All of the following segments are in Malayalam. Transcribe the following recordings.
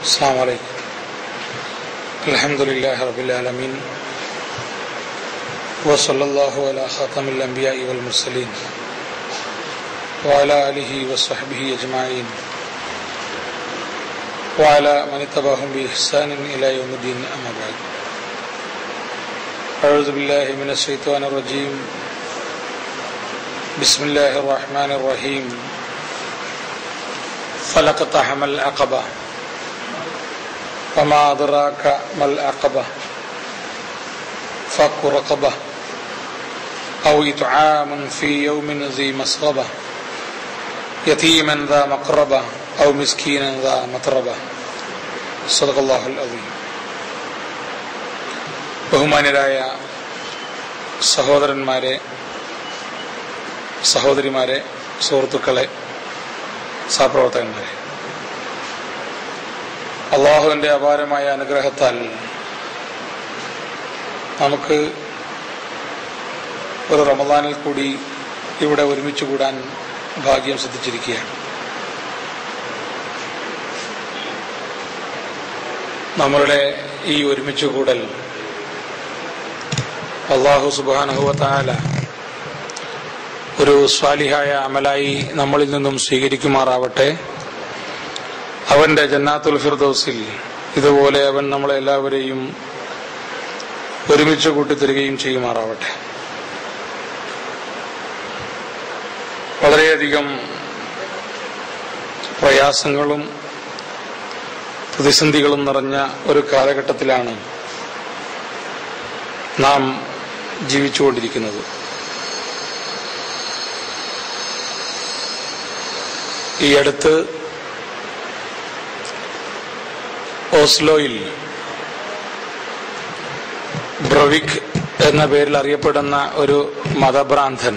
السلام عليكم. الحمد لله رب العالمين وصلى الله على خاتم الأنبياء والمرسلين وعلى آله وصحبه أجمعين وعلى من اتبعهم بإحسان إلى يوم الدين. أما بعد، أعوذ بالله من الشيطان الرجيم. بسم الله الرحمن الرحيم. فلقتحم العقبة وما أدراك ما العقبة فك رقبة أو إطعام في يوم ذي مسغبة يتيما ذا مقربة أو مسكينا ذا متربة. صدق الله العظيم. ബഹുമാന്യരായ സഹോദരന്മാരെ, സഹോദരിമാരെ, സുഹൃത്തുക്കളെ, സഹപ്രവർത്തകന്മാരെ, അള്ളാഹുവിൻ്റെ അപാരമായ അനുഗ്രഹത്താൽ നമുക്ക് ഒരു റമദാനിൽ കൂടി ഇവിടെ ഒരുമിച്ച് കൂടാൻ ഭാഗ്യം സിദ്ധിച്ചിരിക്കുകയാണ്. നമ്മളുടെ ഈ ഒരുമിച്ച് കൂടൽ അള്ളാഹു സുബ്ഹാനഹു വ തആല ഒരു സ്വാലിഹായ അമലായി നമ്മളിൽ നിന്നും സ്വീകരിക്കുമാറാവട്ടെ. അവന്റെ ജന്നാത്തുൽ ഫിർദൗസിൽ ഇതുപോലെ അവൻ നമ്മളെല്ലാവരെയും ഒരുമിച്ച് കൂട്ടിത്തരികയും ചെയ്യുമാറാവട്ടെ. വളരെയധികം പ്രയാസങ്ങളും പ്രതിസന്ധികളും നിറഞ്ഞ ഒരു കാലഘട്ടത്തിലാണ് നാം ജീവിച്ചുകൊണ്ടിരിക്കുന്നത്. ഈ അടുത്ത് ഓസ്ലോയിൽ ബ്രവിക് എന്ന പേരിൽ അറിയപ്പെടുന്ന ഒരു മതഭ്രാന്തൻ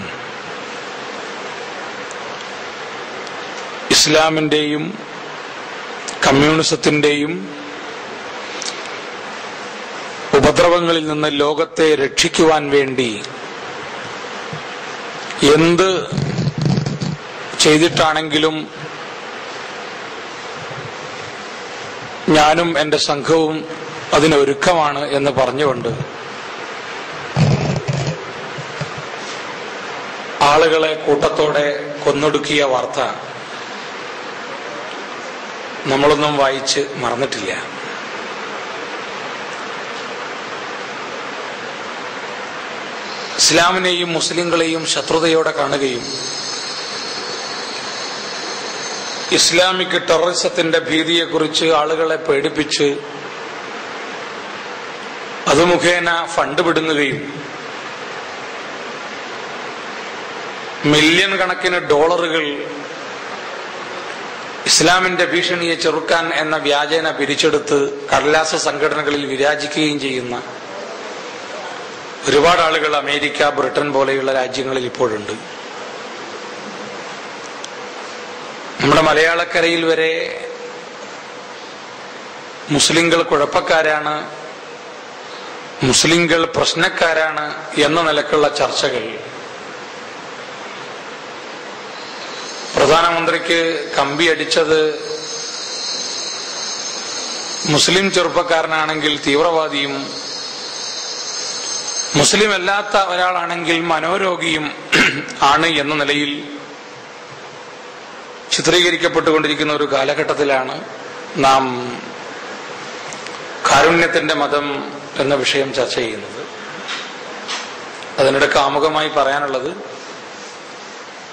ഇസ്ലാമിന്റെയും കമ്മ്യൂണിസത്തിന്റെയും ഉപദ്രവങ്ങളിൽ നിന്ന് ലോകത്തെ രക്ഷിക്കുവാൻ വേണ്ടി എന്ത് ചെയ്തിട്ടാണെങ്കിലും ഞാനും എന്റെ സംഘവും അതിനൊരുക്കമാണ് എന്ന് പറഞ്ഞുകൊണ്ട് ആളുകളെ കൂട്ടത്തോടെ കൊന്നൊടുക്കിയ വാർത്ത നമ്മളൊന്നും വായിച്ച് മറന്നിട്ടില്ല. ഇസ്ലാമിനെയും മുസ്ലിങ്ങളെയും ശത്രുതയോടെ കാണുകയും ഇസ്ലാമിക് ടെററിസത്തിന്റെ ഭീതിയെക്കുറിച്ച് ആളുകളെ പേടിപ്പിച്ച് അത് മുഖേന ഫണ്ട് പിടുങ്ങുകയും മില്യൺ കണക്കിന് ഡോളറുകൾ ഇസ്ലാമിന്റെ ഭീഷണിയെ ചെറുക്കാൻ എന്ന വ്യാജേന പിരിച്ചെടുത്ത് കടലാസ സംഘടനകളിൽ വിരാജിക്കുകയും ചെയ്യുന്ന ഒരുപാട് ആളുകൾ അമേരിക്ക, ബ്രിട്ടൻ പോലെയുള്ള രാജ്യങ്ങളിൽ ഇപ്പോഴുണ്ട്. നമ്മുടെ മലയാളക്കരയിൽ വരെ മുസ്ലിങ്ങൾ കുഴപ്പക്കാരാണ്, മുസ്ലിങ്ങൾ പ്രശ്നക്കാരാണ് എന്ന നിലക്കുള്ള ചർച്ചകൾ പ്രധാനമന്ത്രിക്ക് കമ്പി അടിച്ചത് മുസ്ലിം ചെറുപ്പക്കാരനാണെങ്കിൽ തീവ്രവാദിയും, മുസ്ലിം അല്ലാത്ത ഒരാളാണെങ്കിൽ മനോരോഗിയും ആണ് എന്ന നിലയിൽ ചിത്രീകരിക്കപ്പെട്ടുകൊണ്ടിരിക്കുന്ന ഒരു കാലഘട്ടത്തിലാണ് നാം കാരുണ്യത്തിന്റെ മതം എന്ന വിഷയം ചർച്ച ചെയ്യുന്നത്. അതിനിടയ്ക്ക് ആമുഖമായി പറയാനുള്ളത്,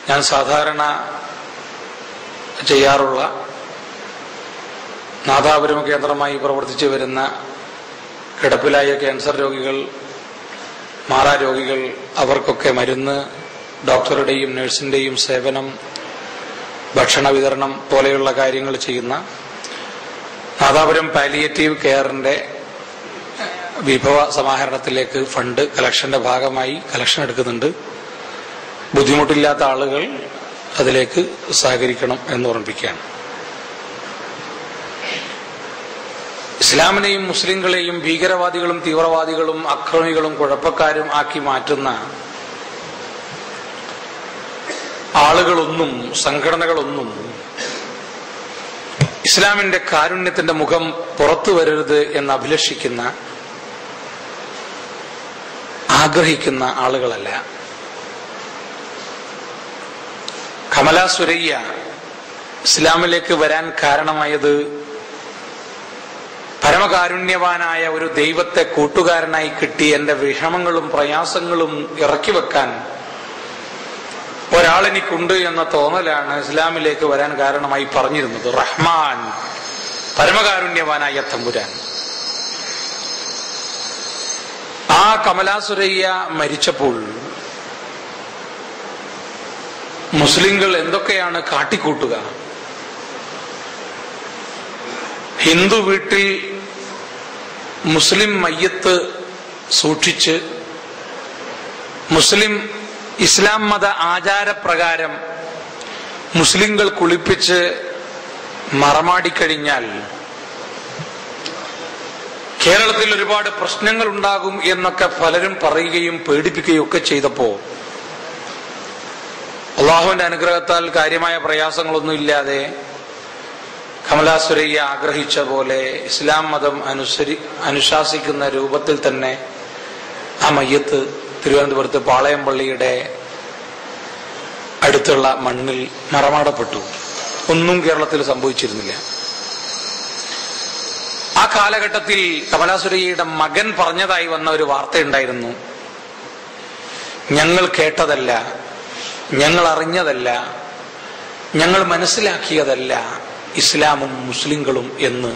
ഞാൻ സാധാരണ ചെയ്യാറുള്ള നാദാപുരം കേന്ദ്രമായി പ്രവർത്തിച്ചു വരുന്ന കിടപ്പിലായ ക്യാൻസർ രോഗികൾ, മാറാരോഗികൾ, അവർക്കൊക്കെ മരുന്ന്, ഡോക്ടറുടെയും നഴ്സിന്റെയും സേവനം, ഭക്ഷണ വിതരണം പോലെയുള്ള കാര്യങ്ങൾ ചെയ്യുന്ന നാദാപുരം പാലിയേറ്റീവ് കെയറിന്റെ വിഭവ സമാഹരണത്തിലേക്ക് ഫണ്ട് കളക്ഷന്റെ ഭാഗമായി കളക്ഷൻ എടുക്കുന്നുണ്ട്. ബുദ്ധിമുട്ടില്ലാത്ത ആളുകൾ അതിലേക്ക് സഹകരിക്കണം എന്ന് ഓർമ്മിപ്പിക്കുകയാണ്. ഇസ്ലാമിനെയും മുസ്ലിങ്ങളെയും ഭീകരവാദികളും തീവ്രവാദികളും അക്രമികളും കുഴപ്പക്കാരും ആക്കി മാറ്റുന്ന ആളുകളൊന്നും, സംഘടനകളൊന്നും ഇസ്ലാമിന്റെ കാരുണ്യത്തിന്റെ മുഖം പുറത്തു വരരുത് എന്ന് അഭിലഷിക്കുന്ന, ആഗ്രഹിക്കുന്ന ആളുകളല്ല. കമല സുരയ്യ ഇസ്ലാമിലേക്ക് വരാൻ കാരണമായത് പരമകാരുണ്യവാനായ ഒരു ദൈവത്തെ കൂട്ടുകാരനായി കിട്ടി എന്റെ വിഷമങ്ങളും പ്രയാസങ്ങളും ഇറക്കി വെക്കാൻ ഒരാളെനിക്കുണ്ട് എന്ന തോന്നലാണ് ഇസ്ലാമിലേക്ക് വരാൻ കാരണമായി പറഞ്ഞിരുന്നത്. റഹ്മാൻ, പരമകാരുണ്യവാനായ തമ്പുരാൻ. ആ കമലാ സുരയ്യ മരിച്ചപ്പോൾ മുസ്ലിങ്ങൾ എന്തൊക്കെയാണ് കാട്ടിക്കൂട്ടുക? ഹിന്ദു വീട്ടിൽ മുസ്ലിം മയ്യത്ത് സൂക്ഷിച്ച് ഇസ്ലാം മത ആചാരപ്രകാരം മുസ്ലിങ്ങൾ കുളിപ്പിച്ച് മറമാടിക്കഴിഞ്ഞാൽ കേരളത്തിൽ ഒരുപാട് പ്രശ്നങ്ങൾ ഉണ്ടാകും എന്നൊക്കെ പലരും പറയുകയും പേടിപ്പിക്കുകയും ഒക്കെ ചെയ്തപ്പോ അള്ളാഹുവിന്റെ അനുഗ്രഹത്താൽ കാര്യമായ പ്രയാസങ്ങളൊന്നും ഇല്ലാതെ കമലാ സുരയ്യ ആഗ്രഹിച്ച പോലെ ഇസ്ലാം മതം അനുശാസിക്കുന്ന രൂപത്തിൽ തന്നെ ആ മയ്യത്ത് തിരുവനന്തപുരത്ത് പാളയംപള്ളിയുടെ അടുത്തുള്ള മണ്ണിൽ മറമാടപ്പെട്ടു. ഒന്നും കേരളത്തിൽ സംഭവിച്ചിരുന്നില്ല. ആ കാലഘട്ടത്തിൽ കമലാ സുരയ്യയുടെ മകൻ പറഞ്ഞതായി വന്ന ഒരു വാർത്തയുണ്ടായിരുന്നു. ഞങ്ങൾ കേട്ടതല്ല, ഞങ്ങൾ അറിഞ്ഞതല്ല, ഞങ്ങൾ മനസ്സിലാക്കിയതല്ല ഇസ്ലാമും മുസ്ലിങ്ങളും എന്ന്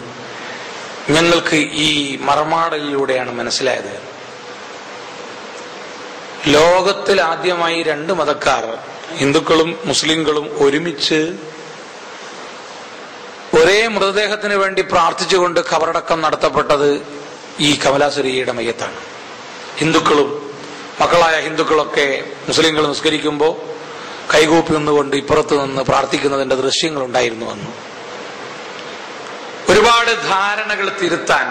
ഞങ്ങൾക്ക് ഈ മറമാടലിലൂടെയാണ് മനസ്സിലായത്. ലോകത്തിൽ ആദ്യമായി രണ്ട് മതക്കാർ, ഹിന്ദുക്കളും മുസ്ലിങ്ങളും ഒരുമിച്ച് ഒരേ മൃതദേഹത്തിന് വേണ്ടി പ്രാർത്ഥിച്ചുകൊണ്ട് ഖബറടക്കം നടത്തപ്പെട്ടത് ഈ കമലാ സുരയ്യയുടെ മയ്യത്താണ്. ഹിന്ദുക്കളും മക്കളായ ഹിന്ദുക്കളൊക്കെ മുസ്ലിങ്ങൾ നിസ്കരിക്കുമ്പോൾ കൈകൂപ്പി നിന്നുകൊണ്ട് ഇപ്പുറത്ത് നിന്ന് പ്രാർത്ഥിക്കുന്നതിന്റെ ദൃശ്യങ്ങളുണ്ടായിരുന്നു അന്ന്. ഒരുപാട് ധാരണകൾ തിരുത്താൻ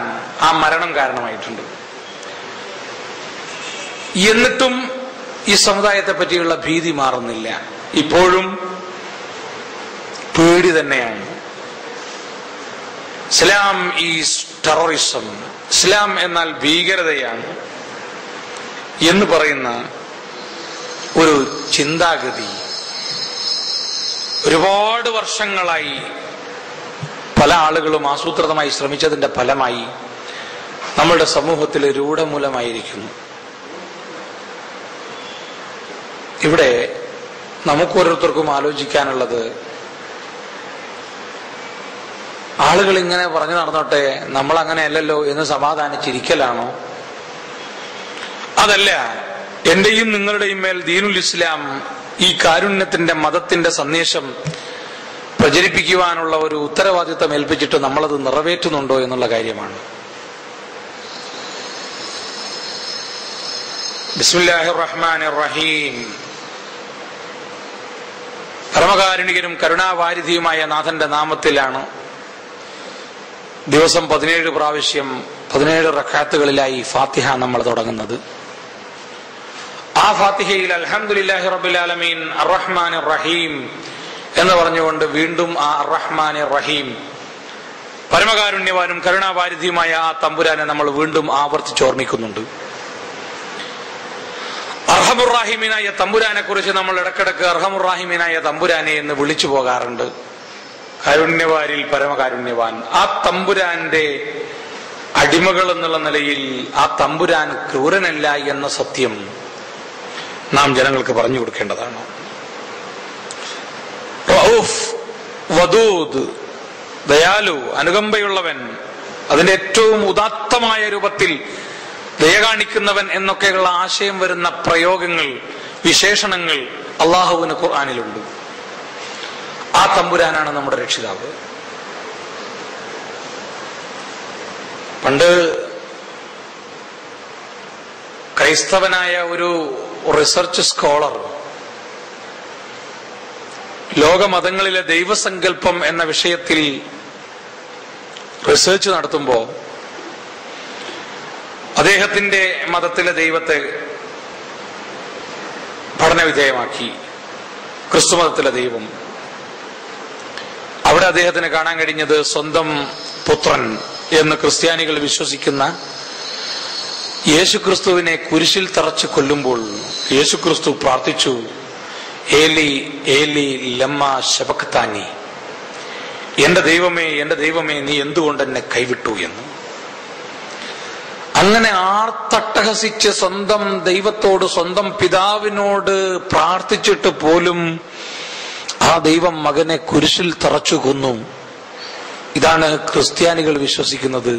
ആ മരണം കാരണമായിട്ടുണ്ട്. എന്നിട്ടും ഈ സമുദായത്തെ പറ്റിയുള്ള ഭീതി മാറുന്നില്ല. ഇപ്പോഴും പേടി തന്നെയാണ്. ഇസ്ലാം ഈസ് ടെററിസം, ഇസ്ലാം എന്നാൽ ഭീകരതയാണ് എന്ന് പറയുന്ന ഒരു ചിന്താഗതി ഒരുപാട് വർഷങ്ങളായി പല ആളുകളും ആസൂത്രിതമായി ശ്രമിച്ചതിന്റെ ഫലമായി നമ്മളുടെ സമൂഹത്തിൽ രൂഢമൂലമായിരിക്കുന്നു. ഇവിടെ നമുക്കോരോരുത്തർക്കും ആലോചിക്കാനുള്ളത്, ആളുകൾ ഇങ്ങനെ പറഞ്ഞു നടന്നോട്ടെ, നമ്മൾ അങ്ങനെയല്ലല്ലോ എന്ന് സമാധാനിച്ചിരിക്കലാണോ? അതല്ല, എന്റെയും നിങ്ങളുടെയും മേൽ ദീനുൽ ഇസ്ലാം ഈ കാരുണ്യത്തിന്റെ മതത്തിന്റെ സന്ദേശം പ്രചരിപ്പിക്കുവാനുള്ള ഒരു ഉത്തരവാദിത്തം ഏൽപ്പിച്ചിട്ട് നമ്മളത് നിറവേറ്റുന്നുണ്ടോ എന്നുള്ള കാര്യമാണ്. ബിസ്മില്ലാഹിർ റഹ്മാനിർ റഹീം. പരമകാരുണികനും കരുണാവാരിധിയുമായ നാഥന്റെ നാമത്തിലാണ് ദിവസം 17 പ്രാവശ്യം 17 റക്അത്തുകളിലായി ഫാത്തിഹ നമ്മൾ തുടങ്ങുന്നത്. ആ ഫാത്തിഹയിൽ അൽഹംദുലില്ലാഹി റബ്ബിൽ ആലമീൻ അർറഹ്മാനിർ റഹീം എന്ന് പറഞ്ഞുകൊണ്ട് വീണ്ടും ആ അർറഹ്മാനിർ റഹീം, പരമകാരുണ്യവാനും കരുണാവാരിധിയുമായ ആ തമ്പുരാനെ നമ്മൾ വീണ്ടും ആവർത്തിച്ചോർമ്മിക്കുന്നുണ്ട്. അർഹമുറാഹിമീനായ തമ്പുരാനെ കുറിച്ച് നമ്മൾ ഇടക്കിടക്ക് അർഹമുറാഹിമീനായ തമ്പുരാനെ എന്ന് വിളിച്ചു പോകാറുണ്ട്. കാരുണ്യവാരിൽ പരമകാരുണ്യവാൻ, ആ തമ്പുരാന്റെ അടിമകൾ എന്നുള്ള നിലയിൽ ആ തമ്പുരാൻ ക്രൂരനല്ല എന്ന സത്യം നാം ജനങ്ങൾക്ക് പറഞ്ഞു കൊടുക്കേണ്ടതാണ്. റഊഫ്, വദൂദ്, ദയാലു, അനുകമ്പയുള്ളവൻ, അതിന്റെ ഏറ്റവും ഉദാത്തമായ രൂപത്തിൽ ദയ കാണിക്കുന്നവൻ എന്നൊക്കെയുള്ള ആശയം വരുന്ന പ്രയോഗങ്ങൾ, വിശേഷണങ്ങൾ അള്ളാഹുവിന് ഖുർആനിലുണ്ട്. ആ തമ്പുരാനാണ് നമ്മുടെ രക്ഷിതാവ്. പണ്ട് ക്രൈസ്തവനായ ഒരു റിസർച്ച് സ്കോളർ ലോകമതങ്ങളിലെ ദൈവസങ്കല്പം എന്ന വിഷയത്തിൽ റിസർച്ച് നടത്തുമ്പോൾ അദ്ദേഹത്തിന്റെ മതത്തിലെ ദൈവത്തെ പഠനവിധേയമാക്കി. ക്രിസ്തുമതത്തിലെ ദൈവം, അവിടെ അവിടെ അദ്ദേഹത്തിന് കാണാൻ കഴിഞ്ഞത് സ്വന്തം പുത്രൻ എന്ന് ക്രിസ്ത്യാനികൾ വിശ്വസിക്കുന്ന യേശുക്രിസ്തുവിനെ കുരിശിൽ തറച്ച് കൊല്ലുമ്പോൾ യേശുക്രിസ്തു പ്രാർത്ഥിച്ചു, ഏലി ഏലി ലമ്മ ശബക്താനി, എന്റെ ദൈവമേ എന്റെ ദൈവമേ നീ എന്തുകൊണ്ട് എന്നെ കൈവിട്ടു എന്ന്. അങ്ങനെ ആർത്തട്ടഹസിച്ച് സ്വന്തം ദൈവത്തോട്, സ്വന്തം പിതാവിനോട് പ്രാർത്ഥിച്ചിട്ട് പോലും ആ ദൈവം മകനെ കുരിശിൽ തറച്ചു കൊന്നു. ഇതാണ് ക്രിസ്ത്യാനികൾ വിശ്വസിക്കുന്നത്.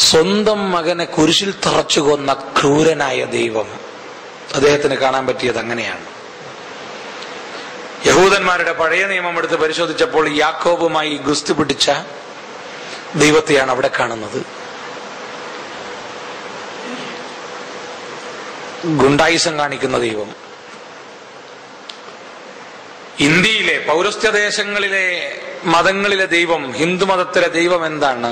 സ്വന്തം മകനെ കുരിശിൽ തറച്ചു കൊന്ന ക്രൂരനായ ദൈവം. അദ്ദേഹത്തിന് കാണാൻ പറ്റിയത് അങ്ങനെയാണ്. യഹൂദന്മാരുടെ പഴയ നിയമം എടുത്ത് പരിശോധിച്ചപ്പോൾ യാക്കോബുമായി ഗുസ്തി പിടിച്ച ദൈവത്തെയാണ് അവിടെ കാണുന്നത്. ഗുണ്ടായിസം കാണിക്കുന്ന ദൈവം. ഇന്ത്യയിലെ പൗരസ്ത്യ ദേശങ്ങളിലെ മതങ്ങളിലെ ദൈവം, ഹിന്ദു മതത്തിലെ ദൈവം എന്താണ്?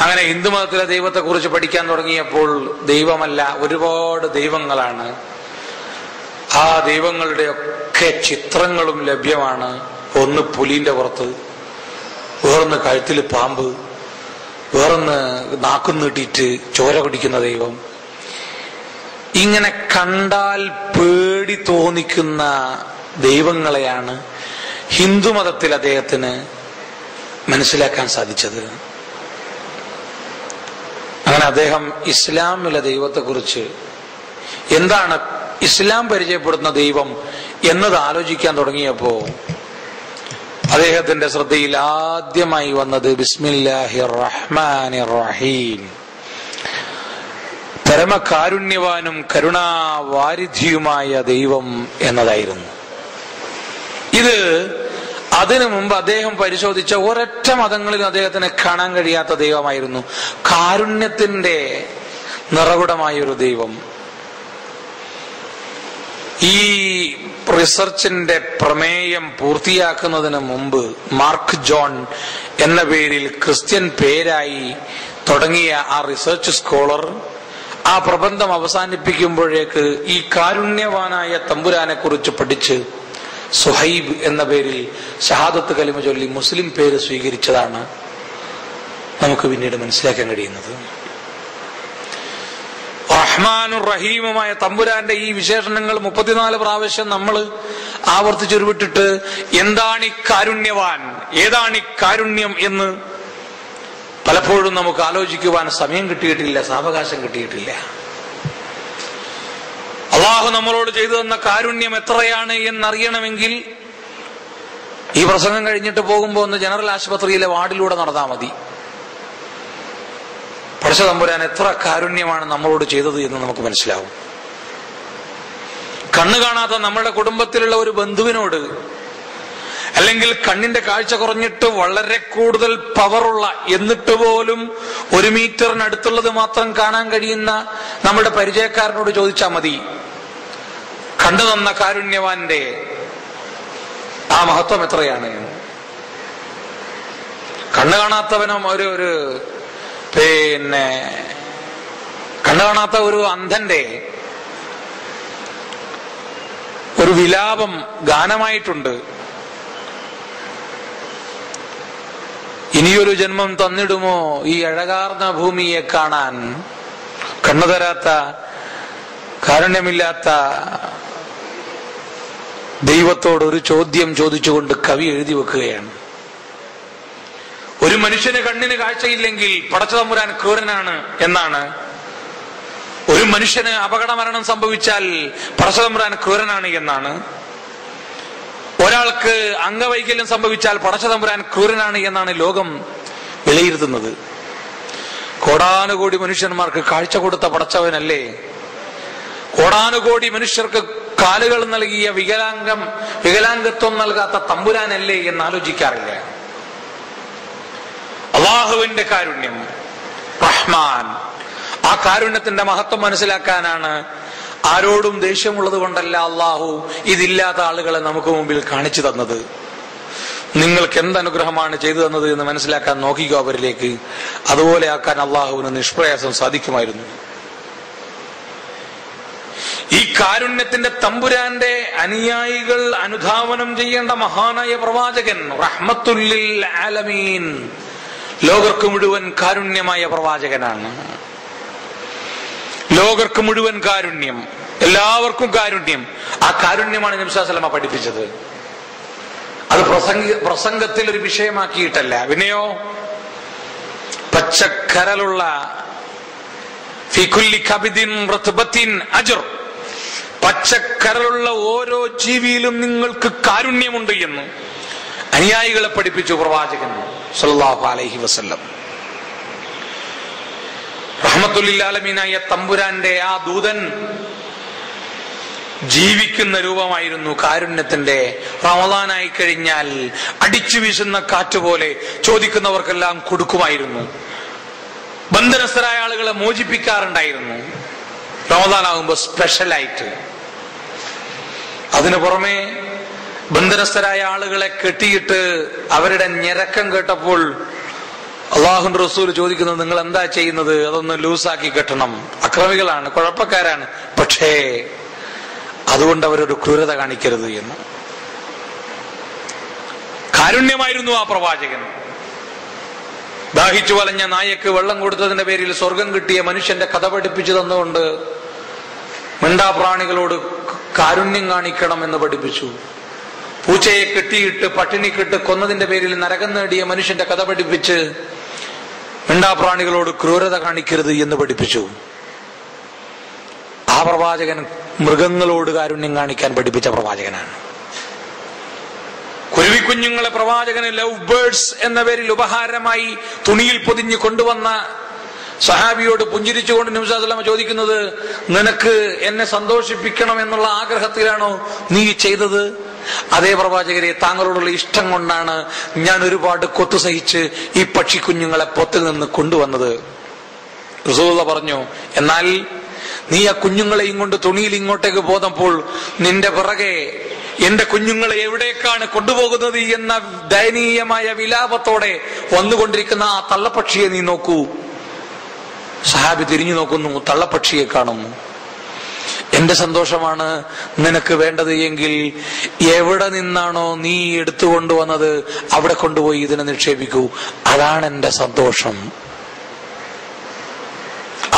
അങ്ങനെ ഹിന്ദു മതത്തിലെ ദൈവത്തെ കുറിച്ച് പഠിക്കാൻ തുടങ്ങിയപ്പോൾ ദൈവമല്ല, ഒരുപാട് ദൈവങ്ങളാണ്. ആ ദൈവങ്ങളുടെ ഒക്കെ ചിത്രങ്ങളും ലഭ്യമാണ്. ഒന്ന് പുലിന്റെ പുറത്ത്, വേറൊന്ന് കഴുത്തിൽ പാമ്പ്, വേറൊന്ന് നാക്കും നീട്ടിയിട്ട് ചോര കുടിക്കുന്ന ദൈവം. ഇങ്ങനെ കണ്ടാൽ പേടി തോന്നിക്കുന്ന ദൈവങ്ങളെയാണ് ഹിന്ദുമതത്തിൽ അദ്ദേഹത്തിന് മനസ്സിലാക്കാൻ സാധിച്ചത്. അങ്ങനെ അദ്ദേഹം ഇസ്ലാമിലെ ദൈവത്തെക്കുറിച്ച്, എന്താണ് ഇസ്ലാം പരിചയപ്പെടുന്ന ദൈവം എന്നത് ആലോചിക്കാൻ തുടങ്ങിയപ്പോ അദ്ദേഹത്തിന്റെ ശ്രദ്ധയിൽ ആദ്യമായി വന്നത് ബിസ്മില്ലാഹിർ റഹ്മാനിർ റഹീം, പരമകാരുണ്യവാനും കരുണാവാരിധിയുമായ ദൈവം എന്നതായിരുന്നു. ഇത് അതിനു മുമ്പ് അദ്ദേഹം പരിശോധിച്ച ഒരൊറ്റ മതങ്ങളിലും അദ്ദേഹത്തിന് കാണാൻ കഴിയാത്ത ദൈവമായിരുന്നു. കാരുണ്യത്തിന്റെ നിറകുടമായൊരു ദൈവം. ഈ റിസർച്ചിന്റെ പ്രമേയം പൂർത്തിയാക്കുന്നതിന് മുമ്പ് മാർക്ക് ജോൺ എന്ന പേരിൽ ക്രിസ്ത്യൻ പേരായി തുടങ്ങിയ ആ റിസർച്ച് സ്കോളർ ആ പ്രബന്ധം അവസാനിപ്പിക്കുമ്പോഴേക്ക് ഈ കാരുണ്യവാനായ തമ്പുരാനെ കുറിച്ച് പഠിച്ച് സുഹൈബ് എന്ന പേരിൽ ഷഹാദത്ത് കലിമ ചൊല്ലി മുസ്ലിം പേര് സ്വീകരിച്ചതാണ് നമുക്ക് പിന്നീട് മനസ്സിലാക്കാൻ കഴിയുന്നത്. റഹ്മാനുർ റഹീമുമായ തമ്പുരാന്റെ ഈ വിശേഷണങ്ങൾ 34 പ്രാവശ്യം നമ്മൾ ആവർത്തിച്ചുരുവിട്ടിട്ട് എന്താണ് ഈ കാരുണ്യവാൻ, ഏതാണ് ഈ കാരുണ്യം എന്ന് പലപ്പോഴും നമുക്ക് ആലോചിക്കുവാൻ സമയം കിട്ടിയിട്ടില്ല, സാവകാശം കിട്ടിയിട്ടില്ല. അള്ളാഹു നമ്മളോട് ചെയ്തു തന്ന കാരുണ്യം എത്രയാണ് എന്നറിയണമെങ്കിൽ ഈ പ്രസംഗം കഴിഞ്ഞിട്ട് പോകുമ്പോൾ ഒന്ന് ജനറൽ ആശുപത്രിയിലെ വാർഡിലൂടെ നടന്നാൽ മതി. പടച്ച തമ്പുരാൻ എത്ര കാരുണ്യമാണ് നമ്മളോട് ചെയ്തത് എന്ന് നമുക്ക് മനസ്സിലാവും. കണ്ണു കാണാത്ത നമ്മുടെ കുടുംബത്തിലുള്ള ഒരു ബന്ധുവിനോട്, അല്ലെങ്കിൽ കണ്ണിന്റെ കാഴ്ച കുറഞ്ഞിട്ട് വളരെ കൂടുതൽ പവറുള്ള, എന്നിട്ട് പോലും 1 മീറ്ററിനടുത്തുള്ളത് മാത്രം കാണാൻ കഴിയുന്ന നമ്മുടെ പരിചയക്കാരനോട് ചോദിച്ചാൽ മതി കണ്ടു തന്ന കാരുണ്യവാന്റെ ആ മഹത്വം എത്രയാണ്. കണ്ണു കാണാത്തവനും കണ്ണു കാണാത്ത ഒരു അന്ധന്റെ ഒരു വിലാപം ഗാനമായിട്ടുണ്ട്. ഇനിയൊരു ജന്മം തന്നിടുമോ ഈ അഴകാർന്ന ഭൂമിയെ കാണാൻ, കണ്ണു തരാത്ത, കാരുണ്യമില്ലാത്ത ദൈവത്തോട് ഒരു ചോദ്യം ചോദിച്ചുകൊണ്ട് കവി എഴുതി വെക്കുകയാണ്. ഒരു മനുഷ്യന് കണ്ണിന് കാഴ്ചയില്ലെങ്കിൽ പടച്ച തമ്പുരാൻ ക്രൂരനാണ് എന്നാണ്. ഒരു മനുഷ്യന് അപകടമരണം സംഭവിച്ചാൽ പടച്ച തമ്പുരാൻ ക്രൂരനാണ് എന്നാണ്. ഒരാൾക്ക് അംഗവൈകല്യം സംഭവിച്ചാൽ പടച്ച തമ്പുരാൻ ക്രൂരനാണ് എന്നാണ് ലോകം വിലയിരുത്തുന്നത്. കോടാനുകോടി മനുഷ്യന്മാർക്ക് കാഴ്ച കൊടുത്ത പടച്ചവനല്ലേ, കോടാനുകോടി മനുഷ്യർക്ക് കാലുകൾ നൽകിയ വികലാംഗത്വം നൽകാത്ത തമ്പുരാനല്ലേ എന്ന് ആലോചിക്കാറില്ല. അള്ളാഹുവിന്റെ കാരുണ്യം റഹ്മാൻ, ആ കാരുണ്യത്തിന്റെ മഹത്വം മനസ്സിലാക്കാനാണ്, ആരോടും ദേഷ്യമുള്ളത് കൊണ്ടല്ല അള്ളാഹു ഇതില്ലാത്ത ആളുകളെ നമുക്ക് മുമ്പിൽ കാണിച്ചു തന്നത്. നിങ്ങൾക്ക് എന്തനുഗ്രഹമാണ് ചെയ്തു തന്നത് എന്ന് മനസ്സിലാക്കാൻ നോക്കിക്കോ അവരിലേക്ക്. അതുപോലെ ആക്കാൻ അള്ളാഹുവിന് നിഷ്പ്രയാസം സാധിക്കുമായിരുന്നു. ഈ കാരുണ്യത്തിന്റെ തമ്പുരാന്റെ അനുയായികൾ അനുധാവനം ചെയ്യേണ്ട മഹാനായ പ്രവാചകൻ റഹ്മത്തുല്ലിൽ ആലമീൻ, ലോകർക്ക് മുഴുവൻ കാരുണ്യമായ പ്രവാചകനാണ്. ലോകർക്ക് മുഴുവൻ കാരുണ്യം, എല്ലാവർക്കും കാരുണ്യം. ആ കാരുണ്യമാണ് നബി സല്ലല്ലാഹു അലൈഹി വസല്ലം പഠിപ്പിച്ചത്. അത് പ്രസംഗത്തിൽ ഒരു വിഷയമാക്കിയിട്ടല്ല. പിന്നെയോ പച്ചക്കരലുള്ള ഫീ കുല്ലി കബിദിൻ റത്ബത്തിൻ അജ്ർ, പച്ചക്കരലുള്ള ഓരോ ജീവിയിലും നിങ്ങൾക്ക് കാരുണ്യമുണ്ട് എന്ന് അനുയായികളെ പഠിപ്പിച്ചു പ്രവാചകൻ സല്ലല്ലാഹു അലൈഹി വസല്ലം. റഹ്മത്തുൽ ആലമീനായ തമ്പുരാന്റെ ആ ദൂതൻ ജീവിക്കുന്ന രൂപമായിരുന്നു കാരുണ്യത്തിന്റെ. റമദാനായി കഴിഞ്ഞാൽ അടിച്ചു വീശുന്ന കാറ്റ് പോലെ ചോദിക്കുന്നവർക്കെല്ലാം കൊടുക്കുമായിരുന്നു. ബന്ധനസ്ഥരായ ആളുകളെ മോചിപ്പിക്കാറുണ്ടായിരുന്നു റമദാനാകുമ്പോ സ്പെഷ്യലായിട്ട്. അതിനു പുറമെ ബന്ധനസ്ഥരായ ആളുകളെ കെട്ടിയിട്ട് അവരുടെ ഞെരക്കം കേട്ടപ്പോൾ അല്ലാഹുവിന്റെ റസൂൽ ചോദിക്കുന്നത്, നിങ്ങൾ എന്താ ചെയ്യുന്നത്? അതൊന്ന് ലൂസാക്കി കെട്ടണം. അക്രമികളാണ്, കുഴപ്പക്കാരാണ്, പക്ഷേ അതുകൊണ്ട് അവരൊരു ക്രൂരത കാണിക്കരുത് എന്ന്. കാരുണ്യമായിരുന്നു ആ പ്രവാചകൻ. ദാഹിച്ചു വലഞ്ഞ നായക്ക് വെള്ളം കൊടുത്തതിന്റെ പേരിൽ സ്വർഗം കിട്ടിയ മനുഷ്യന്റെ കഥ പഠിപ്പിച്ചു തന്നുകൊണ്ട് മിണ്ടാപ്രാണികളോട് കാരുണ്യം കാണിക്കണം എന്ന് പഠിപ്പിച്ചു. പൂച്ചയെ കെട്ടിയിട്ട് പട്ടിണിക്കിട്ട് കൊന്നതിന്റെ പേരിൽ നരകം നേടിയ മനുഷ്യന്റെ കഥ പഠിപ്പിച്ച് മിണ്ടാപ്രാണികളോട് ക്രൂരത കാണിക്കരുത് എന്ന് പഠിപ്പിച്ചു. ആ പ്രവാചകൻ മൃഗങ്ങളോട് കാരുണ്യം കാണിക്കാൻ പഠിപ്പിച്ച പ്രവാചകനാണ്. കുരുവിക്കുഞ്ഞുങ്ങളെ പ്രവാചകന് ലവ് ബേർഡ്സ് എന്ന പേരിൽ ഉപഹാരമായി തുണിയിൽ പൊതിഞ്ഞ് കൊണ്ടുവന്ന സഹാബിയോട് പുഞ്ചിരിച്ചുകൊണ്ട് നബി സല്ലല്ലാഹു അലൈഹി വസല്ലം ചോദിക്കുന്നത്, നിനക്ക് എന്നെ സന്തോഷിപ്പിക്കണം എന്നുള്ള ആഗ്രഹത്തിലാണോ നീ ചെയ്തത്? അതേ പ്രവാചകരെ, താങ്കളോടുള്ള ഇഷ്ടം കൊണ്ടാണ് ഞാൻ ഒരുപാട് കൊത്തു സഹിച്ച് ഈ പക്ഷിക്കുഞ്ഞുങ്ങളെ പൊത്തിൽ നിന്ന് കൊണ്ടുവന്നത്. റസൂലുള്ളാഹി പറഞ്ഞു, എന്നാൽ നീ ആ കുഞ്ഞുങ്ങളെയും കൊണ്ട് തുണിയിൽ ഇങ്ങോട്ടേക്ക് പോന്നപ്പോൾ നിന്റെ പിറകെ എന്റെ കുഞ്ഞുങ്ങളെ എവിടേക്കാണ് കൊണ്ടുപോകുന്നത് എന്ന ദയനീയമായ വിലാപത്തോടെ വന്നുകൊണ്ടിരിക്കുന്ന ആ തള്ളപ്പക്ഷിയെ നീ നോക്കൂ. സഹാബി തിരിഞ്ഞു നോക്കുന്നു, തള്ളപ്പക്ഷിയെ കാണുന്നു. എന്റെ സന്തോഷമാണ് നിനക്ക് വേണ്ടത് എങ്കിൽ എവിടെ നിന്നാണോ നീ എടുത്തുകൊണ്ടുവന്നത് അവിടെ കൊണ്ടുപോയി ഇതിനെ നിക്ഷേപിക്കൂ. അതാണ് എന്റെ സന്തോഷം,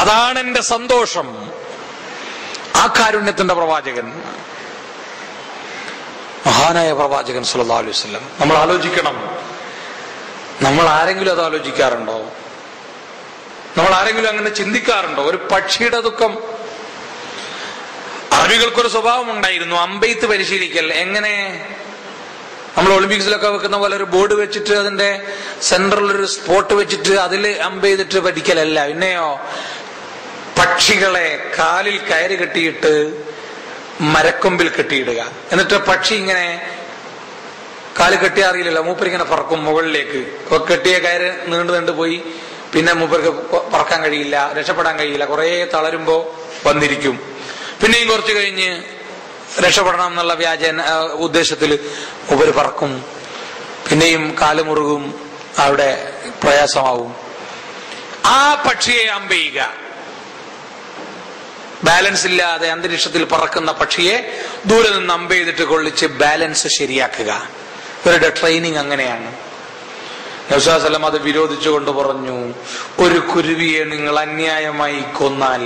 അതാണ് എന്റെ സന്തോഷം. ആ കാരുണ്യത്തിന്റെ പ്രവാചകൻ, മഹാനായ പ്രവാചകൻ സല്ലല്ലാഹു അലൈഹി വസല്ലം. നമ്മൾ ആലോചിക്കണം, നമ്മൾ ആരെങ്കിലും അത് ആലോചിക്കാറുണ്ടോ? നമ്മൾ ആരെങ്കിലും അങ്ങനെ ചിന്തിക്കാറുണ്ടോ? ഒരു പക്ഷിയുടെ ദുഃഖം. അറബികൾക്കൊരു സ്വഭാവം ഉണ്ടായിരുന്നു, അമ്പെയ്ത്ത് പരിശീലിക്കൽ. എങ്ങനെ? നമ്മൾ ഒളിമ്പിക്സിലൊക്കെ വെക്കുന്ന പോലെ ഒരു ബോർഡ് വെച്ചിട്ട് അതിന്റെ സെന്ററിൽ ഒരു സ്പോട്ട് വെച്ചിട്ട് അതിൽ അമ്പെയ്തിട്ട് പഠിക്കലല്ല. പിന്നെയോ പക്ഷികളെ കാലിൽ കയറി കെട്ടിയിട്ട് മരക്കൊമ്പിൽ കെട്ടിയിടുക. എന്നിട്ട് പക്ഷി ഇങ്ങനെ കാല് കെട്ടിയ അറിയില്ലല്ലോ, മൂപ്പരിങ്ങനെ പറക്കും മുകളിലേക്ക്. കെട്ടിയ കയറ് നീണ്ടു പോയി പിന്നെ മൂപ്പർക്ക് പറക്കാൻ കഴിയില്ല, രക്ഷപ്പെടാൻ കഴിയില്ല. കുറെ തളരുമ്പോ വന്നിരിക്കും. പിന്നെയും കുറച്ച് കഴിഞ്ഞ് രക്ഷപ്പെടണം എന്നുള്ള ഉദ്ദേശത്തിൽ മൂപ്പര് പറക്കും. പിന്നെയും കാല് മുറുകും, അവിടെ പ്രയാസമാവും. ആ പക്ഷിയെ അമ്പെയ്യുക, ബാലൻസ് ഇല്ലാതെ അന്തരീക്ഷത്തിൽ പറക്കുന്ന പക്ഷിയെ ദൂരെ നിന്ന് അമ്പെയ്തിട്ട് കൊള്ളിച്ച് ബാലൻസ് ശരിയാക്കുക. ഇവരുടെ ട്രെയിനിങ് അങ്ങനെയാണ്. നബി സല്ലല്ലാഹു അലൈഹി വസല്ലം അത് വിരോധിച്ചുകൊണ്ട് പറഞ്ഞു, ഒരു കുരുവിയെ നിങ്ങൾ അന്യായമായി കൊന്നാൽ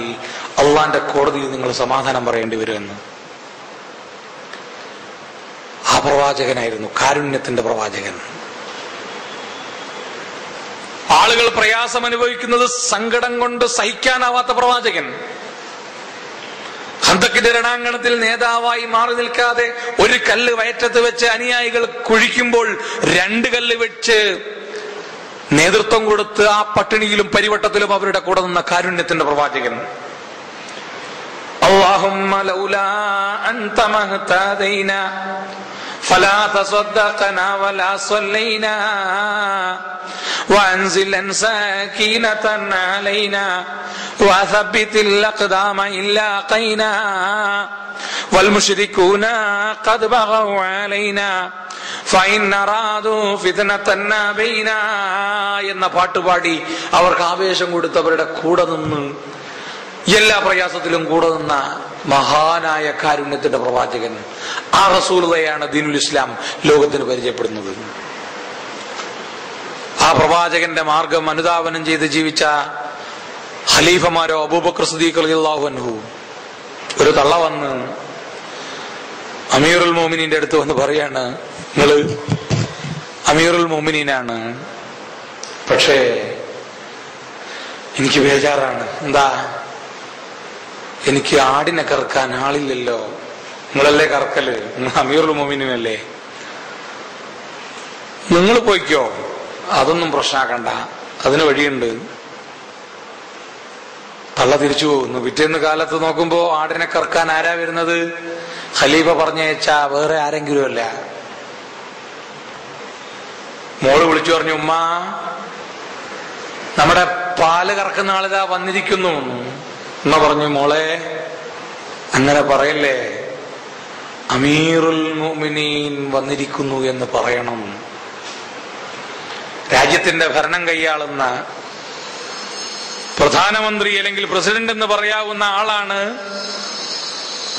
അള്ളാന്റെ കോടതിയിൽ നിങ്ങൾ സമാധാനം പറയേണ്ടി വരുമെന്ന്. ആ പ്രവാചകനായിരുന്നു കാരുണ്യത്തിന്റെ പ്രവാചകൻ. ആളുകൾ പ്രയാസം അനുഭവിക്കുന്നത് സങ്കടം കൊണ്ട് സഹിക്കാനാവാത്ത പ്രവാചകൻ. ഖന്തക്കിന്റെ രണാങ്കണത്തിൽ നേതാവായി മാറി നിൽക്കാതെ ഒരു കല്ല് വയറ്റത്ത് വെച്ച് അനുയായികൾ കുഴിക്കുമ്പോൾ 2 കല്ല് വെച്ച് നേതൃത്വം കൊടുത്ത് ആ പട്ടിണിയിലും പരിവട്ടത്തിലും അവരുടെ കൂടെ നിന്ന കാരുണ്യത്തിന്റെ പ്രവാചകൻ. അല്ലാഹുമ്മ ലൗലാ അൻത മഹ്തദൈനാ ഫലാ തസദ്ദഖനാ വലാ സ്വല്ലൈനാ വഅൻസിൽ സകീനതൻ അലൈനാ വസബ്ബിതിൽ അഖ്ദാമ ഇല്ലാ ഖൈനാ വൽമുശ്രികൂന ഖദ് ബഗൗ അലൈനാ ഫഇൻ അറാദു ഫിത്നതൻ ബൈനാ എന്ന പാട്ടുപാടി അവർക്ക് ആവേശം കൊടുത്തവരുടെ കൂടെ നിന്ന് എല്ലാ പ്രയാസത്തിലും കൂടെ നിന്ന മഹാനായ കാരുണ്യത്തിന്റെ പ്രവാചകൻ, ആ റസൂലുള്ളയാണ് ദീനുൽ ഇസ്ലാം ലോകത്തിന് പരിചയപ്പെടുന്നത്. ആ പ്രവാചകന്റെ മാർഗം അനുധാവനം ചെയ്ത് ജീവിച്ച ഖലീഫമാരോ അബൂബക്കർ സിദ്ദീഖ് റളിയല്ലാഹു അൻഹു, ഒരു തള്ള വന്ന് അമീറുൽ മോമിനീന്റെ അടുത്ത് വന്ന് പറയാണ്, നിങ്ങള് അമീറുൽ മോമിനീനാണ്, പക്ഷേ എനിക്ക് ബേജാറാണ്. എന്താ? എനിക്ക് ആടിനെ കറക്കാൻ ആളില്ലല്ലോ. നിങ്ങളല്ലേ കറക്കല്, നിങ്ങൾ അമീറുൽ മോമിനീനല്ലേ, നിങ്ങൾ പോയിക്കോ, അതൊന്നും പ്രശ്നമാക്കണ്ട, അതിന് വഴിയുണ്ട്. തള്ള തിരിച്ചു പോകുന്നു. പിറ്റേന്ന് കാലത്ത് നോക്കുമ്പോ ആടിനെ കറക്കാൻ ആരാ വരുന്നത്? ഖലീഫ പറഞ്ഞയച്ചാ വേറെ ആരെങ്കിലും അല്ല. മോള് വിളിച്ചു പറഞ്ഞു, ഉമ്മ, നമ്മുടെ പാല് കറക്കുന്ന ആളിതാ വന്നിരിക്കുന്നു. ഉമ്മ പറഞ്ഞു, മോളെ അങ്ങനെ പറയല്ലേ, അമീറുൽ മുഅ്മിനീൻ വന്നിരിക്കുന്നു എന്ന് പറയണം. രാജ്യത്തിന്റെ ഭരണം കൈയാളുന്ന പ്രധാനമന്ത്രി അല്ലെങ്കിൽ പ്രസിഡന്റ് എന്ന് പറയാവുന്ന ആളാണ്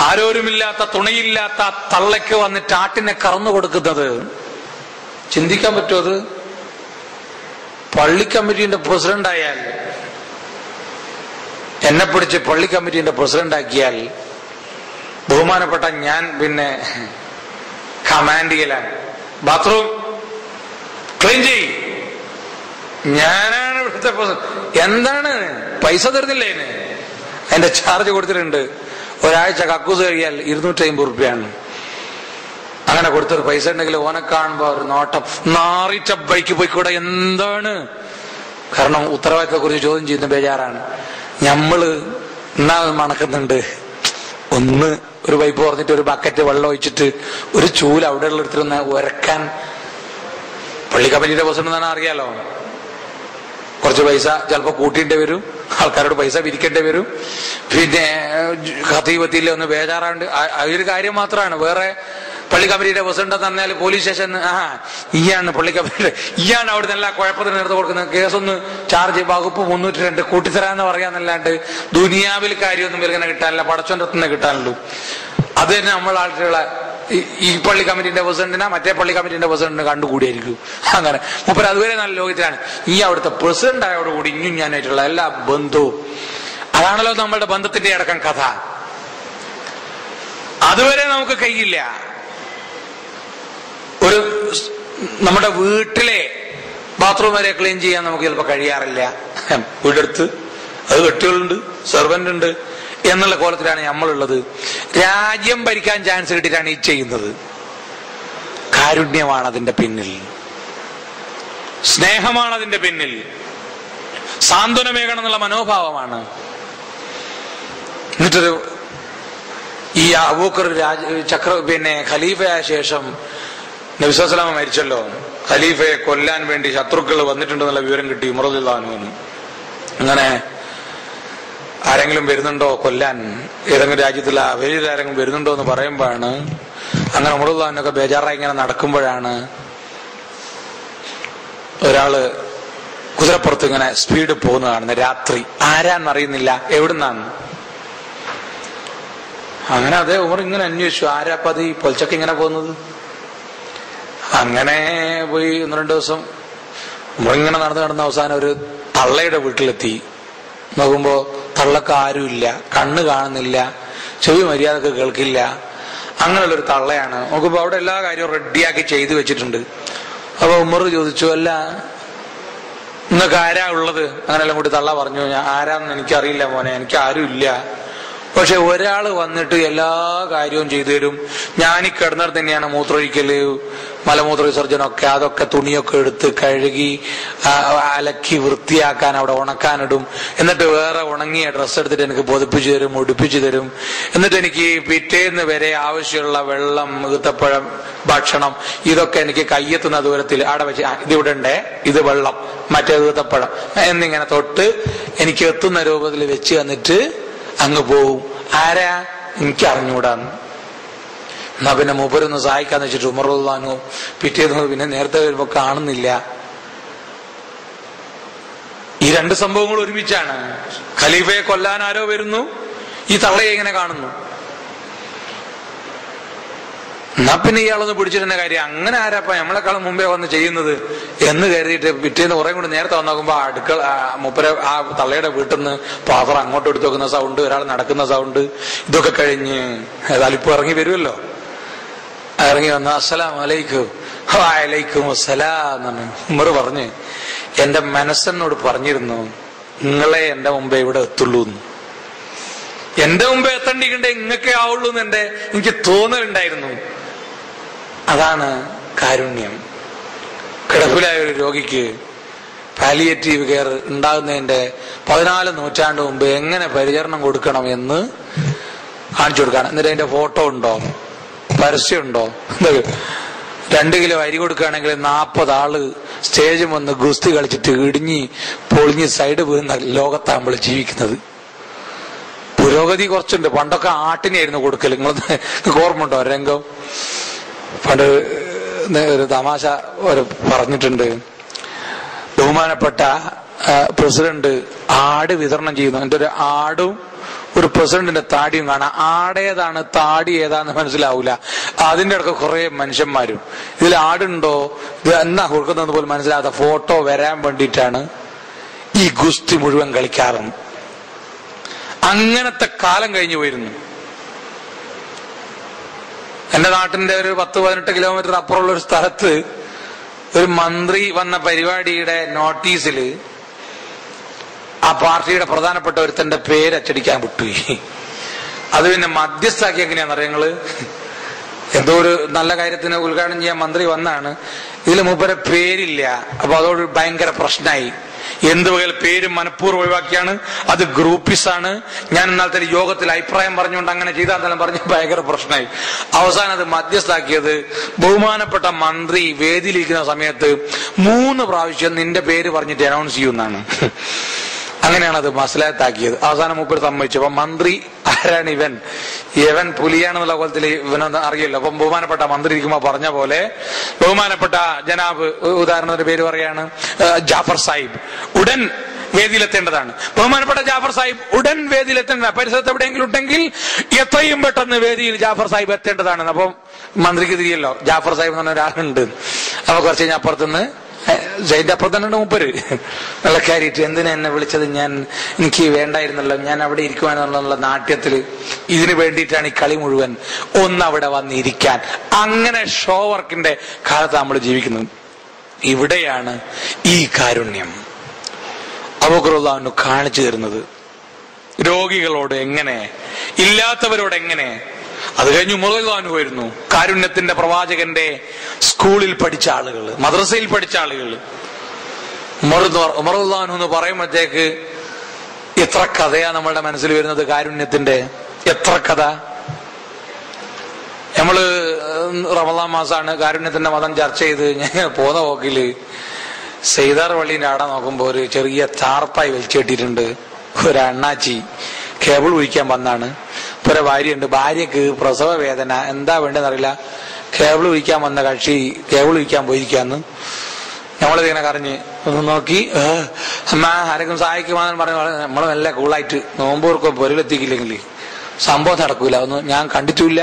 ആരോരുമില്ലാത്ത തുണയില്ലാത്ത തള്ളയ്ക്ക് വന്നിട്ട് ആട്ടിനെ കറന്നു കൊടുക്കുന്നത്. ചിന്തിക്കാൻ പറ്റുമോ? അത് പള്ളി കമ്മിറ്റിന്റെ പ്രസിഡന്റ് ആയാൽ, എന്നെ പിടിച്ച് പള്ളി കമ്മിറ്റിന്റെ പ്രസിഡന്റ് ആക്കിയാൽ ബഹുമാനപ്പെട്ട ഞാൻ പിന്നെ കമാൻഡ് ചെയ്യലാണ്, ബാത്റൂം ക്ലീൻ ചെയ്, ഞാനാണ് ഇവിടുത്തെ പ്രസിഡന്റ്. എന്താണ് പൈസ തരുന്നില്ലേ? അതിന്റെ ചാർജ് കൊടുത്തിട്ടുണ്ട്. ഒരാഴ്ച കക്കൂസ് കഴിയാൽ 250 റുപ്യാണ്. അങ്ങനെ കൊടുത്തൊരു പൈസ ഉണ്ടെങ്കിൽ ഓനെ കാണുമ്പോ ഒരു നോട്ടം, നാറിച്ച ബൈക്ക് പോയിക്കൂടെ, എന്താണ്? കാരണം ഉത്തരവാദിത്തത്തെ കുറിച്ച് ചോദ്യം ചെയ്യുന്ന ബേജാറാണ്. ഞമ്മള് എന്നാ മണക്കുന്നുണ്ട്, ഒന്ന് ഒരു പൈപ്പ് പറഞ്ഞിട്ട് ഒരു ബക്കറ്റ് വെള്ളം ഒഴിച്ചിട്ട് ഒരു ചൂല് അവിടെ ഉള്ള എടുത്തിരുന്ന് ഉരക്കാൻ. പള്ളി കമ്മിറ്റിയുടെ പ്രസിഡന്റ് തന്നെ അറിയാലോ, കുറച്ച് പൈസ ചിലപ്പോ കൂട്ടിയിട്ട് വരും, ആൾക്കാരോട് പൈസ പിരിക്കേണ്ടി വരും. പിന്നെ ഖതീബത്തില്ല ഒന്ന് ബേജാറാണ്ട് ഒരു കാര്യം മാത്രമാണ്. വേറെ പള്ളി കമ്മിറ്റിയുടെ പ്രസിഡന്റ് തന്നാൽ പോലീസ് സ്റ്റേഷൻ, ഈയാണ് പള്ളി കമ്മിറ്റിയുടെ, ഈയാണ് അവിടെ നല്ല കുഴപ്പത്തിന് നേരത്തെ കൊടുക്കുന്നത്, കേസൊന്ന് ചാർജ് വകുപ്പ് 302 കൂട്ടിത്തരാന്ന് പറയാന്നല്ലാണ്ട് ദുനിയാവിൽ കാര്യമൊന്നും ഇങ്ങനെ കിട്ടാനില്ല, പടച്ചോന്റെ അടുത്തുനിന്ന് കിട്ടാനുള്ളൂ. അത് തന്നെ നമ്മൾ ആളുകളെ ഈ പള്ളി കമ്മിറ്റിന്റെ പ്രസിഡന്റിനാ മറ്റേ പള്ളി കമ്മിറ്റിന്റെ പ്രസിഡന്റിനെ കണ്ടുകൂടിയായിരിക്കും. അങ്ങനെ മൂപ്പര് അതുവരെ നല്ല ലോകത്തിലാണ്. ഈ അവിടുത്തെ പ്രസിഡന്റ് ആയോടുകൂടി ഇനിയും ഞാനായിട്ടുള്ള എല്ലാ ബന്ധവും, അതാണല്ലോ നമ്മളുടെ ബന്ധത്തിന്റെ അടക്കം കഥ. അതുവരെ നമുക്ക് കഴിയില്ല. ഒരു നമ്മുടെ വീട്ടിലെ ബാത്റൂം വരെ ക്ലീൻ ചെയ്യാൻ നമുക്ക് ചിലപ്പോൾ കഴിയാറില്ല. വീടെടുത്ത് അത് കെട്ടികളുണ്ട്, സെർവന്റ് ഉണ്ട് എന്നുള്ള കോലത്തിലാണ് നമ്മളുള്ളത്. രാജ്യം ഭരിക്കാൻ ചാൻസ് കിട്ടിയിട്ടാണ് ഈ ചെയ്യുന്നത്. കാരുണ്യമാണ് അതിന്റെ പിന്നിൽ, സ്നേഹമാണ് അതിന്റെ പിന്നിൽ, സാന്ത്വനമേകണം എന്നുള്ള മനോഭാവമാണ്. എന്നിട്ടൊരു ഈ അബൂബക്കർ പിന്നെ ഖലീഫയായ ശേഷം നബി സ്വല്ലല്ലാഹു അലൈഹി വസല്ലം മരിച്ചല്ലോ. ഖലീഫയെ കൊല്ലാൻ വേണ്ടി ശത്രുക്കൾ വന്നിട്ടുണ്ടെന്നുള്ള വിവരം കിട്ടി ഉമർ റളിയല്ലാഹു അൻഹു. അങ്ങനെ ആരെങ്കിലും വരുന്നുണ്ടോ കൊല്ലാൻ, ഏതെങ്കിലും രാജ്യത്തിലെ അവരിൽ ആരെങ്കിലും വരുന്നുണ്ടോ എന്ന് പറയുമ്പോഴാണ്, അങ്ങനെ ഉമർ റളിയല്ലാഹു അൻഹു ഒക്കെ ബേജാറായി ഇങ്ങനെ നടക്കുമ്പോഴാണ് ഒരാള് കുതിരപ്പുറത്ത് ഇങ്ങനെ സ്പീഡ് പോകുന്നതാണ്. രാത്രി ആരാന്നറിയുന്നില്ല, എവിടുന്നാണ്. അങ്ങനെ അതേ ഉമർ ഇങ്ങനെ അന്വേഷിച്ചു, ആരാപ്പത് ഈ പൊൽച്ചക്ക് ഇങ്ങനെ പോകുന്നത്. അങ്ങനെ പോയി 1-2 ദിവസം ഉമർ ഇങ്ങനെ നടന്ന് അവസാനം ഒരു തള്ളയുടെ വീട്ടിലെത്തി. നോക്കുമ്പോ തള്ളക്ക് ആരുമില്ല, കണ്ണ് കാണുന്നില്ല, ചെവി മര്യാദക്ക് കേൾക്കില്ല. അങ്ങനെയുള്ളൊരു തള്ളയാണ്. നോക്കുമ്പോ അവിടെ എല്ലാ കാര്യവും റെഡിയാക്കി ചെയ്തു വെച്ചിട്ടുണ്ട്. അപ്പൊ ഉമർ ചോദിച്ചു, അല്ല നിങ്ങൾക്ക് ആരാ ഉള്ളത്? അങ്ങനെല്ലാം കൂടി തള്ള പറഞ്ഞു, ആരാന്ന് എനിക്കറിയില്ല മോനെ, എനിക്ക് ആരും ഇല്ല. പക്ഷെ ഒരാള് വന്നിട്ട് എല്ലാ കാര്യവും ചെയ്തു തരും. ഞാൻ ഈ കിടന്നിടത്ത് തന്നെയാണ് മൂത്രമൊഴിക്കല്, മലമൂത്ര വിസർജനമൊക്കെ, അതൊക്കെ തുണിയൊക്കെ എടുത്ത് കഴുകി അലക്കി വൃത്തിയാക്കാൻ അവിടെ ഉണക്കാനിടും. എന്നിട്ട് വേറെ ഉണങ്ങിയ ഡ്രസ്സ് എടുത്തിട്ട് എനിക്ക് പൊതിപ്പിച്ചു തരും, ഉടുപ്പിച്ചു തരും. എന്നിട്ട് എനിക്ക് പിറ്റേന്ന് വരെ ആവശ്യമുള്ള വെള്ളം, ഈത്തപ്പഴം, ഭക്ഷണം ഇതൊക്കെ എനിക്ക് കയ്യെത്തുന്ന ദൂരത്തിൽ അവിടെ വെച്ച്, ഇതിവിടെ ഉണ്ടേ, ഇത് വെള്ളം, മറ്റേ ഈത്തപ്പഴം എന്നിങ്ങനെ തൊട്ട് എനിക്ക് എത്തുന്ന രൂപത്തിൽ വെച്ച് തന്നിട്ട് അങ്ങ് പോവും. ആരാ? എനിക്ക് അറിഞ്ഞൂടാന്ന്. എന്നാ പിന്നെ മൂപ്പരൊന്ന് സഹായിക്കാന്ന് വെച്ചിട്ട് ഉമർ റളിയല്ലാഹു അൻഹു പിറ്റേന്ന് പിന്നെ നേരത്തെ വരുമ്പോ കാണുന്നില്ല. ഈ രണ്ട് സംഭവങ്ങൾ ഒരുമിച്ചാണ്. ഖലീഫയെ കൊല്ലാൻ ആരോ വരുന്നു, ഈ തള്ളയെ ഇങ്ങനെ കാണുന്നു. എന്നാ പിന്നെ ഇയാളൊന്ന് പിടിച്ചിരുന്ന കാര്യം, അങ്ങനെ ആരാപ്പ നമ്മളെക്കാളും മുമ്പേ വന്ന് ചെയ്യുന്നത് എന്ന് കരുതിയിട്ട് പിറ്റേന്ന് കുറേ കൂടി നേരത്തെ വന്ന് നോക്കുമ്പോ അടുക്കള മുപ്പര ആ തള്ളയുടെ വീട്ടിൽ നിന്ന് പാത്രം അങ്ങോട്ട് എടുത്തു വെക്കുന്ന സൗണ്ട്, ഒരാൾ നടക്കുന്ന സൗണ്ട്, ഇതൊക്കെ കഴിഞ്ഞ് ഏതായാലും ഇപ്പൊ ഇറങ്ങി വരുമല്ലോ. ഇറങ്ങി വന്ന അസ്സലാമു അലൈക്കും. വഅലൈക്കും അസ്സലാം എന്ന് ഉമർ പറഞ്ഞ്, എന്റെ മനസ്സെന്നോട് പറഞ്ഞിരുന്നു നിങ്ങളെ എന്റെ മുമ്പേ ഇവിടെ എത്തുള്ളൂ എന്ന്. എന്റെ മുമ്പേ എത്തേണ്ടിക്കണ്ടേ ഇങ്ങൊക്കെ ആവുള്ളൂ എന്ന് എനിക്ക് തോന്നലുണ്ടായിരുന്നു. അതാണ് കാരുണ്യം. കിടപ്പിലായ ഒരു രോഗിക്ക് പാലിയേറ്റീവ് കെയർ ഉണ്ടാകുന്നതിന്റെ 14 നൂറ്റാണ്ട് മുമ്പ് എങ്ങനെ പരിചരണം കൊടുക്കണം എന്ന് കാണിച്ചു കൊടുക്കാണ്. എന്നിട്ട് അതിന്റെ ഫോട്ടോ ഉണ്ടോ, പരസ്യമുണ്ടോ? 2 കിലോ അരി കൊടുക്കുകയാണെങ്കിൽ 40 ആള് സ്റ്റേജും വന്ന് ഗുസ്തി കളിച്ചിട്ട് ഇടിഞ്ഞ് പൊളിഞ്ഞ് സൈഡ് വീഴുന്ന ലോകത്താണ് നമ്മൾ ജീവിക്കുന്നത്. പുരോഗതി കുറച്ചുണ്ട്. പണ്ടൊക്കെ ആട്ടിനെയായിരുന്നു കൊടുക്കൽ. നിങ്ങൾക്ക് ഓർമ്മ ഉണ്ടോ രംഗം? പണ്ട് ഒരു തമാശ പറഞ്ഞിട്ടുണ്ട്. ബഹുമാനപ്പെട്ട പ്രസിഡന്റ് ആട് വിതരണം ചെയ്യുന്നു. എന്റെ ഒരു ആടും ഒരു പ്രസിഡന്റിന്റെ താടിയും കാണാം. ആടേതാണ് താടി ഏതാന്ന് മനസ്സിലാവൂല. അതിന്റെ അടുക്ക കുറെ മനുഷ്യന്മാരും ഇതിൽ ആടുണ്ടോ ഇത് എന്നാ കൊടുക്കുന്നതെന്ന് പോലും മനസ്സിലാകാത്ത ഫോട്ടോ വരാൻ വേണ്ടിയിട്ടാണ് ഈ ഗുസ്തി മുഴുവൻ കളിക്കാറുണ്ട്. അങ്ങനത്തെ കാലം കഴിഞ്ഞു പോയിരുന്നു. എന്റെ നാട്ടിന്റെ ഒരു 10-18 കിലോമീറ്റർ അപ്പുറമുള്ള ഒരു സ്ഥലത്ത് ഒരു മന്ത്രി വന്ന പരിപാടിയുടെ നോട്ടീസില് ആ പാർട്ടിയുടെ പ്രധാനപ്പെട്ട ഒരുത്തന്റെ പേര് അച്ചടിക്കാൻ വിട്ടുപോയി. അത് പിന്നെ മധ്യസ്ഥാക്കി എങ്ങനെയാണെന്നറിയാം നിങ്ങള്? എന്തോ ഒരു നല്ല കാര്യത്തിന് ഉദ്ഘാടനം ചെയ്യാൻ മന്ത്രി വന്നാണ്. ഇതിൽ മൂപ്പരെ പേരില്ല. അപ്പൊ അതോട് ഭയങ്കര പ്രശ്നമായി. എന്ത് വകയിൽ പേര് മനഃപൂർവ്വം ഒഴിവാക്കിയാണ്. അത് ഗ്രൂപ്പിസാണ്. ഞാൻ ഇന്നാളത്തെ യോഗത്തിൽ അഭിപ്രായം പറഞ്ഞുകൊണ്ട് അങ്ങനെ ചെയ്താൽ പറഞ്ഞ് ഭയങ്കര പ്രശ്നമായി. അവസാനം അത് മധ്യസ്ഥാക്കിയത് ബഹുമാനപ്പെട്ട മന്ത്രി വേദിയിലിരിക്കുന്ന സമയത്ത് 3 പ്രാവശ്യം നിന്റെ പേര് പറഞ്ഞിട്ട് അനൗൺസ് ചെയ്യുന്നതാണ്. അങ്ങനെയാണ് അത് മസലത്താക്കിയത്. അവസാനം മൂപ്പര് സമ്മതിച്ചു. അപ്പൊ മന്ത്രി ആരാണ് ഇവൻ പുലിയാണെന്നുള്ള കോലത്തിൽ ഇവനൊന്നും അറിയില്ല. അപ്പം ബഹുമാനപ്പെട്ട മന്ത്രി ഇരിക്കുമ്പോ പറഞ്ഞ പോലെ ബഹുമാനപ്പെട്ട ജനാബ്, ഉദാഹരണത്തിന് പേര് പറയാണ് ജാഫർ സാഹിബ്, ഉടൻ വേദിയിലെത്തേണ്ടതാണ്. ബഹുമാനപ്പെട്ട ജാഫർ സാഹിബ് ഉടൻ വേദിയിലെത്തേണ്ടതാണ്. പരിസരത്ത് എവിടെയെങ്കിലും ഉണ്ടെങ്കിൽ എത്രയും പെട്ടെന്ന് വേദിയിൽ ജാഫർ സാഹിബ് എത്തേണ്ടതാണ്. അപ്പം മന്ത്രിക്ക് തിരിയല്ലോ ജാഫർ സാഹിബ് എന്ന് പറഞ്ഞ ഒരാളുണ്ട്. അപ്പൊ കുറച്ച് കഴിഞ്ഞ അപ്പുറത്തുനിന്ന് ജയിന്റെ അപ്പുറത്ത് തന്നെ മൂപ്പര് നല്ല കാര്യമായിട്ട് എന്തിനാ എന്നെ വിളിച്ചത്, എനിക്ക് വേണ്ടായിരുന്നല്ലോ, ഞാൻ അവിടെ ഇരിക്കുവാനുള്ള നാട്യത്തില് ഇതിനു വേണ്ടിയിട്ടാണ് ഈ കളി മുഴുവൻ, ഒന്നവിടെ വന്നിരിക്കാൻ. അങ്ങനെ ഷോ വർക്കിന്റെ കാലത്ത് നമ്മൾ ജീവിക്കുന്നത്. ഇവിടെയാണ് ഈ കാരുണ്യം അബൂബക്കർ കാണിച്ചു തരുന്നത്. രോഗികളോട് എങ്ങനെ, ഇല്ലാത്തവരോട് എങ്ങനെ. അത് കഴിഞ്ഞ് ഉമർ റളിയല്ലാഹു വരുന്നു. കാരുണ്യത്തിന്റെ പ്രവാചകന്റെ സ്കൂളിൽ പഠിച്ച ആളുകൾ, മദ്രസയിൽ പഠിച്ച ആളുകൾ. ഉമർ റളിയല്ലാഹു എന്ന് പറയുമ്പോഴത്തേക്ക് എത്ര കഥയാ നമ്മളുടെ മനസ്സിൽ വരുന്നത്. കാരുണ്യത്തിന്റെ എത്ര കഥ. നമ്മള് റമദാൻ മാസമാണ് കാരുണ്യത്തിന്റെ മതം ചർച്ച ചെയ്ത് ഞാൻ പോന്ന പോക്കില് സെയ്താർ പള്ളീന്റെ ആടെ നോക്കുമ്പോ ഒരു ചെറിയ ചാർപ്പായി വലിച്ചു കെട്ടിയിട്ടുണ്ട്. ഒരു അണ്ണാച്ചി കേബിൾ ഒഴിക്കാൻ വന്നാണ്. ഇപ്പൊ ഒരു ഭാര്യയുണ്ട്. ഭാര്യക്ക് പ്രസവ വേദന, എന്താ വേണ്ടെന്നറിയില്ല. കേബിൾ ഒഴിക്കാൻ വന്ന കക്ഷി കേബിൾ ഒഴിക്കാൻ പോയിരിക്കാന്ന്. നമ്മളിതിങ്ങനെ കറിഞ്ഞ് ഒന്ന് നോക്കി, അമ്മ ആരെങ്കിലും സഹായിക്കുമാന്ന് പറഞ്ഞു. നമ്മള് നല്ല കൂളായിട്ട് നോമ്പൂർക്കും പൊരലെത്തിക്കില്ലെങ്കിൽ സംഭവം നടക്കൂല. ഒന്നും ഞാൻ കണ്ടിട്ടില്ല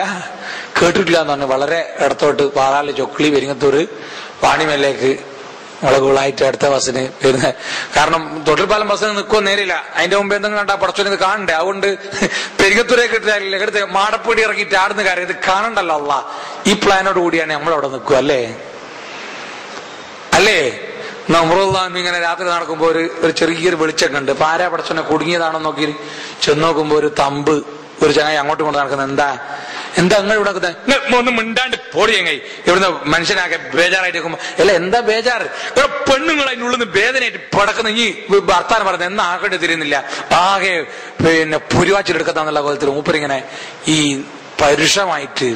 കേട്ടിട്ടില്ല എന്ന് പറഞ്ഞു വളരെ ഇടത്തോട്ട് പാറാല് ചൊക്കളി പെരിങ്ങത്തൂര് വാണിമേലേക്ക് വളരെ കൂളായിട്ട് അടുത്ത ബസ്സിന് വരുന്നത്. കാരണം തൊട്ടിൽപ്പാലം ബസ്സിന് നിൽക്കുമോ നേരില്ല. അതിന്റെ മുമ്പ് എന്തെങ്കിലും കണ്ടാ പടച്ചോനെ കാണണ്ടേ. അതുകൊണ്ട് പെരിങ്ങത്തൂരേക്ക് എടുത്ത് മാടപ്പൂടി ഇറക്കിയിട്ട് ആടുന്ന കാര്യം ഇത് കാണണ്ടല്ലോ. അല്ല, ഈ പ്ലാനോട് കൂടിയാണ് നമ്മളവിടെ നിൽക്കുക. അല്ലേ? ഉമറുല്ലാഹു ഇങ്ങനെ രാത്രി നടക്കുമ്പോ ഒരു ചെറിയൊരു വെളിച്ചൊക്കെ ഉണ്ട്. അപ്പൊ ആരാ പടച്ചോനെ കുടുങ്ങിയതാണോ നോക്കി ചെന്ന് നോക്കുമ്പോ ഒരു തമ്പ്, ഒരു ചങ്ങായി അങ്ങോട്ടും കൊണ്ട് നടക്കുന്നത്. എന്താ നിങ്ങൾ ഇവിടെ ഒന്ന് മിണ്ടാണ്ട് പോടി ചങ്ങായി, ഇവിടുന്ന് മനുഷ്യനാകെ ബേജാറായിട്ട് നിൽക്കുമ്പോ അല്ല എന്താ ബേജാറ്, ഇവിടെ പെണ്ണുങ്ങൾ അതിൻ്റെ ഉള്ളിൽ നിന്ന് വേദനയായിട്ട് പടക്കുന്ന ഈ ഭർത്താനം പറയുന്നത് എന്നാ ആകട്ടെ തിരിയുന്നില്ല. ആകെ പുരുവാച്ചിലെടുക്കത്താന്നുള്ള കോലത്തിൽ മൂപ്പരിങ്ങനെ ഈ പരുഷമായിട്ട്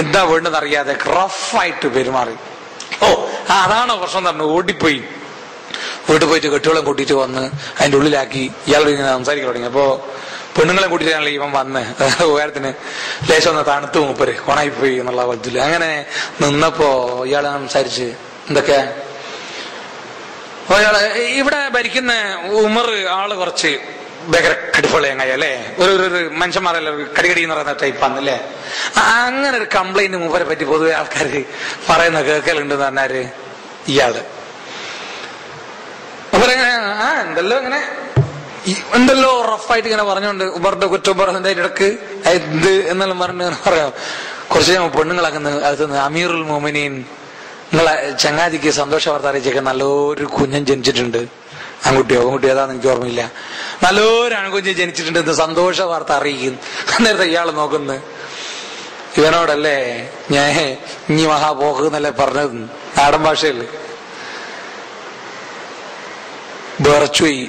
എന്താ വേണ്ടെന്നറിയാതെ റഫായിട്ട് പെരുമാറി. അതാണോ പ്രശ്നം പറഞ്ഞു ഓടിപ്പോയി. വീട്ടിൽ പോയിട്ട് കെട്ടുകളും കൂട്ടിയിട്ട് വന്ന് അതിന്റെ ഉള്ളിലാക്കി ഇയാളോട് ഇങ്ങനെ സംസാരിക്കാൻ തുടങ്ങി. അപ്പോ പെണ്ണുങ്ങളെ കൂട്ടിയിട്ടാണല്ലോ ഇവൻ വന്ന് ഉപകാരത്തിന് ലേശം ഒന്ന് തണുത്ത് മൂപ്പര് ഓണായിപ്പോയി എന്നുള്ള കോലത്തില്. അങ്ങനെ നിന്നപ്പോ ഇയാളെ സംസാരിച്ച് എന്തൊക്കെ ഇവിടെ ഭരിക്കുന്ന ഉമർ ആള് കുറച്ച് ഭയങ്കര കടുപ്പുള്ളയങ്ങായി അല്ലേ, ഒരു മനുഷ്യന്മാരല്ല കടികടി എന്ന് പറയുന്ന ടൈപ്പാന്നല്ലേ. അങ്ങനെ ഒരു കംപ്ലൈന്റ് മൂപ്പരെ പറ്റി പൊതുവെ ആൾക്കാർ പറയുന്ന കേൾക്കലുണ്ടെന്ന് പറഞ്ഞാല് ഇയാള് അവരെങ്ങനെ എന്തെല്ലോ റഫായിട്ട് ഇങ്ങനെ പറഞ്ഞുകൊണ്ട് ഉമറിന്റെ കുറ്റം പറയുന്നതിന്റെ ഇടക്ക് ഇത് എന്നെല്ലാം പറഞ്ഞു പറയാം. കുറച്ച് പെണ്ണുങ്ങളാക്കുന്ന അകത്തുനിന്ന് അമീറുൽ മോമിനീൻ നിങ്ങളെ ചങ്ങാതിക്ക് സന്തോഷ വാർത്ത അറിയിച്ചേക്കാൻ നല്ലൊരു കുഞ്ഞൻ ജനിച്ചിട്ടുണ്ട്, ആൺകുട്ടിയോ ഏതാന്ന് എനിക്ക് ഓർമ്മയില്ല, നല്ലൊരു ആൺകുഞ്ഞ് ജനിച്ചിട്ടുണ്ട്, സന്തോഷ വാർത്ത അറിയിക്കുന്നു. അന്നേരത്തെ ഇയാള് നോക്കുന്നു ഇവനോടല്ലേ ഞാൻ ഇനി മഹാപോക്ക് എന്നല്ലേ പറഞ്ഞത് നാടൻ ഭാഷയില്. വിറച്ചുപോയി,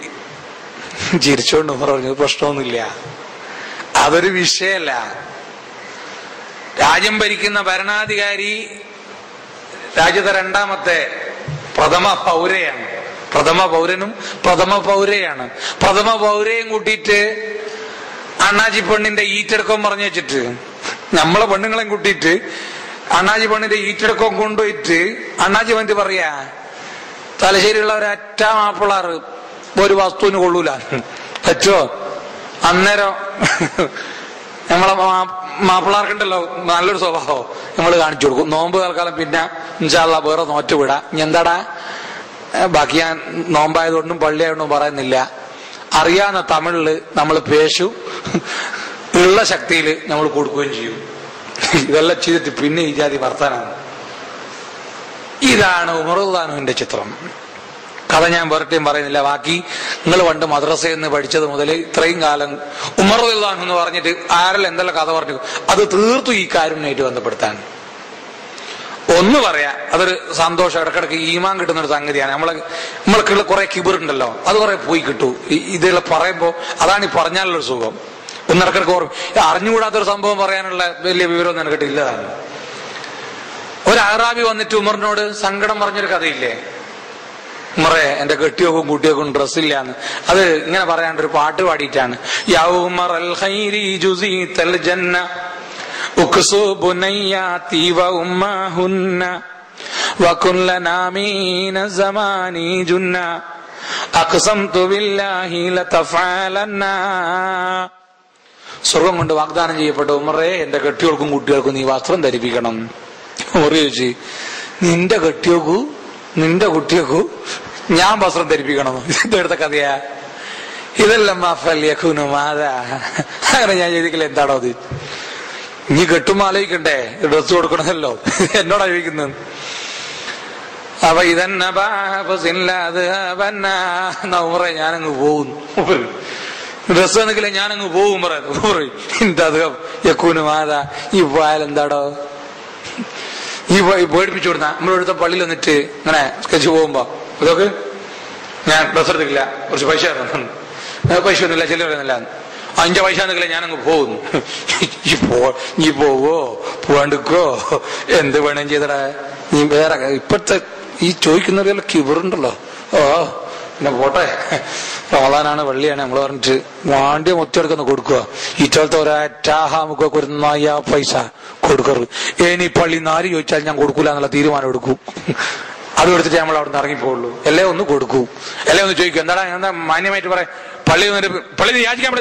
ചിരിച്ചോണ്ട് പറഞ്ഞു പ്രശ്നമൊന്നുമില്ല, അതൊരു വിഷയമല്ല. രാജ്യം ഭരിക്കുന്ന ഭരണാധികാരി രാജ്യത്തെ രണ്ടാമത്തെ പ്രഥമ പൗരയാണ്, പ്രഥമ പൗരനും പ്രഥമ പൗരയാണ്. പ്രഥമ പൗരയും കൂട്ടിയിട്ട് അണ്ണാജി പെണ്ണിന്റെ ഈറ്റെടുക്കം പറഞ്ഞു വെച്ചിട്ട് നമ്മളെ പെണ്ണുങ്ങളെയും കൂട്ടിയിട്ട് അണ്ണാജി പെണ്ണിന്റെ ഈറ്റെടുക്കം കൊണ്ടുപോയിട്ട് അണ്ണാജി വന്നിട്ട് പറയാ തലശ്ശേരിയുള്ള ഒരൊറ്റ മാപ്പിളാറ് ഒരു വസ്തുവിന് കൊള്ളൂല പറ്റുമോ? അന്നേരം നമ്മളെ മാപ്പിളാർക്കുണ്ടല്ലോ നല്ലൊരു സ്വഭാവം നമ്മൾ കാണിച്ചു കൊടുക്കും. നോമ്പ് തൽക്കാലം പിന്നെ ഇൻഷാ അല്ലാഹ് വേറെ നോറ്റ് വിടാ. ഇനി എന്താടാ ബാക്കി ഞാൻ നോമ്പായതുകൊണ്ടും പള്ളിയായതുകൊണ്ടും പറയുന്നില്ല. അറിയാവുന്ന തമിഴില് നമ്മൾ പേശു, ഉള്ള ശക്തിയിൽ നമ്മൾ കൊടുക്കുകയും ചെയ്യും. ഇതെല്ലാം ചെയ്തിട്ട് പിന്നെ ഈ ജാതി വർത്താനാണ്. ഇതാണ് ഉമറുദ്ദാനുവിന്റെ ചിത്രം. കഥ ഞാൻ വേറെയും പറയുന്നില്ല. ബാക്കി നിങ്ങൾ പണ്ട് മദ്രസയിൽ നിന്ന് പഠിച്ചത് മുതൽ ഇത്രയും കാലം ഉമറുദ്ദാൻ എന്ന് പറഞ്ഞിട്ട് ആരെല്ലാം എന്തെല്ലാം കഥ പറഞ്ഞു അത് തീർത്തും ഈ കാര്യമായിട്ട് ബന്ധപ്പെടുത്താൻ ഒന്ന് പറയാ. അതൊരു സന്തോഷം, ഇടക്കിടക്ക് ഈമാൻ കിട്ടുന്ന ഒരു സംഗതിയാണ്. നമ്മൾക്കുള്ള കുറെ കിബറുണ്ടല്ലോ അത് കുറെ പോയി കിട്ടൂ. ഇതെല്ലാം പറയുമ്പോ അതാണ് ഈ പറഞ്ഞാലുള്ളൊരു സുഖം. ഒന്നിടക്കിടക്ക് ഓർമ്മ അറിഞ്ഞുകൂടാത്തൊരു സംഭവം പറയാനുള്ള വലിയ വിവരമൊന്നും എനിക്ക് ഇല്ലതാണ്. ഒരു അറാബി വന്നിട്ട് ഉമറിനോട് സങ്കടം പറഞ്ഞൊരു കഥയില്ലേ, ഉമറെ എന്റെ കെട്ടിയോക്കും കുട്ടിയോക്കും ഡ്രസ്സില്ലാന്ന്. അത് ഇങ്ങനെ പറയാണ്ട് ഒരു പാട്ട് പാടിയിട്ടാണ്. യാ ഉമർ അൽ ഖൈരി ജുസീതൽ ജന്ന ഉക്സു ബുനയ്യാതി വ ഉമ്മഹുന്ന വകുല്ലനാ മീന സമാനി ജുന്ന അഖ്സംതു ബില്ലാഹി ലതഫഅലന്ന. സ്വർഗം കൊണ്ട് വാഗ്ദാനം ചെയ്യപ്പെട്ട ഉമറെ എന്റെ കെട്ടിയോൾക്കും കുട്ടികൾക്കും നീ വസ്ത്രം ധരിപ്പിക്കണം. ഉമർ ചോദിച്ചു നിന്റെ കെട്ടിയോക്കു നിന്റെ കുട്ടിയോക്കു ഞാൻ വസ്ത്രം ധരിപ്പിക്കണം? ഇതെടുത്ത കഥയാ. ഇതെല്ലാം മാഫല്യഖുനു മാതാ. അങ്ങനെ ഞാൻ ചോദിക്കില്ല എന്താണോ അത്, നീ കെട്ടുമ്പോ ആലോചിക്കണ്ടേ ഡ്രസ് കൊടുക്കണമല്ലോ, എന്നോടാ ചോദിക്കുന്നത്. അപ്പൊ ഇതന്നെ ഞാനങ്ങ് പോകുന്നു, ഡ്രസ് തന്നിക്കില്ല ഞാനങ്ങ് പോകും പറയുന്നു. യക്കൂന് മാതാ ഈ പോയാൽ എന്താടോ ഈ പേടിപ്പിച്ചു കൊടുത്ത നമ്മളെടുത്ത പള്ളിയിൽ വന്നിട്ട് ഇങ്ങനെ സ്കെച്ച് പോകുമ്പോ അതൊക്കെ ഞാൻ ഡ്രസ് എടുത്തില്ല, കുറച്ച് പൈസ പൈസ ഒന്നുമില്ല, ചെല്ലുന്നില്ല, 5 പൈസ നിൽക്കില്ല ഞാനങ്ങ് പോകുന്നു. നീ പോവോ പോവാണ്ടിക്കോ എന്ത് വേണം ചെയ്തടാ നീ വേറെ. ഇപ്പോഴത്തെ ഈ ചോദിക്കുന്നവരെല്ലാം കിബറുണ്ടല്ലോ. ഓ പിന്നെ പോട്ടെ, റമദാനാണ് വെള്ളിയാണ് നമ്മൾ പറഞ്ഞിട്ട് വാണ്ടിയ മൊത്തെടുക്കുന്ന കൊടുക്കുക. ഇപ്പോഴത്തെ ഒരാറ്റാഹാമുക്കൊക്കെ ഒരു 4 പൈസ കൊടുക്കരുത്. ഇനി പള്ളി 4 ചോദിച്ചാൽ ഞാൻ കൊടുക്കൂല എന്നുള്ള തീരുമാനം എടുക്കും. അത് എടുത്തിട്ട് നമ്മൾ അവിടെ നിന്ന് ഇറങ്ങിപ്പോവുള്ളൂ. എല്ലാം ഒന്ന് കൊടുക്കൂ, എല്ലാം ഒന്ന് ചോദിക്കും എന്താ മാന്യമായിട്ട് പറയാം. പള്ളി യാചിക്കാൻ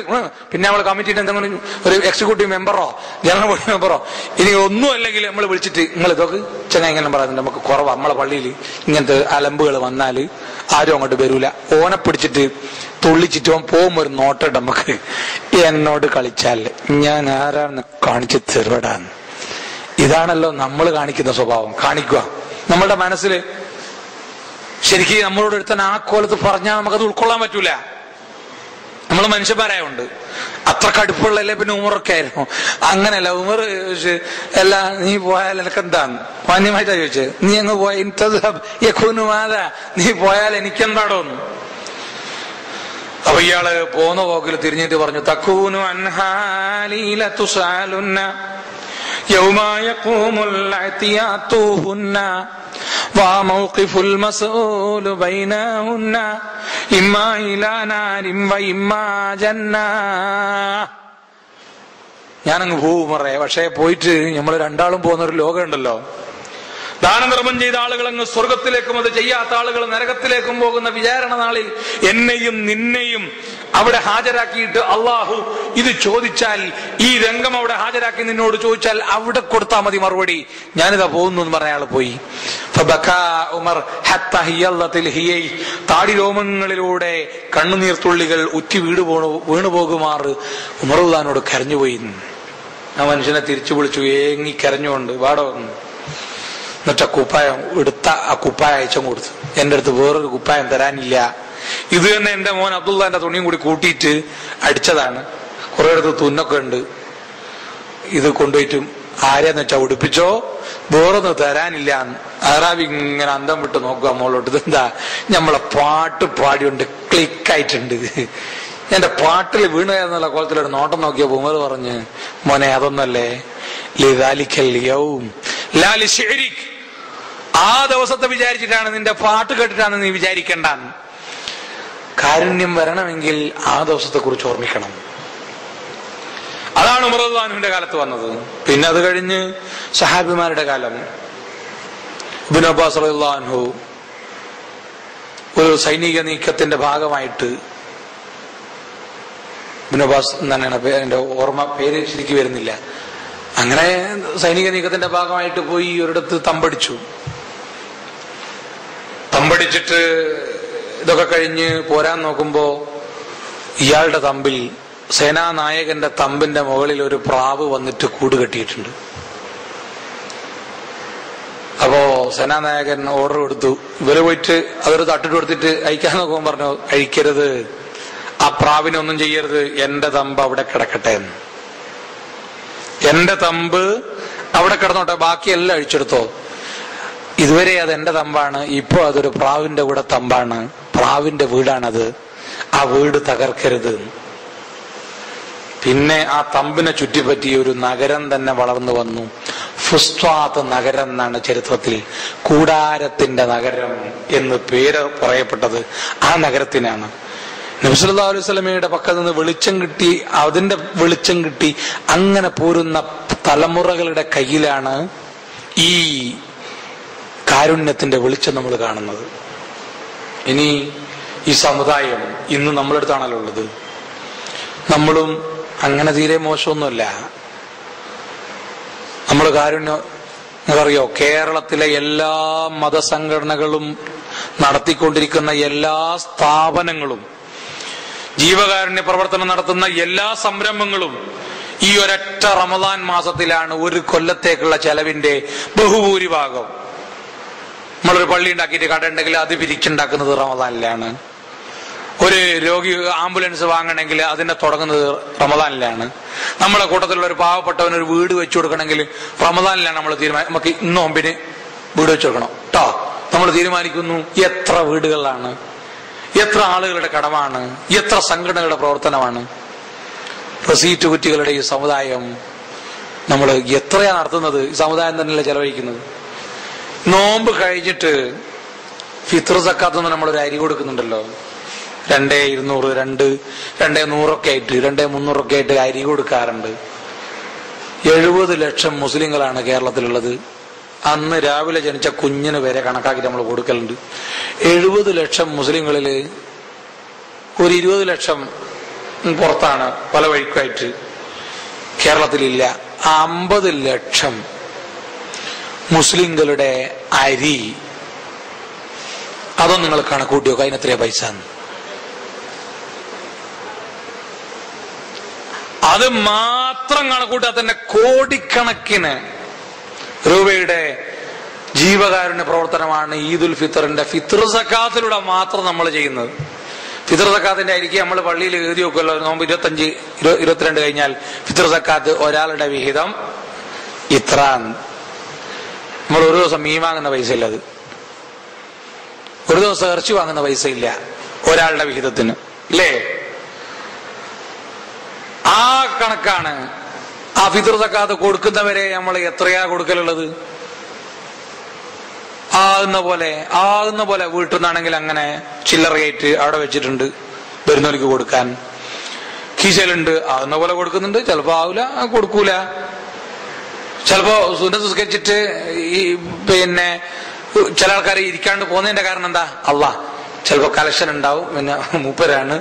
പിന്നെ നമ്മൾ കമ്മിറ്റിയിട്ട് എന്തെങ്കിലും ഒരു എക്സിക്യൂട്ടീവ് മെമ്പറോ ജനറൽ ബോഡി മെമ്പറോ ഇനി ഒന്നും അല്ലെങ്കിൽ നമ്മൾ വിളിച്ചിട്ട് നിങ്ങൾ ഇതൊക്കെ ചെങ്ങ ഇങ്ങനെ പറയുന്നുണ്ട് നമുക്ക് കുറവാ, നമ്മളെ പള്ളിയിൽ ഇങ്ങനത്തെ അലമ്പുകൾ വന്നാല് ആരും അങ്ങോട്ട് വരൂല. ഓനെ പിടിച്ചിട്ട് തുള്ളിച്ചിട്ട് ഓൻ പോകുമ്പോ ഒരു നോട്ടം നമുക്ക് എന്നോട് കളിച്ചാൽ ഞാൻ ആരാണെന്ന് കാണിച്ചു തരുവടാന്ന്. ഇതാണല്ലോ നമ്മൾ കാണിക്കുന്ന സ്വഭാവം. കാണിക്കുക നമ്മളുടെ മനസ്സിൽ ശരിക്കും നമ്മളോട് എടുത്താൽ ആ കോലത്ത് പറഞ്ഞാൽ നമുക്കത് ഉൾക്കൊള്ളാൻ പറ്റൂല. നമ്മൾ മനുഷ്യന്മാരായോണ്ട് അത്ര കടുപ്പുള്ളല്ലേ. പിന്നെ ഉമറൊക്കെ ആയിരുന്നു അങ്ങനെയല്ല. ഉമർ അല്ല നീ പോയാൽ എനിക്കെന്താണ് മാന്യമായിട്ടാ ചോദിച്ചത്. നീ അങ്ങ് പോയാ നീ പോയാൽ എനിക്കെന്താടോന്ന്. അപ്പൊ ഇയാള് പോന്ന പോക്കിൽ തിരിഞ്ഞിട്ട് പറഞ്ഞു തക്കൂനു അൻഹാലീല തുസാലുന്ന യൗമായ ഖൂമുൽ അതിയാതുഹുന്ന വമൗഖിഫുൽ മസ്ഊലു ബൈനഹുന്ന ഇമ്മാ ഇലാ നാരിൻ വ ഇമ്മാ ജന്ന. ഞാനങ്ങ് പോവും പറയേ. പക്ഷെ പോയിട്ട് നമ്മൾ രണ്ടാളും പോകുന്ന ഒരു ലോകം ഉണ്ടല്ലോ. ദാനധർമ്മം ചെയ്ത ആളുകൾ അങ്ങ് സ്വർഗത്തിലേക്കും അത് ചെയ്യാത്ത ആളുകൾ നരകത്തിലേക്കും പോകുന്ന വിചാരണ നാളിൽ എന്നെയും നിന്നെയും അവിടെ ഹാജരാക്കിയിട്ട് അള്ളാഹു ഇത് ചോദിച്ചാൽ, ഈ രംഗം അവിടെ ഹാജരാക്കി നിന്നോട് ചോദിച്ചാൽ അവിടെ കൊടുത്താൽ മതി മറുപടി. ഞാനിതാ പോകുന്നു എന്ന് പറഞ്ഞ ആള് പോയി. താടി രോമങ്ങളിലൂടെ കണ്ണുനീർത്തുള്ളികൾ ഉറ്റി വീണുപോകുമാറ് ഉമറുല്ലാനോട് കരഞ്ഞുപോയി. ആ മനുഷ്യനെ തിരിച്ചു വിളിച്ചു, ഏങ്ങി കരഞ്ഞുകൊണ്ട് വാടോ. എന്നിട്ട് കുപ്പായം എടുത്ത ആ കുപ്പായം അയച്ചും കൊടുത്തു. എന്റെ അടുത്ത് വേറൊരു കുപ്പായം തരാനില്ല, ഇത് തന്നെ എന്റെ മോൻ അബ്ദുള്ളാന്റെ തുണിയും കൂടി കൂട്ടിയിട്ട് അടിച്ചതാണ്, കുറെ അടുത്ത് തുന്നൊക്കെ ഉണ്ട്, ഇത് കൊണ്ടുപോയിട്ടും ആരെന്ന് വെച്ചാ ഉടുപ്പിച്ചോ, വേറൊന്നും തരാനില്ല. അറാബി ഇങ്ങനെ അന്തം വിട്ട് നോക്കുക മോളോട്ട്, ഇതെന്താ നമ്മളെ പാട്ട് പാടിയുണ്ട്, ക്ലിക്കായിട്ടുണ്ട്, എന്റെ പാട്ടിൽ വീണ എന്നുള്ള കോലത്തിലൊരു നോട്ടം നോക്കിയ ഉമർ പറഞ്ഞ്, മോനെ അതൊന്നല്ലേ, ആ ദിവസത്തെ വിചാരിച്ചിട്ടാണ്, നിന്റെ പാട്ട് കേട്ടിട്ടാണ് നീ വിചാരിക്കണ്ട. കാരുണ്യം വരണമെങ്കിൽ ആ ദിവസത്തെ കുറിച്ച് ഓർമ്മിക്കണം. അതാണ് ഉമർ റളിയല്ലാഹുവിന്റെ കാലത്ത് വന്നത്. പിന്നെ അത് കഴിഞ്ഞ് സഹാബിമാരുടെ കാലം. ഇബ്നു അബ്ബാസ് റളിയല്ലാഹു അൻഹു ഒരു സൈനിക നീക്കത്തിന്റെ ഭാഗമായിട്ട്, ഇബ്നു അബ്ബാസ് എന്നാണ് എന്റെ ഓർമ്മ, പേര് ശരിക്കും വരുന്നില്ല, അങ്ങനെ സൈനിക നീക്കത്തിന്റെ ഭാഗമായിട്ട് പോയി ഒരിടത്ത് തമ്പടിച്ചു. തമ്പടിച്ചിട്ട് ഇതൊക്കെ കഴിഞ്ഞ് പോരാൻ നോക്കുമ്പോ ഇയാളുടെ തമ്പിൽ, സേനാനായകന്റെ തമ്പിന്റെ മുകളിൽ ഒരു പ്രാവ് വന്നിട്ട് കൂട് കെട്ടിയിട്ടുണ്ട്. അപ്പോ സേനാനായകൻ ഓർഡർ കൊടുത്തു, ഇവര് പോയിട്ട് അതൊരു തട്ടിട്ട് കൊടുത്തിട്ട് അയക്കാൻ നോക്കുമ്പോൾ പറഞ്ഞു, അഴിക്കരുത്, ആ പ്രാവിനൊന്നും ചെയ്യരുത്, എന്റെ തമ്പ് അവിടെ കിടക്കട്ടെ എന്ന്. എന്റെ തമ്പ് അവിടെ കിടന്നോട്ടെ, ബാക്കിയെല്ലാം അഴിച്ചെടുത്തോ, ഇതുവരെ അത് എന്റെ തമ്പാണ്, ഇപ്പൊ അതൊരു പ്രാവിന്റെ കൂടെ തമ്പാണ്, പ്രാവിന്റെ വീടാണത്, ആ വീട് തകർക്കരുത്. പിന്നെ ആ തമ്പിനെ ചുറ്റിപ്പറ്റി ഒരു നഗരം തന്നെ വളർന്നു വന്നു. ഫുസ്ത്വാത്ത് നഗരം എന്നാണ് ചരിത്രത്തിൽ കൂടാരത്തിന്റെ നഗരം എന്ന് പേര് പറയപ്പെട്ടത് ആ നഗരത്തിനാണ്. നബി സല്ലല്ലാഹു അലൈഹി വസല്ലമയുടെ പക്കൽ നിന്ന് വെളിച്ചം കിട്ടി, അതിന്റെ വെളിച്ചം കിട്ടി, അങ്ങനെ പോരുന്ന തലമുറകളുടെ കയ്യിലാണ് ഈ കാരുണ്യത്തിന്റെ വെളിച്ചം നമ്മൾ കാണുന്നത്. ഇനി ഈ സമുദായം ഇന്ന് നമ്മളെടുത്താണല്ലോ ഉള്ളത്. നമ്മളും അങ്ങനെ തീരെ മോശമൊന്നുമല്ല. നമ്മൾ കാരുണ്യം, നിങ്ങൾക്കറിയോ, കേരളത്തിലെ എല്ലാ മതസംഘടനകളും നടത്തിക്കൊണ്ടിരിക്കുന്ന എല്ലാ സ്ഥാപനങ്ങളും, ജീവകാരുണ്യ പ്രവർത്തനം നടത്തുന്ന എല്ലാ സംരംഭങ്ങളും ഈ ഒരൊറ്റ റമദാൻ മാസത്തിലാണ് ഒരു കൊല്ലത്തേക്കുള്ള ചെലവിന്റെ ബഹുഭൂരിഭാഗം. നമ്മളൊരു പള്ളി ഉണ്ടാക്കിയിട്ട് കട ഉണ്ടെങ്കിൽ അത് പിരിച്ചുണ്ടാക്കുന്നത് റമദാനിലാണ്. ഒരു രോഗി ആംബുലൻസ് വാങ്ങണമെങ്കിൽ അതിനെ തുടങ്ങുന്നത് റമദാനിലാണ്. നമ്മളെ കൂട്ടത്തിലുള്ള ഒരു പാവപ്പെട്ടവന് ഒരു വീട് വെച്ചു കൊടുക്കണമെങ്കിൽ റമദാനിലാണ് നമ്മൾ നമുക്ക് ഇന്ന് നോമ്പിന് വീട് വെച്ചു കൊടുക്കണം കേട്ടോ. നമ്മൾ തീരുമാനിക്കുന്നു. എത്ര വീടുകളിലാണ്, എത്ര ആളുകളുടെ കടമാണ്, എത്ര സംഘടനകളുടെ പ്രവർത്തനമാണ്. റസീറ്റ് കുറ്റികളുടെ ഈ സമുദായം നമ്മൾ എത്രയാ നടത്തുന്നത്? ഈ സമുദായം തന്നെയല്ലേ ചെലവഴിക്കുന്നത്. നോമ്പ് കഴിഞ്ഞിട്ട് ഫിത്ർ സക്കാത്ത് നമ്മളൊരു അരി കൊടുക്കുന്നുണ്ടല്ലോ, 2,200, 2,100 ആയിട്ട് 2,300 ആയിട്ട് അരി കൊടുക്കാറുണ്ട്. 70 ലക്ഷം മുസ്ലിങ്ങളാണ് കേരളത്തിലുള്ളത്. അന്ന് രാവിലെ ജനിച്ച കുഞ്ഞിന് വരെ കണക്കാക്കി നമ്മൾ കൊടുക്കലുണ്ട്. 70 ലക്ഷം മുസ്ലിങ്ങളില് ഒരു 20 ലക്ഷം പുറത്താണ്, പല വഴിക്കായിട്ട്, കേരളത്തിലില്ല. 50 ലക്ഷം മുസ്ലിങ്ങളുടെ അരി, അതൊന്നും നിങ്ങൾ കണക്കൂട്ടി നോക്കുക, അതിനെത്രയാ പൈസ. അത് മാത്രം കണക്കൂട്ടാൽ തന്നെ കോടിക്കണക്കിന് രൂപയുടെ ജീവകാരുണ്യ പ്രവർത്തനമാണ് ഈദുൽ ഫിത്തറിന്റെ ഫിത്ർ സക്കാത്തിലൂടെ മാത്രം നമ്മൾ ചെയ്യുന്നത്. ഫിത്ർ സക്കാത്തിന്റെ അരിക്ക് നമ്മൾ പള്ളിയിൽ എഴുതി വെക്കുമല്ലോ, നോമ്പ് 25, 22 കഴിഞ്ഞാൽ ഫിത്ർ സക്കാത്ത് ഒരാളുടെ വിഹിതം ഇത്ര. നമ്മൾ ഒരു ദിവസം മീൻ വാങ്ങുന്ന പൈസ ഇല്ല, അത് ഒരു ദിവസം ഇറച്ചി വാങ്ങുന്ന പൈസ ഇല്ല ഒരാളുടെ വിഹിതത്തിന്, ഇല്ലേ? ആ കണക്കാണ്. ആ ഫിത്ർ സക്കാത്ത് കൊടുക്കുന്നവരെ നമ്മൾ എത്രയാ കൊടുക്കലുള്ളത്? ആകുന്ന പോലെ വീട്ടിൽ നിന്നാണെങ്കിൽ അങ്ങനെ ചില്ലറയായിട്ട് അവിടെ വെച്ചിട്ടുണ്ട്, വരുന്നവർക്ക് കൊടുക്കാൻ. കീശയിലുണ്ട്, ആകുന്ന പോലെ കൊടുക്കുന്നുണ്ട്. ചിലപ്പോ ആവില്ല, കൊടുക്കൂല. ചിലപ്പോ സുന്നത്ത് നിസ്കരിച്ചിട്ട് ഈ പിന്നെ ചില ആൾക്കാർ ഇരിക്കാണ്ട് പോകുന്നതിന്റെ കാരണം എന്താ? അള്ളാഹ് ചിലപ്പോ കലക്ഷൻ ഉണ്ടാവും, പിന്നെ മൂപ്പരാണ്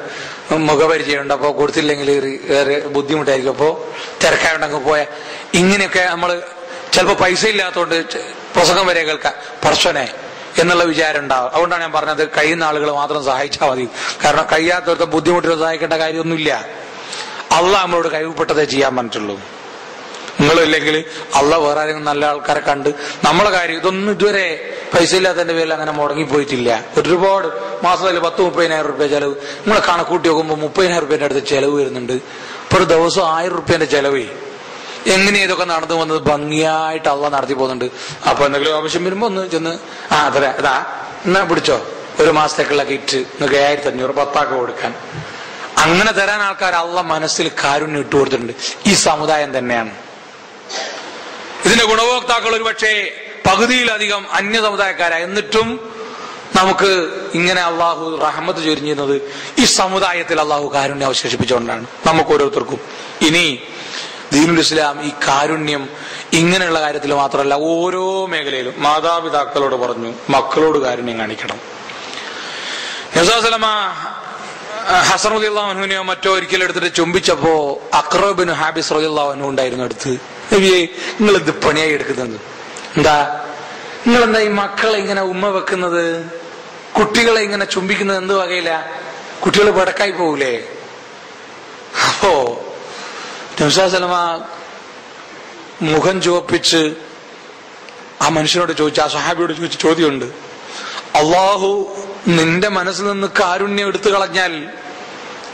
മുഖപരിചയം ഉണ്ട്, അപ്പൊ കൊടുത്തില്ലെങ്കിൽ വേറെ ബുദ്ധിമുട്ടായിരിക്കും, അപ്പോ തിരക്കായുണ്ടങ്ങ് പോയ ഇങ്ങനെയൊക്കെ നമ്മള് ചിലപ്പോ പൈസ ഇല്ലാത്തതുകൊണ്ട് പ്രസംഗം വരെ കേൾക്കാം പർശ്വനെ എന്നുള്ള വിചാരം ഉണ്ടാവും. അതുകൊണ്ടാണ് ഞാൻ പറഞ്ഞത് കഴിയുന്ന ആളുകൾ മാത്രം സഹായിച്ചാൽ മതി. കാരണം കഴിയാത്തവർക്ക് ബുദ്ധിമുട്ടിൽ സഹായിക്കേണ്ട കാര്യമൊന്നുമില്ല. അള്ളാഹ് നമ്മളോട് കഴിവുപ്പെട്ടതേ ചെയ്യാൻ പറഞ്ഞിട്ടുള്ളൂ. നിങ്ങളില്ലെങ്കിൽ അള്ളാഹ് വേറെ ആരെങ്കിലും നല്ല ആൾക്കാരെ കണ്ട് നമ്മളെ കാര്യം ഇതൊന്നും ഇതുവരെ പൈസ ഇല്ലാത്തതിന്റെ പേരിൽ അങ്ങനെ മുടങ്ങിപ്പോയിട്ടില്ല. ഒരുപാട് മാസത്തിൽ 10-30,000 രൂപ ചെലവ്. നിങ്ങളെ കണക്കൂട്ടി നോക്കുമ്പോൾ 30,000 രൂപേന്റെ അടുത്ത് ചെലവ് വരുന്നുണ്ട്. ഇപ്പൊ ഒരു ദിവസം 1000 രൂപേന്റെ ചെലവേ. എങ്ങനെ ഇതൊക്കെ നടന്നു വന്നത് ഭംഗിയായിട്ട് അള്ളാഹ് നടത്തി പോകുന്നുണ്ട്. അപ്പൊ എന്തെങ്കിലും ആവശ്യം വരുമ്പോ ഒന്ന് ചെന്ന് അതെ അതാ എന്നാ പിടിച്ചോ, ഒരു മാസത്തേക്കുള്ള കിറ്റ് നിങ്ങൾക്ക് 1500 10 കൊടുക്കാൻ. അങ്ങനെ തരാൻ ആൾക്കാർ അള്ളാഹ് മനസ്സിൽ കാരുണ്യം ഇട്ടു കൊടുത്തിട്ടുണ്ട്. ഈ സമുദായം തന്നെയാണ് ഇതിന്റെ ഗുണഭോക്താക്കൾ. ഒരു പക്ഷേ പകുതിയിലധികം അന്യ സമുദായക്കാരാണ്. എന്നിട്ടും നമുക്ക് ഇങ്ങനെ അള്ളാഹു റഹ്മത്ത് ചൊരിഞ്ഞിരുന്നത് ഈ സമുദായത്തിൽ അള്ളാഹു കാരുണ്യം അവശേഷിപ്പിച്ചുകൊണ്ടാണ് നമുക്ക് ഓരോരുത്തർക്കും. ഇനി ദീനുൽ ഇസ്ലാം ഈ കാരുണ്യം ഇങ്ങനെയുള്ള കാര്യത്തിൽ മാത്രമല്ല, ഓരോ മേഖലയിലും മാതാപിതാക്കളോട് പറഞ്ഞു മക്കളോട് കാരുണ്യം കാണിക്കണം. ഹസൻ റളിയല്ലാഹു അൻഹുവിനെയോ മറ്റോ ഒരിക്കലും എടുത്തിട്ട് ചുംബിച്ചപ്പോ അഖ്റ ബിൻ ഹാബിസ് റളിയല്ലാഹു അൻഹു ഉണ്ടായിരുന്നു അടുത്ത്. നബിയേ, നിങ്ങൾ ഇത് പണിയായി എടുക്കുന്നത് എന്താ? നിങ്ങളെന്താ ഈ മക്കളെ ഇങ്ങനെ ഉമ്മ വെക്കുന്നത്, കുട്ടികളെ ഇങ്ങനെ ചുംബിക്കുന്നത് എന്ത് വകയില്ല? കുട്ടികൾ വടക്കായി പോകൂലേ? അപ്പോ നബി സല്ലല്ലാഹു അലൈഹി വസല്ലം മുഖം ചുവപ്പിച്ച് ആ മനുഷ്യനോട് ചോദിച്ചു, ആ സ്വഹാബിയോട് ചോദിച്ച ചോദ്യമുണ്ട്. അള്ളാഹു നിന്റെ മനസ്സിൽ നിന്ന് കാരുണ്യം എടുത്തു കളഞ്ഞാൽ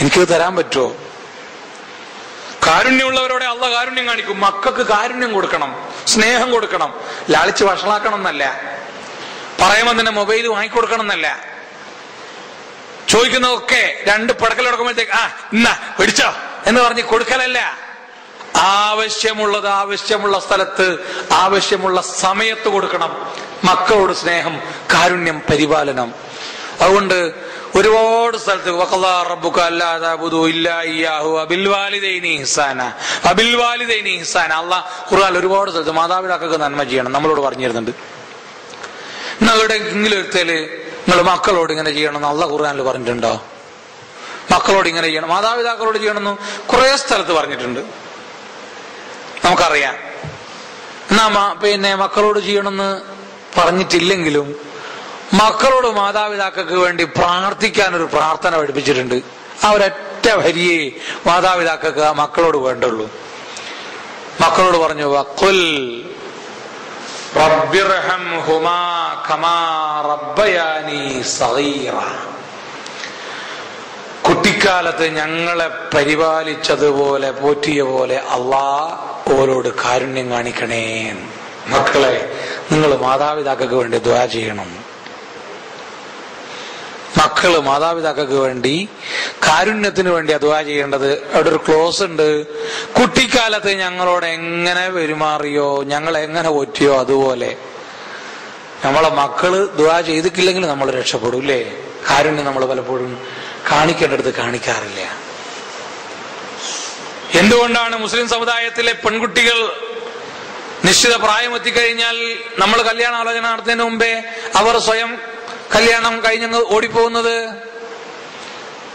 എനിക്കത് തരാൻ പറ്റുമോ? കാരുണ്യമുള്ളവരോടെ അള്ളാഹ് കാരുണ്യം കാണിക്കും. മക്കൾക്ക് കാരുണ്യം കൊടുക്കണം, സ്നേഹം കൊടുക്കണം, ലാളിച്ച് വഷളാക്കണം എന്നല്ല, പറയുമ്പോൾ തന്നെ മൊബൈൽ വാങ്ങിക്കൊടുക്കണം എന്നല്ല. ചോദിക്കുന്നതൊക്കെ 2 പടക്കൽ കൊടുക്കുമ്പോഴത്തേക്ക് ഇന്നാ പിടിച്ചോ എന്ന് പറഞ്ഞ് കൊടുക്കലല്ല. ആവശ്യമുള്ളത് ആവശ്യമുള്ള സ്ഥലത്ത് ആവശ്യമുള്ള സമയത്ത് കൊടുക്കണം. മക്കളോട് സ്നേഹം, കാരുണ്യം, പരിപാലനം. അതുകൊണ്ട് ഒരുപാട് സ്ഥലത്ത് വഖളാ റബ്ബുക അല്ലാ തഅബുദു ഇല്ലാ ഇയ്യാഹു വബിൽ വാലിദൈനി ഇഹ്സാന വബിൽ വാലിദൈനി ഇഹ്സാന. അല്ലാഹ് ഖുർആനിൽ ഒരുപാട് സ്ഥലത്ത് മാതാപിതാക്കൾക്ക് നന്മ ചെയ്യണം നമ്മളോട് പറഞ്ഞിരുന്നുണ്ട്. നിങ്ങളുടെ എങ്കിലും ഒരുത്തല് നിങ്ങൾ മക്കളോട് ഇങ്ങനെ ചെയ്യണമെന്ന് അല്ലാഹ് ഖുർആനിൽ പറഞ്ഞിട്ടുണ്ടോ? മക്കളോട് ഇങ്ങനെ ചെയ്യണം, മാതാപിതാക്കളോട് ചെയ്യണമെന്ന് കുറെ സ്ഥലത്ത് പറഞ്ഞിട്ടുണ്ട്, നമുക്കറിയാം. എന്നാ പിന്നെ മക്കളോട് ചെയ്യണമെന്ന് പറഞ്ഞിട്ടില്ലെങ്കിലും മക്കളോട് മാതാപിതാക്കൾക്ക് വേണ്ടി പ്രാർത്ഥിക്കാനൊരു പ്രാർത്ഥന പഠിപ്പിച്ചിട്ടുണ്ട്. ആ ഒരൊറ്റ വരിയെ മാതാപിതാക്കൾക്ക് ആ മക്കളോട് വേണ്ടുള്ളൂ. മക്കളോട് പറഞ്ഞു, വഖുൽ റബ്ബിർഹംഹുമാ കമാ റബ്ബയാനി സഗീറ. കുട്ടിക്കാലത്ത് ഞങ്ങളെ പരിപാലിച്ചതുപോലെ പോറ്റിയ പോലെ അള്ളാഹ് ഓരോട് കാരുണ്യം കാണിക്കണേ. മക്കളെ, നിങ്ങൾ മാതാപിതാക്കൾക്ക് വേണ്ടി ദുആ ചെയ്യണം. മക്കള് മാതാപിതാക്കൾക്ക് വേണ്ടി കാരുണ്യത്തിന് വേണ്ടിയാ ദുആ ചെയ്യേണ്ടത്. അവിടെ ഒരു ക്ലോസ് ഉണ്ട്, കുട്ടിക്കാലത്ത് ഞങ്ങളോട് എങ്ങനെ പെരുമാറിയോ, ഞങ്ങൾ എങ്ങനെ പോറ്റിയോ അതുപോലെ നമ്മളെ മക്കള് ദുആ ചെയ്തിട്ടില്ലെങ്കിൽ നമ്മൾ രക്ഷപ്പെടും അല്ലേ? കാരുണ്യം നമ്മൾ പലപ്പോഴും കാണിക്കേണ്ടടുത്ത് കാണിക്കാറില്ല. എന്തുകൊണ്ടാണ് മുസ്ലിം സമുദായത്തിലെ പെൺകുട്ടികൾ നിശ്ചിത പ്രായം എത്തിക്കഴിഞ്ഞാൽ നമ്മൾ കല്യാണാലോചന നടത്തുന്നതിന് മുമ്പേ അവർ സ്വയം കല്യാണം കഴിഞ്ഞങ്ങ് ഓടിപ്പോകുന്നത്?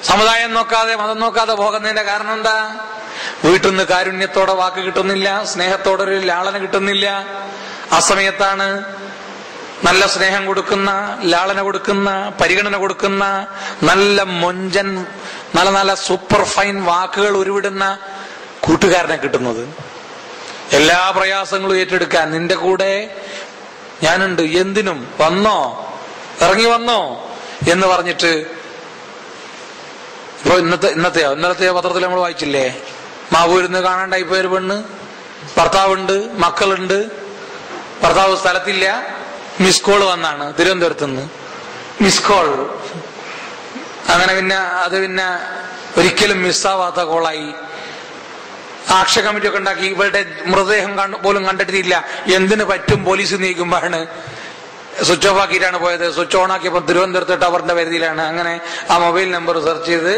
സമുദായം നോക്കാതെ മതം നോക്കാതെ പോകുന്നതിന്റെ കാരണം എന്താ? വീട്ടിൽ നിന്ന് കാരുണ്യത്തോടെ വാക്ക് കിട്ടുന്നില്ല, സ്നേഹത്തോടെ ഒരു ലാളന കിട്ടുന്നില്ല. ആ സമയത്താണ് നല്ല സ്നേഹം കൊടുക്കുന്ന, ലാളന കൊടുക്കുന്ന, പരിഗണന കൊടുക്കുന്ന, നല്ല മൊഞ്ചൻ, നല്ല നല്ല സൂപ്പർ ഫൈൻ വാക്കുകൾ ഉരുവിടുന്ന കൂട്ടുകാരനെ കിട്ടുന്നത്. എല്ലാ പ്രയാസങ്ങളും ഏറ്റെടുക്കാൻ നിന്റെ കൂടെ ഞാനുണ്ട്, എന്തിനും വന്നോ, ഇറങ്ങി വന്നോ എന്ന് പറഞ്ഞിട്ട്. ഇപ്പൊ ഇന്നത്തെ പത്രത്തിൽ നമ്മൾ വായിച്ചില്ലേ, മാവൂരിന്ന് കാണാണ്ടായി പോയൊരു പെണ്ണ്, ഭർത്താവുണ്ട്, മക്കളുണ്ട്, ഭർത്താവ് സ്ഥലത്തില്ല, മിസ് കോൾ വന്നാണ് തിരുവനന്തപുരത്തുനിന്ന്, മിസ് കോൾ. അങ്ങനെ പിന്നെ ഒരിക്കലും മിസ്സാവാത്ത കോളായി. ആക്ഷ കമ്മിറ്റി ഒക്കെ ഉണ്ടാക്കി. ഇവരുടെ മൃതദേഹം പോലും കണ്ടെത്തിയില്ല. എന്തിനു പറ്റും, പോലീസ് നീക്കുമ്പോഴാണ് സ്വിച്ച് ഓഫ് ആക്കിയിട്ടാണ് പോയത്. സ്വിച്ച് ഓൺ ആക്കിയപ്പോൾ തിരുവനന്തപുരത്ത് ടവറിന്റെ പരിധിയിലാണ്. അങ്ങനെ ആ മൊബൈൽ നമ്പർ സെർച്ച് ചെയ്ത്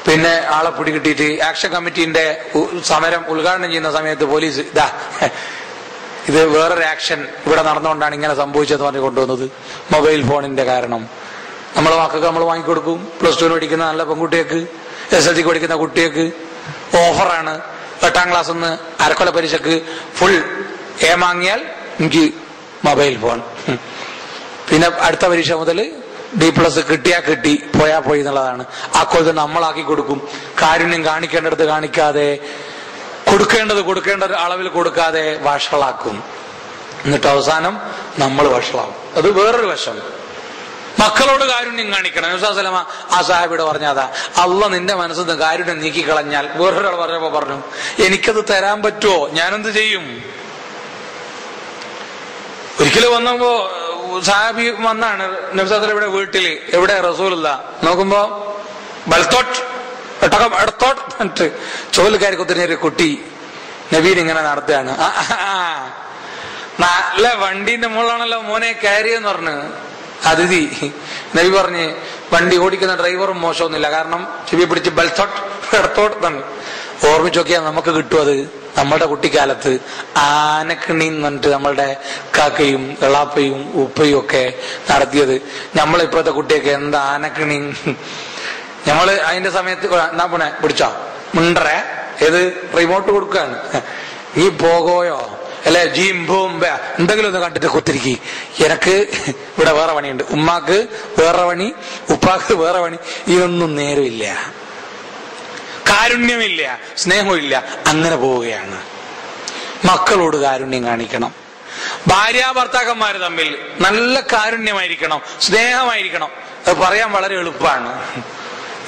പിന്നെ ആളെ പിടികിട്ടിയിട്ട് ആക്ഷൻ കമ്മിറ്റീന്റെ സമരം ഉദ്ഘാടനം ചെയ്യുന്ന സമയത്ത് പോലീസ് ഇത് വേറൊരു ആക്ഷൻ ഇവിടെ നടന്നുകൊണ്ടാണ് ഇങ്ങനെ സംഭവിച്ചതെന്ന് പറഞ്ഞു കൊണ്ടുവന്നത്. മൊബൈൽ ഫോണിന്റെ കാരണം. നമ്മളെ മക്കൾക്ക് നമ്മൾ വാങ്ങിക്കൊടുക്കും. +2 പഠിക്കുന്ന നല്ല പെൺകുട്ടികൾക്ക്, SLC പഠിക്കുന്ന കുട്ടികൾക്ക് ഓഫറാണ്. 8ാം ക്ലാസ് നിന്ന് അരക്കൊല പരീക്ഷക്ക് ഫുൾ എ വാങ്ങിയാൽ എനിക്ക് മൊബൈൽ ഫോൺ. പിന്നെ അടുത്ത പരീക്ഷ മുതൽ D+ കിട്ടിയാ കിട്ടി, പോയാ പോയി എന്നുള്ളതാണ്. ആ കൊല്ലം നമ്മളാക്കി കൊടുക്കും. കാരുണ്യം കാണിക്കേണ്ടടുത്ത് കാണിക്കാതെ, കൊടുക്കേണ്ട അളവിൽ കൊടുക്കാതെ വഷളാക്കും. എന്നിട്ട് അവസാനം നമ്മൾ വഷളാവും. അത് വേറൊരു വശം. മക്കളോട് കാരുണ്യം കാണിക്കണം. നബി സല്ലല്ലാഹു അലൈഹി വസല്ലം ആ സഹാബിയോട് പറഞ്ഞതാ, അള്ളാഹ് നിന്റെ മനസ്സിൽ നിന്ന് കാരുണ്യം നീക്കിക്കളഞ്ഞാൽ, വേറൊരാൾ പറഞ്ഞപ്പോ പറഞ്ഞു, എനിക്കത് തരാൻ പറ്റുമോ? ഞാനെന്ത് ചെയ്യും? ഒരിക്കലും വന്നപ്പോ സഹാബി വന്നാണ് നബി സല്ലല്ലാഹു അലൈഹി വസല്ലം വീട്ടില്. എവിടെ? റസൂലുള്ളാഹ്. നോക്കുമ്പോ ബൽത്തോട്ട് എന്നിട്ട് ചോലുകാരി കുത്തിരിഞ്ഞൊരു കുട്ടി നബീൻ ഇങ്ങനെ നടത്തുകയാണ്. നല്ല വണ്ടീന്റെ മുകളിലാണല്ലോ മോനെ കയറിയെന്ന് പറഞ്ഞു അതിഥി. നബി പറഞ്ഞ് വണ്ടി ഓടിക്കുന്ന ഡ്രൈവറും മോശമൊന്നുമില്ല, കാരണം ചെവി പിടിച്ച് ബൽത്തോട്ട് ഇടത്തോട്ട് തന്നെ ഓർമ്മിച്ച് നോക്കിയാൽ നമുക്ക് കിട്ടും. അത് നമ്മളുടെ കുട്ടിക്കാലത്ത് ആനക്കിണി എന്ന് പറഞ്ഞിട്ട് നമ്മളുടെ കാക്കയും എളാപ്പയും ഉപ്പയും ഒക്കെ നടത്തിയത്. നമ്മളിപ്പോഴത്തെ കുട്ടിയൊക്കെ എന്താ ആനക്കിണി? ഞമ്മള് അതിന്റെ സമയത്ത് എന്നാ പോണെ പിടിച്ചോ മുണ്ടറേ, ഏത് റിമോട്ട് കൊടുക്കാണ്, നീ പോകോയോ അല്ലെ ജീം ബോംബ എന്തെങ്കിലും ഒന്ന് കണ്ടിട്ട് കുത്തിരിക്കി. എനക്ക് ഇവിടെ വേറെ പണിയുണ്ട്, ഉമ്മാക്ക് വേറെ പണി, ഉപ്പാക്ക് വേറെ പണി. ഇതൊന്നും നേരമില്ല, കാരുണ്യമില്ല, സ്നേഹമില്ല. അങ്ങനെ പോവുകയാണ്. മക്കളോട് കാരുണ്യം കാണിക്കണം. ഭാര്യാഭർത്താക്കന്മാര് തമ്മിൽ നല്ല കാരുണ്യമായിരിക്കണം, സ്നേഹമായിരിക്കണം. അത് പറയാൻ വളരെ എളുപ്പമാണ്,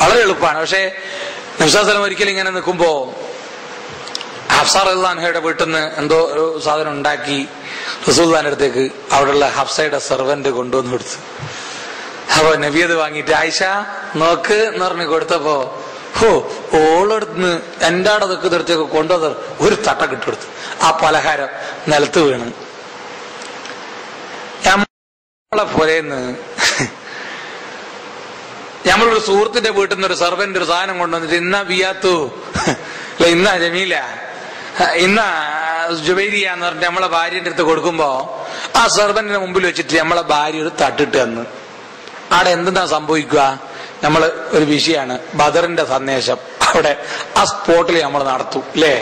വളരെ എളുപ്പമാണ്. പക്ഷെ നബി സല്ലല്ലാഹു അലൈഹി വസല്ലം ഒരിക്കലും ഇങ്ങനെ നിൽക്കുമ്പോ ഹഫ്സ റളിയല്ലാഹു അൻഹയുടെ വീട്ടിൽ നിന്ന് എന്തോ ഒരു സാധനം ഉണ്ടാക്കി റസൂലുള്ളാഹിന്റെ അടുത്തേക്ക് അവിടെയുള്ള ഹഫ്സയുടെ സെർവന്റ് കൊണ്ടുവന്ന് കൊടുത്തു. അപ്പൊ നബി അത് വാങ്ങിയിട്ട് ആയിഷ നോക്ക് എന്ന് പറഞ്ഞ് കൊടുത്തപ്പോ ഓളെടുത്ത് എന്റെ ആടെ നിൽക്ക് തീർച്ചയൊക്കെ കൊണ്ടുവന്ന് ഒരു തട്ടൊക്കെ ഇട്ടെടുത്തു. ആ പലഹാരം നിലത്ത് വീണ്. നമ്മളെ പോലെന്ന് നമ്മളൊരു സുഹൃത്തിന്റെ വീട്ടിൽ നിന്ന് ഒരു സെർവന്റ് ഒരു സാധനം കൊണ്ടുവന്നിട്ട് ഇന്ന ബിയാത്തു അല്ല ഇന്ന ജമീല ഇന്ന ജുബൈരിയ എന്ന് പറഞ്ഞിട്ട് നമ്മളെ ഭാര്യന്റെ അടുത്ത് കൊടുക്കുമ്പോ ആ സെർവന്റിന്റെ മുമ്പിൽ വെച്ചിട്ട് നമ്മളെ ഭാര്യ ഒരു തട്ടിട്ട് തന്ന് അവിടെ എന്തെന്നാ സംഭവിക്കുക? നമ്മള് ഒരു വിഷയമാണ് ബദറിന്റെ സന്ദേശം. അവിടെ ആ സ്പോട്ടിൽ നമ്മൾ നടത്തും അല്ലേ?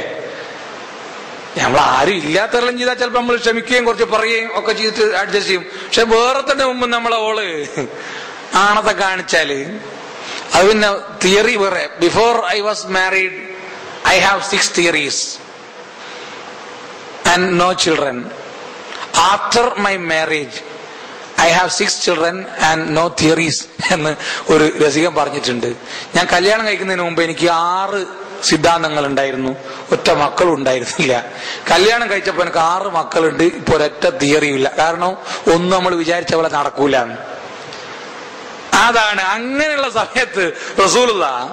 നമ്മൾ ആരും ഇല്ലാത്തെല്ലാം ചെയ്താൽ ചിലപ്പോൾ നമ്മൾ ക്ഷമിക്കുകയും കുറച്ച് പറയുകയും ഒക്കെ ചെയ്തിട്ട് അഡ്ജസ്റ്റ് ചെയ്യും. പക്ഷെ വേറെത്തന്നെ മുമ്പ് നമ്മളെ ഓള് ആണത്തെ കാണിച്ചാല് അത് പിന്നെ തിയറി വേറെ. Before I was married I have 6 theories and no children. After my marriage I have 6 children and no theories എന്ന് ഒരു രസികൻ പറഞ്ഞിട്ടുണ്ട്. ഞാൻ കല്യാണം കഴിക്കുന്നതിന് മുമ്പ് എനിക്ക് 6 സിദ്ധാന്തങ്ങൾ ഉണ്ടായിരുന്നു, ഒറ്റ മക്കളും ഉണ്ടായിരുന്നില്ല. കല്യാണം കഴിച്ചപ്പോ എനിക്ക് 6 മക്കളുണ്ട്, ഇപ്പൊ ഒരൊറ്റ തിയറിയും ഇല്ല. കാരണം ഒന്നും നമ്മൾ വിചാരിച്ച പോലെ നടക്കൂല. അതാണ്. അങ്ങനെയുള്ള സമയത്ത് റസൂലുള്ളാഹ്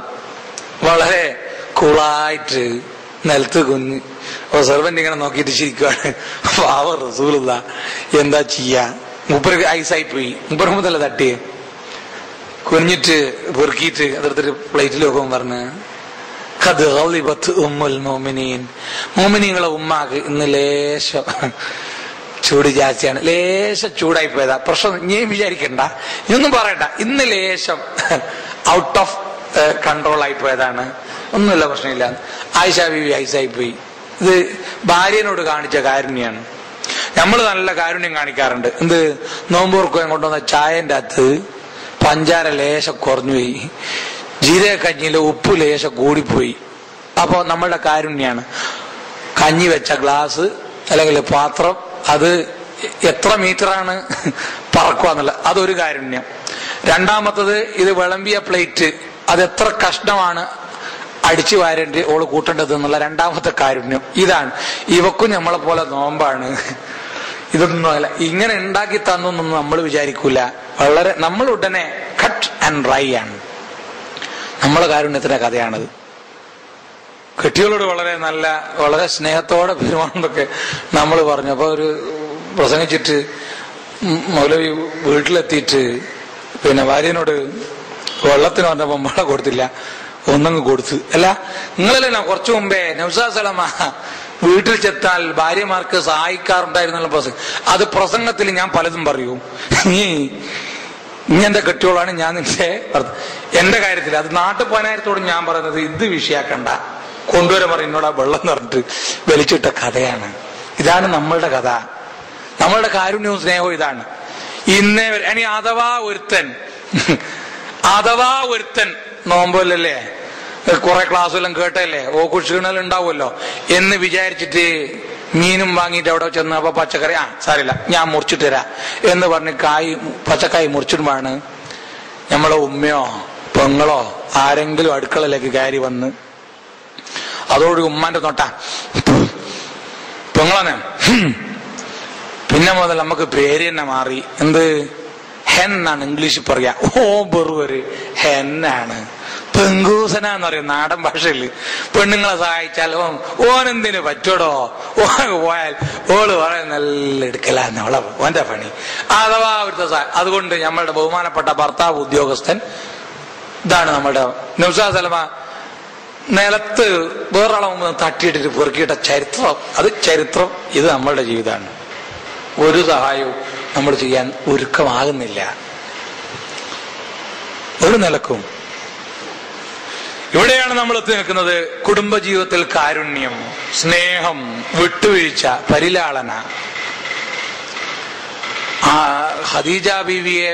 വളരെ കൂളായിട്ട് നിലത്ത് കുഞ്ഞ് സെർവന്റ് ഇങ്ങനെ നോക്കിയിട്ട് ചിരിക്കുവാണ്. പാവ റസൂലുള്ളാഹ് എന്താ ചെയ്യാ? മൂപ്പർക്ക് ഐസായി പോയി. മൂപ്പർ മുതല തട്ടിയെ കുഞ്ഞിട്ട് പെറുക്കിയിട്ട് അതെടുത്തിട്ട് പ്ലേറ്റിൽ വെക്കുമ്പോൾ പറഞ്ഞ് ഖദ് ഗളിബത് ഉമ്മുൽ മുഅ്മിനീൻ, മുഅ്മിനീങ്ങളെ ഉമ്മാക്ക് ഇന്ന് ലേശം ചൂട് ജാസ്തിയാണ്, ലേശം ചൂടായി പോയതാ. പ്രശ്നം നീ വിചാരിക്കണ്ട, ഇതൊന്നും പറയണ്ട, ഇന്ന് ലേശം ഔട്ട് ഓഫ് കൺട്രോൾ ആയി പോയതാണ്, ഒന്നുമില്ല, പ്രശ്നമില്ല. ആയിഷ ബീവി ഐസായി പോയി. ഇത് ഭാര്യനോട് കാണിച്ച കാരുണ്യാണ്. നമ്മൾ നല്ല കാരുണ്യം കാണിക്കാറുണ്ട്. എന്ത്? നോമ്പൂർക്കും കൊണ്ടുവന്ന ചായന്റെ അകത്ത് പഞ്ചാര ലേശം കുറഞ്ഞുപോയി, ജീരകക്കഞ്ഞിയിലെ ഉപ്പ് ലേശം കൂടിപ്പോയി. അപ്പൊ നമ്മളുടെ കാരുണ്യാണ്. കഞ്ഞി വെച്ച ഗ്ലാസ് അല്ലെങ്കിൽ പാത്രം അത് എത്ര മീറ്ററാണ് പറക്കുക എന്നുള്ള അതൊരു കാരുണ്യം. രണ്ടാമത്തത് ഇത് വിളമ്പിയ പ്ലേറ്റ് അത് എത്ര കഷ്ണമാണ് അടിച്ചു വാരേണ്ടി ഓള് കൂട്ടേണ്ടത് എന്നുള്ള രണ്ടാമത്തെ കാരുണ്യം. ഇതാണ്. ഇവക്കും നമ്മളെ പോലെ നോമ്പാണ്, ഇതൊന്നും അല്ല. ഇങ്ങനെ ഉണ്ടാക്കി തന്നൊന്നും നമ്മൾ വിചാരിക്കൂല. വളരെ നമ്മൾ ഉടനെ കട്ട് ആൻഡ് ഡ്രൈ ആണ്. നമ്മളെ കാരുണ്യത്തിന്റെ കഥയാണത്. കെട്ടികളോട് വളരെ സ്നേഹത്തോടെ പെരുമാറുന്നതൊക്കെ നമ്മൾ പറഞ്ഞു. അപ്പൊ ഒരു പ്രസംഗിച്ചിട്ട് മൗലവി വീട്ടിലെത്തിയിട്ട് പിന്നെ ഭാര്യനോട് വെള്ളത്തിന് പറഞ്ഞപ്പോ വെള്ളം കൊടുത്തില്ല. ഒന്നങ്ങ് കൊടുത്ത്. അല്ല, നിങ്ങളല്ലേ കുറച്ചു മുമ്പേ നൗസാസലമ വീട്ടിൽ ചെത്താൽ ഭാര്യമാർക്ക് സഹായിക്കാറുണ്ടായിരുന്നുള്ള പ്രസംഗം, അത് പ്രസംഗത്തിൽ ഞാൻ പലതും പറയൂ. നീ എന്റെ കെട്ടിയോളാണ്, ഞാൻ നിന്റെ എന്റെ കാര്യത്തിൽ അത് നാട്ടുപതിനായിരത്തോടും ഞാൻ പറയുന്നത് ഇത് വിഷയാക്കണ്ട, കൊണ്ടുവരാൻ പറയുന്നോടാ വെള്ളം നിറഞ്ഞിട്ട് വലിച്ചിട്ട കഥയാണ്. ഇതാണ് നമ്മളുടെ കഥ, നമ്മളുടെ കാരുണ്യവും സ്നേഹവും ഇതാണ്. ഇന്നേ ഇനി അഥവാ ഒരുത്തൻ നോമ്പല്ലേ, കുറെ ക്ലാസ്സെല്ലാം കേട്ടല്ലേ, ക്ഷീണമെല്ലാം ഉണ്ടാവുമല്ലോ എന്ന് വിചാരിച്ചിട്ട് മീനും വാങ്ങിയിട്ട് അവിടെ ചെന്ന് അപ്പൊ പച്ചക്കറി സാരില്ല ഞാൻ മുറിച്ചിട്ട് തരാം എന്ന് പറഞ്ഞ് പച്ചക്കായ് മുറിച്ചിടുമ്പോഴാണ് നമ്മളെ ഉമ്മയോ പെങ്ങളോ ആരെങ്കിലും അടുക്കളയിലേക്ക് കയറി വന്ന് അതോട് ഉമ്മാന്റെ നോട്ട പെങ്ങളാണ്. പിന്നെ മുതൽ നമുക്ക് പേര് തന്നെ മാറി. എന്ത് ഹെൻ എന്നാണ് ഇംഗ്ലീഷിൽ പറയാ. ബെറുവര് ഹെന്നാണ്, പെങ്കൂസന എന്ന് പറയും നാടൻ ഭാഷയില്. പെണ്ണുങ്ങളെ സഹായിച്ചാൽ ഓനെന്തിനു പറ്റോടോ, ഓനൊക്കെ പോയാൽ ഓള് വളരെ നല്ല എടുക്കലാന്ന് ഓന്റെ പണി. അഥവാ അവിടുത്തെ അതുകൊണ്ട് നമ്മളുടെ ബഹുമാനപ്പെട്ട ഭർത്താവ് ഉദ്യോഗസ്ഥൻ ഇതാണ് നമ്മളുടെ നൗസാസലമ നിലത്ത് വേറൊരാളെ മുമ്പ് തട്ടിയിട്ടിട്ട് പെറുക്കിയിട്ട ചരിത്രം, അത് ചരിത്രം. ഇത് നമ്മളുടെ ജീവിതമാണ്. ഒരു സഹായവും നമ്മൾ ചെയ്യാൻ ഒരുക്കമാകുന്നില്ല ഒരു നിലക്കും. ഇവിടെയാണ് നമ്മൾ എത്തി നിൽക്കുന്നത്. കുടുംബജീവിതത്തിൽ കാരുണ്യം, സ്നേഹം, വിട്ടുവീഴ്ച, പരിലാളന. ഖദീജ ബീവിയെ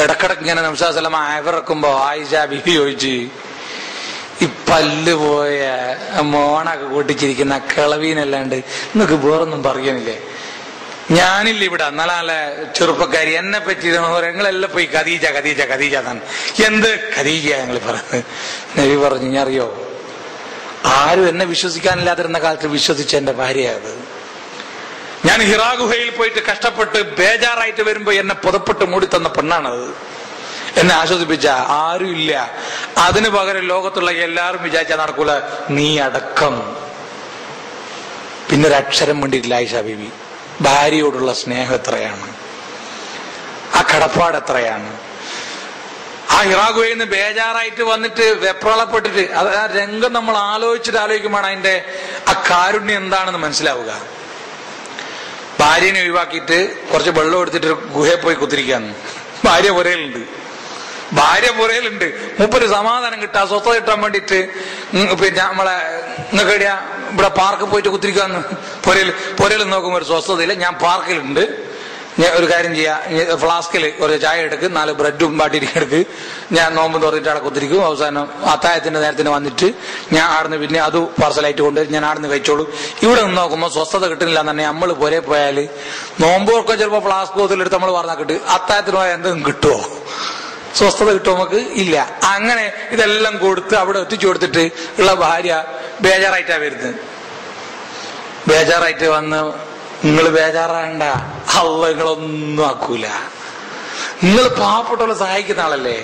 ഇടക്കിടക്ക് ഇങ്ങനെ നബിസല്ലല്ലാഹു അലൈഹി വസല്ലം ഇറക്കുമ്പോ ആയിഷ ബീവി ചോദിച്ചു, ഈ പല്ല് പോയ മോണൊക്കെ കൂട്ടിച്ചിരിക്കുന്ന കിളവീനല്ലാണ്ട് നിങ്ങൾക്ക് വേറൊന്നും പറയാനില്ലേ? ഞാനില്ല ഇവിടെ, എന്നാലേ ചെറുപ്പക്കാരി എന്നെ പറ്റി ഞങ്ങളെല്ലാം പോയി ഖദീജ ഖദീജ ഖദീജ എന്നാണ്. എന്ത് ഖദീജ ഞങ്ങൾ പറഞ്ഞത്? നബി പറഞ്ഞു, ഞാൻ അറിയോ, ആരും എന്നെ വിശ്വസിക്കാനില്ലാതിരുന്ന കാലത്ത് വിശ്വസിച്ച എന്റെ ഭാര്യയത്. ഞാൻ ഹിറാ ഗുഹയിൽ പോയിട്ട് കഷ്ടപ്പെട്ട് ബേജാറായിട്ട് വരുമ്പോ എന്നെ പുതപ്പെട്ട് മൂടി തന്ന പെണ്ണാണത്. എന്നെ ആശ്വസിപ്പിച്ച ആരും ഇല്ല. അതിനു പകരം ലോകത്തുള്ള എല്ലാവരും വിചാരിച്ചാൽ നടക്കൂല, നീ അടക്കം. പിന്നെ ഒരു അക്ഷരം വേണ്ടിയിട്ടില്ല ആയിഷ ബീവി. ഭാര്യയോടുള്ള സ്നേഹം എത്രയാണ്, ആ കടപ്പാട് എത്രയാണ്. ആ ഹിറാ ഗുഹയിൽ നിന്ന് ബേജാറായിട്ട് വന്നിട്ട് വെപ്രളപ്പെട്ടിട്ട് ആ രംഗം നമ്മൾ ആലോചിക്കുമ്പോഴാണ് അതിന്റെ ആ കാരുണ്യം എന്താണെന്ന് മനസ്സിലാവുക. ഭാര്യനെ ഒഴിവാക്കിയിട്ട് കുറച്ച് വെള്ളം എടുത്തിട്ട് ഗുഹയിൽ പോയി കുത്തിരിക്കാന്ന്. ഭാര്യ പുരയിലുണ്ട്. മൂപ്പര് സമാധാനം കിട്ടാ സ്വസ്ഥത കിട്ടാൻ വേണ്ടിയിട്ട് പിന്നെ നമ്മളെ നിങ്ങൾക്ക് എവിടെയാ ഇവിടെ പാർക്ക് പോയിട്ട് കുത്തിരിക്കാന്ന്. പുരയിൽ നോക്കുമ്പോൾ ഒരു സ്വസ്ഥതയില്ല. ഞാൻ പാർക്കിലുണ്ട്, ഞാൻ ഒരു കാര്യം ചെയ്യാം, ഫ്ലാസ്കിൽ ഒരു ചായ എടുക്ക്, 4 ബ്രെഡും പാട്ടിരിക്കെടുക്ക്, ഞാൻ നോമ്പ് തുറന്നിട്ട് അവിടെ കുത്തിരിക്കും. അവസാനം അത്താഴത്തിന്റെ നേരത്തിന് വന്നിട്ട് ഞാൻ ആടുന്ന് പിന്നെ അത് പാർസലായിട്ട് കൊണ്ട് ഞാൻ ആടുന്ന് കഴിച്ചോളൂ. ഇവിടെ നിന്ന് നോക്കുമ്പോൾ സ്വസ്ഥത കിട്ടുന്നില്ല എന്ന് തന്നെ. നമ്മൾ പുരേ പോയാല് നോമ്പൊക്കെ ചിലപ്പോൾ ഫ്ലാസ്ക് കോത്തിലെടുത്ത് നമ്മൾ പറഞ്ഞാൽ കിട്ടും, അത്താഴത്തിന് പോയാൽ എന്തെങ്കിലും കിട്ടുമോ? സ്വസ്ഥത കിട്ടുമോ? നമുക്ക് ഇല്ല. അങ്ങനെ ഇതെല്ലാം കൊടുത്ത് അവിടെ എത്തിച്ചു കൊടുത്തിട്ട് ഉള്ള ഭാര്യ ബേജാറായിട്ടാ വരുന്നത്. ബേജാറായിട്ട് വന്ന്, നിങ്ങൾ ബേജാറാണ്ട, അള്ളാഹ് നിങ്ങളൊന്നും ആക്കൂല. നിങ്ങൾ പാവപ്പെട്ടവരെ സഹായിക്കുന്ന ആളല്ലേ,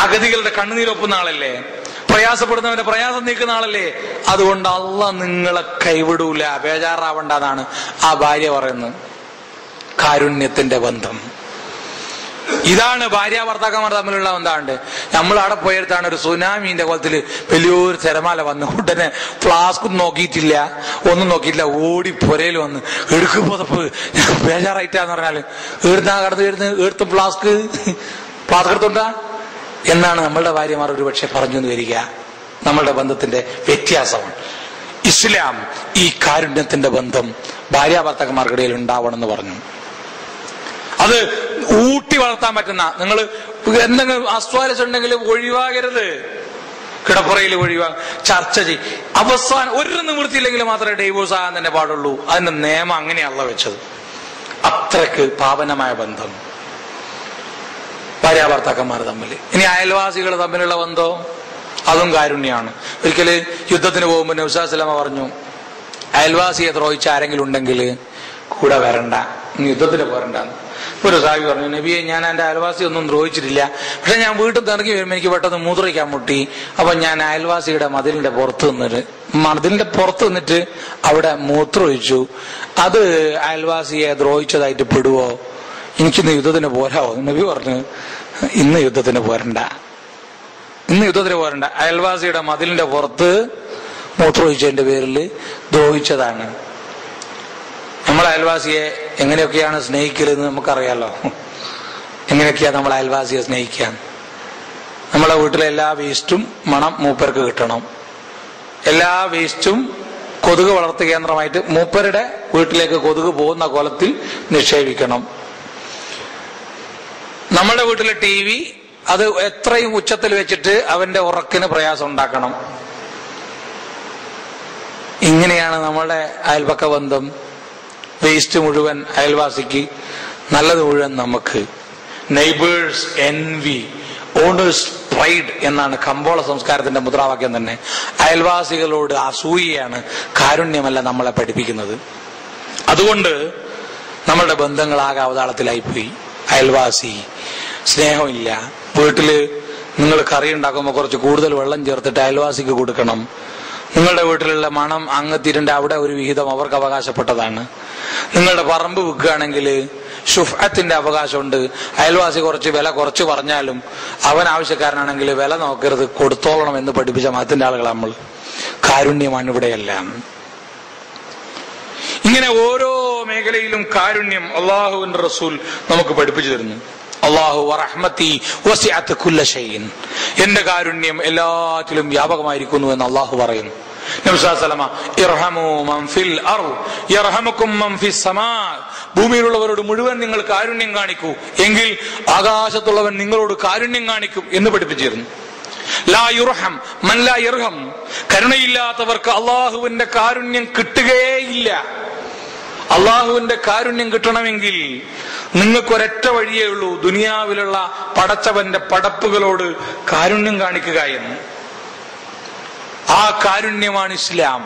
അഗതികളുടെ കണ്ണുനീരൊപ്പുന്ന ആളല്ലേ, പ്രയാസപ്പെടുന്നവന്റെ പ്രയാസം നീക്കുന്ന ആളല്ലേ. അതുകൊണ്ട് അള്ളാഹ് നിങ്ങളെ കൈവിടൂല, ബേജാറാവണ്ടെന്നാണ് ആ ഭാര്യ പറയുന്നത്. കാരുണ്യത്തിന്റെ ബന്ധം ഇതാണ്. ഭാര്യ ഭർത്താക്കന്മാർ തമ്മിലുള്ള ബന്ധമുണ്ട്. നമ്മൾ അവിടെ പോയെടുത്താണ് ഒരു സുനാമീന്റെ കോലത്തില് വലിയൊരു തിരമാല വന്ന് ഉടനെ ഫ്ലാസ്ക് നോക്കിയിട്ടില്ല, ഒന്നും നോക്കിയിട്ടില്ല, ഓടി പുരയിൽ വന്ന് എടുക്ക് പുതപ്പ്, ബേജാറായിട്ടാന്ന് പറഞ്ഞാല് എടുത്ത് ഫ്ലാസ്ക് എടുത്തോണ്ടാ എന്നാണ് നമ്മളുടെ ഭാര്യമാർ ഒരു പക്ഷെ പറഞ്ഞു വരിക. നമ്മളുടെ ബന്ധത്തിന്റെ വ്യത്യാസമാണ്. ഇസ്ലാം ഈ കാരുണ്യത്തിന്റെ ബന്ധം ഭാര്യ ഭർത്താക്കന്മാർക്കിടയിൽ ഉണ്ടാവണം എന്ന് പറഞ്ഞു. അത് ഊട്ടി വളർത്താൻ പറ്റുന്ന, നിങ്ങൾ എന്തെങ്കിലും അസ്വാരസ്യമുണ്ടെങ്കിൽ ഒഴിവാകരുത്, കിടപ്പുറയിൽ ചർച്ച ചെയ്യും. അവസാനം ഒരു നിവൃത്തിയില്ലെങ്കിൽ മാത്രമേ ഡൈവോഴ്സ് ആകാൻ തന്നെ പാടുള്ളൂ. അതിന്റെ നിയമം അങ്ങനെയല്ല വെച്ചത്. അത്രക്ക് പാവനമായ ബന്ധം ഭാര്യ ഭർത്താക്കന്മാർ തമ്മിൽ. ഇനി അയൽവാസികൾ തമ്മിലുള്ള ബന്ധം അതും കാരുണ്യമാണ്. ഒരിക്കല് യുദ്ധത്തിന് പോകുമ്പോൾ നബി സല്ലല്ലാഹു അലൈഹി വസല്ലം പറഞ്ഞു, അയൽവാസിയെ ദ്രോഹിച്ച ആരെങ്കിലും ഉണ്ടെങ്കിൽ കൂടെ വരണ്ട, യുദ്ധത്തിന് പോരണ്ടെന്ന്. ഒരു സാഹി പറഞ്ഞു, നബിയെ ഞാൻ എന്റെ അയൽവാസി ഒന്നും ദ്രോഹിച്ചിട്ടില്ല, പക്ഷെ ഞാൻ വീട്ടിൽ നിന്ന് ഇറങ്ങി വരുമ്പോൾ എനിക്ക് പെട്ടെന്ന് മൂത്രയ്ക്കാൻ മുട്ടി. അപ്പൊ ഞാൻ അയൽവാസിയുടെ മതിലിന്റെ പുറത്ത് നിന്നിട്ട് അവിടെ മൂത്രമൊഴിച്ചു. അത് അയൽവാസിയെ ദ്രോഹിച്ചതായിട്ട് പെടുവോ? എനിക്കിന്ന് യുദ്ധത്തിന് പോരാവോ? നബി പറഞ്ഞു, ഇന്ന് യുദ്ധത്തിന് പോരണ്ട, ഇന്ന് യുദ്ധത്തിന് പോരണ്ട, അയൽവാസിയുടെ മതിലിന്റെ പുറത്ത് മൂത്രമൊഴിച്ചതിന്റെ പേരിൽ ദ്രോഹിച്ചതാണ്. നമ്മൾ അയൽവാസിയെ എങ്ങനെയൊക്കെയാണ് സ്നേഹിക്കലെന്ന് നമുക്കറിയാലോ. എങ്ങനെയൊക്കെയാ നമ്മൾ അയൽവാസിയെ സ്നേഹിക്കാൻ? നമ്മളെ വീട്ടിലെ എല്ലാ വേസ്റ്റും മണം മൂപ്പർക്ക് കിട്ടണം. എല്ലാ വേസ്റ്റും കൊതുക് വളർത്തു കേന്ദ്രമായിട്ട് മൂപ്പരുടെ വീട്ടിലേക്ക് കൊതുക് പോകുന്ന കോലത്തിൽ നിക്ഷേപിക്കണം. നമ്മുടെ വീട്ടിലെ TV അത് എത്രയും ഉച്ചത്തിൽ വെച്ചിട്ട് അവന്റെ ഉറക്കിന് പ്രയാസം ഉണ്ടാക്കണം. ഇങ്ങനെയാണ് നമ്മളുടെ അയൽപക്ക ബന്ധം. വേസ്റ്റ് മുഴുവൻ അയൽവാസിക്ക്, നല്ലത് മുഴുവൻ നമുക്ക്. നെയ്ബേഴ്സ് എൻവി, ഓണേഴ്സ് പ്രൈഡ് എന്നാണ് കമ്പോള സംസ്കാരത്തിന്റെ മുദ്രാവാക്യം തന്നെ. അയൽവാസികളോട് അസൂയയാണ്, കാരുണ്യമല്ല നമ്മളെ പഠിപ്പിക്കുന്നത്. അതുകൊണ്ട് നമ്മളുടെ ബന്ധങ്ങളാകെ അവതാളത്തിലായിപ്പോയി. അയൽവാസി സ്നേഹമില്ല. വീട്ടില് നിങ്ങൾ കറി ഉണ്ടാക്കുമ്പോൾ കുറച്ച് കൂടുതൽ വെള്ളം ചേർത്തിട്ട് അയൽവാസിക്ക് കൊടുക്കണം. നിങ്ങളുടെ വീട്ടിലുള്ള മണം അങ്ങെത്തിയിട്ടുണ്ട്, അവിടെ ഒരു വിഹിതം അവർക്ക് അവകാശപ്പെട്ടതാണ്. നിങ്ങളുടെ പറമ്പ് വിൽക്കുകയാണെങ്കിൽ ഷുഫഅത്തിന്റെ അവകാശമുണ്ട്. അയൽവാസി കുറച്ച് വില കുറച്ച് പറഞ്ഞാലും അവൻ ആവശ്യക്കാരനാണെങ്കിൽ വില നോക്കരുത്, കൊടുത്തോളണം എന്ന് പഠിപ്പിച്ച മതത്തിന്റെ ആളുകളാണ് നമ്മൾ. കാരുണ്യമാണ് ഇവിടെയെല്ലാം. ഇങ്ങനെ ഓരോ മേഖലയിലും കാരുണ്യം അള്ളാഹുവിന്റെ റസൂൽ നമുക്ക് പഠിപ്പിച്ചു തരുന്നു. അല്ലാഹു വറഹ്മതി വസിഅത് കുല്ല ഷൈഇൻ, എന്റെ കാരുണ്യം എല്ലാറ്റിലും വ്യാപകമായിരിക്കുന്നു എന്ന് അള്ളാഹു പറയുന്നു. നബി സല്ലല്ലാഹു അലൈഹി വസല്ലം ഇർഹമു മൻ ഫിൽ അർദ് യർഹമുകും മൻ ഫിസ് സമാ, ഭൂമിയിലുള്ളവരോട് മുഴുവൻ നിങ്ങൾ കാരുണ്യം കാണിക്കൂ, എങ്കിൽ ആകാശത്തുള്ളവൻ നിങ്ങളോട് കാരുണ്യം കാണിക്കും എന്ന് പഠിപ്പിച്ചിരുന്നു. ലാ യുർഹം മൻ ലാ യർഹം, കരുണയില്ലാത്തവർക്ക് അള്ളാഹുവിന്റെ കാരുണ്യം കിട്ടുകയേയില്ല. അള്ളാഹുവിന്റെ കാരുണ്യം കിട്ടണമെങ്കിൽ നിങ്ങൾക്കൊരൊറ്റ വഴിയേ ഉള്ളൂ, ദുനിയാവിലുള്ള പടച്ചവന്റെ പടപ്പുകളോട് കാരുണ്യം കാണിക്കുക എന്ന്. ആ കാരുണ്യമാണ് ഇസ്ലാം.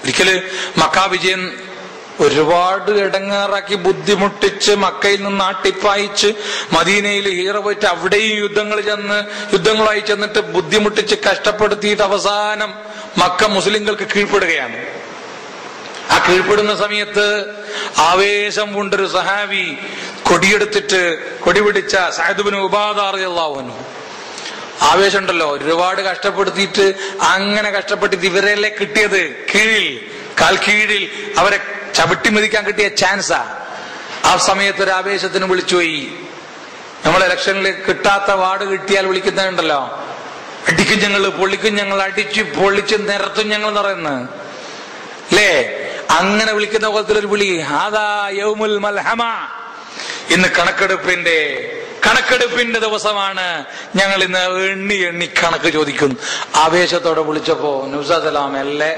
ഒരിക്കല് മക്ക വിജയൻ ഒരുപാട് ഇടങ്ങേറാക്കി, ബുദ്ധിമുട്ടിച്ച്, മക്കയിൽ നിന്ന് നാട്ടിപ്പായിച്ച് മദീനയിൽ ഹീറ പോയിട്ട് അവിടെയും യുദ്ധങ്ങളായി ചെന്നിട്ട് ബുദ്ധിമുട്ടിച്ച് കഷ്ടപ്പെടുത്തിയിട്ട് അവസാനം മക്ക മുസ്ലിങ്ങൾക്ക് കീഴ്പ്പെടുകയാണ്. ആ കീഴ്പ്പെടുന്ന സമയത്ത് ആവേശം കൊണ്ടൊരു സഹാബി കൊടിയെടുത്തിട്ട് കൊടി പിടിച്ച സഅദ് ഇബ്നു ഉബാദ റളിയല്ലാഹു അൻഹു, ആവേശം ഉണ്ടല്ലോ, ഒരുപാട് കഷ്ടപ്പെടുത്തിയിട്ട് അങ്ങനെ കഷ്ടപ്പെട്ടിട്ട് ഇവരെല്ലാം കിട്ടിയത് കാൽ കീഴിൽ അവരെ ചവിട്ടി മെതിക്കാൻ കിട്ടിയ ചാൻസാ. ആ സമയത്ത് ഒരു ആവേശത്തിന് വിളിച്ചുപോയി. നമ്മൾ ഇലക്ഷനിൽ കിട്ടാത്ത വാർഡ് കിട്ടിയാൽ വിളിക്കുന്നുണ്ടല്ലോ, അടിക്കും ഞങ്ങൾ, പൊള്ളിക്കും ഞങ്ങൾ, അടിച്ച് പൊള്ളിച്ച് നിരത്തും ഞങ്ങൾ എന്ന് പറയുന്നത് അല്ലേ? അങ്ങനെ വിളിക്കുന്ന പോലത്തിലൊരു വിളി, ഹാദാ യൗമുൽ മൽഹമ, ഇന്ന് കണക്കെടുപ്പിന്റെ ദിവസമാണ്, ഞങ്ങൾ ഇന്ന് എണ്ണി കണക്ക് ചോദിക്കുന്നു. ആവേശത്തോടെ വിളിച്ചപ്പോ നബി സല്ലല്ലാഹു അലൈഹി വസല്ലം എല്ലാം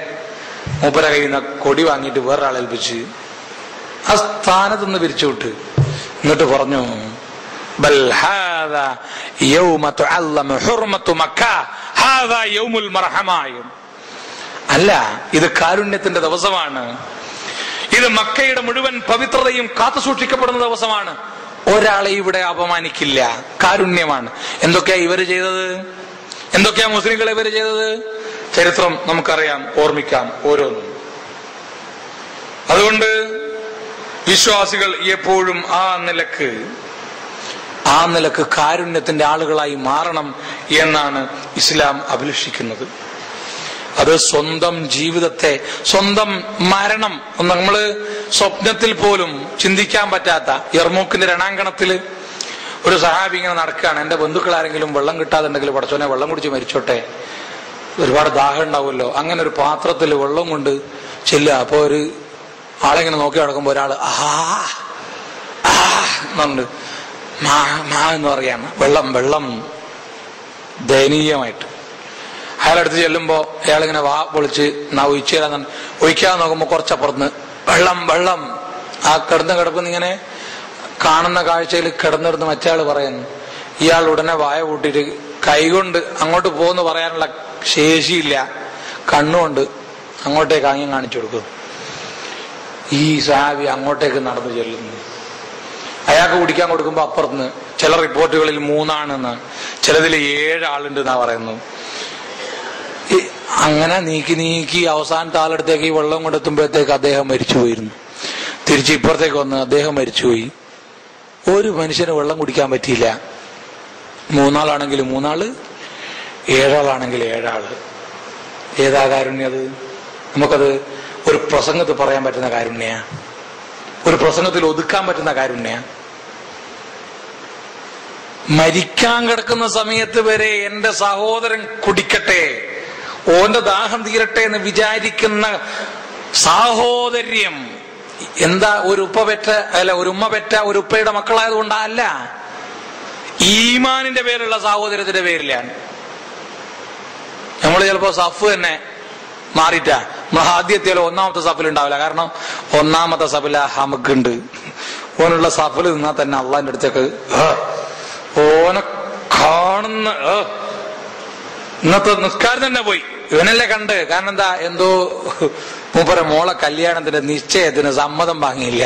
മൂപ്പര കയ്യിൽ നിന്ന് കൊടി വാങ്ങിയിട്ട് വേറൊരാളെ ഏൽപ്പിച്ച് ആ സ്ഥാനത്തുനിന്ന് പിരിച്ചുവിട്ട് എന്നിട്ട് പറഞ്ഞു, ബൽ ഹാദാ യൗമ തുഅല്ലമു ഹുർമത്തു മക്ക ഹാദാ യൗമുൽ മർഹമ. അല്ല, ഇത് കാരുണ്യത്തിന്റെ ദിവസമാണ്. ഇത് മക്കയുടെ മുഴുവൻ പവിത്രതയും കാത്തു സൂക്ഷിക്കപ്പെടുന്ന ദിവസമാണ്. ഒരാളെ ഇവിടെ അപമാനിക്കില്ല. കാരുണ്യമാണ്. എന്തൊക്കെയാ ഇവര് ചെയ്തത്? എന്തൊക്കെയാ മുസ്ലിങ്ങൾ ഇവര് ചെയ്തത്? ചരിത്രം നമുക്കറിയാം, ഓർമ്മിക്കാം ഓരോന്നും. അതുകൊണ്ട് വിശ്വാസികൾ എപ്പോഴും ആ നിലക്ക് കാരുണ്യത്തിന്റെ ആളുകളായി മാറണം എന്നാണ് ഇസ്ലാം അഭിലഷിക്കുന്നത്. അത് സ്വന്തം ജീവിതത്തെ, സ്വന്തം മരണം നമ്മള് സ്വപ്നത്തിൽ പോലും ചിന്തിക്കാൻ പറ്റാത്ത യർമൂക്കിന്റെ രണാങ്കണത്തില് ഒരു സഹാബി ഇങ്ങനെ നടക്കുകയാണ്. എന്റെ ബന്ധുക്കൾ ആരെങ്കിലും വെള്ളം കിട്ടാതുണ്ടെങ്കിൽ പടച്ചോനെ വെള്ളം കുടിച്ച് മരിച്ചോട്ടെ, ഒരുപാട് ദാഹം ഉണ്ടാവുമല്ലോ. അങ്ങനെ ഒരു പാത്രത്തിൽ വെള്ളം കൊണ്ട് ചെല്ലുക. അപ്പൊ ഒരു ആളെങ്ങനെ നോക്കി നടക്കുമ്പോ ഒരാള് എന്നുണ്ട്, എന്ന് പറയാണ്, വെള്ളം ദയനീയമായിട്ട്. അയാളടുത്ത് ചെല്ലുമ്പോ അയാളിങ്ങനെ വാ പൊളിച്ച് ഒഴിച്ചു തരാൻ ഒഴിക്കാതെ നോക്കുമ്പോ കുറച്ചപ്പുറത്ത് വെള്ളം. ആ കിടക്കുന്ന ഇങ്ങനെ കാണുന്ന കാഴ്ചയിൽ കിടന്നിരുന്ന് മറ്റേയാള് പറയുന്നു. ഇയാൾ ഉടനെ വായ കൂട്ടിയിട്ട് കൈകൊണ്ട് അങ്ങോട്ട് പോകുന്നു പറയാനുള്ള ശേഷിയില്ല, കണ്ണുകൊണ്ട് അങ്ങോട്ടേക്ക് ആംഗ്യം കാണിച്ചു കൊടുക്കും. ഈ സഹാബി അങ്ങോട്ടേക്ക് നടന്നു ചെല്ലുന്നു. അയാൾക്ക് കുടിക്കാൻ കൊടുക്കുമ്പോ അപ്പുറത്തുനിന്ന് ചില റിപ്പോർട്ടുകളിൽ 3 ആണെന്നാണ്, ചിലതിൽ 7 ആളുണ്ട് എന്നാ പറയുന്നു. അങ്ങനെ നീക്കി അവസാനത്തെ ആളടുത്തേക്ക് ഈ വെള്ളം കൊണ്ടെത്തുമ്പോഴത്തേക്ക് അദ്ദേഹം മരിച്ചു പോയിരുന്നു. തിരിച്ച് ഇപ്പുറത്തേക്ക് വന്ന് അദ്ദേഹം മരിച്ചുപോയി. ഒരു മനുഷ്യന് വെള്ളം കുടിക്കാൻ പറ്റിയില്ല. 3 ആളാണെങ്കിൽ 3 ആള്, 7 ആളാണെങ്കിൽ 7 ആള്. ഏതാ കാരുണ്യം അത്? നമുക്കത് ഒരു പ്രസംഗത്തിൽ പറയാൻ പറ്റുന്ന കാരുണ്യ, ഒരു പ്രസംഗത്തിൽ ഒതുക്കാൻ പറ്റുന്ന കാരുണ്യ. മരിക്കാൻ കിടക്കുന്ന സമയത്ത് വരെ എന്റെ സഹോദരൻ കുടിക്കട്ടെ, ഓന്റെ ദാഹം തീരട്ടെ എന്ന് വിചാരിക്കുന്ന സാഹോദര്യം. എന്താ ഒരു ഉപ്പ പെറ്റ അല്ല ഒരു ഉമ്മ പെറ്റ ഒരു ഉപ്പയുടെ മക്കളായതുകൊണ്ടല്ല, ഈമാനിന്റെ പേരിലുള്ള സാഹോദര്യത്തിന്റെ പേരിലാണ്. നമ്മൾ ചിലപ്പോ സഫ് തന്നെ മാറിയിട്ടാ നമ്മൾ ആദ്യത്തേലോ 1ാമത്തെ സഫിൽ ഉണ്ടാവില്ല. കാരണം 1ാമത്തെ സഫിൽ ഹമക്കുണ്ട്. ഓനുള്ള സഫിൽ നിന്നാൽ തന്നെ അള്ളാന്റെ അടുത്തേക്ക് ഓനെ കാണുന്ന ഇന്നത്തെ നിസ്കാരം തന്നെ പോയി. ഇവനല്ലേ കണ്ട്. കാരണം എന്താ, എന്തോ മൂപ്പര മോളെ കല്യാണത്തിന്റെ നിശ്ചയത്തിന് സമ്മതം വാങ്ങിയില്ല.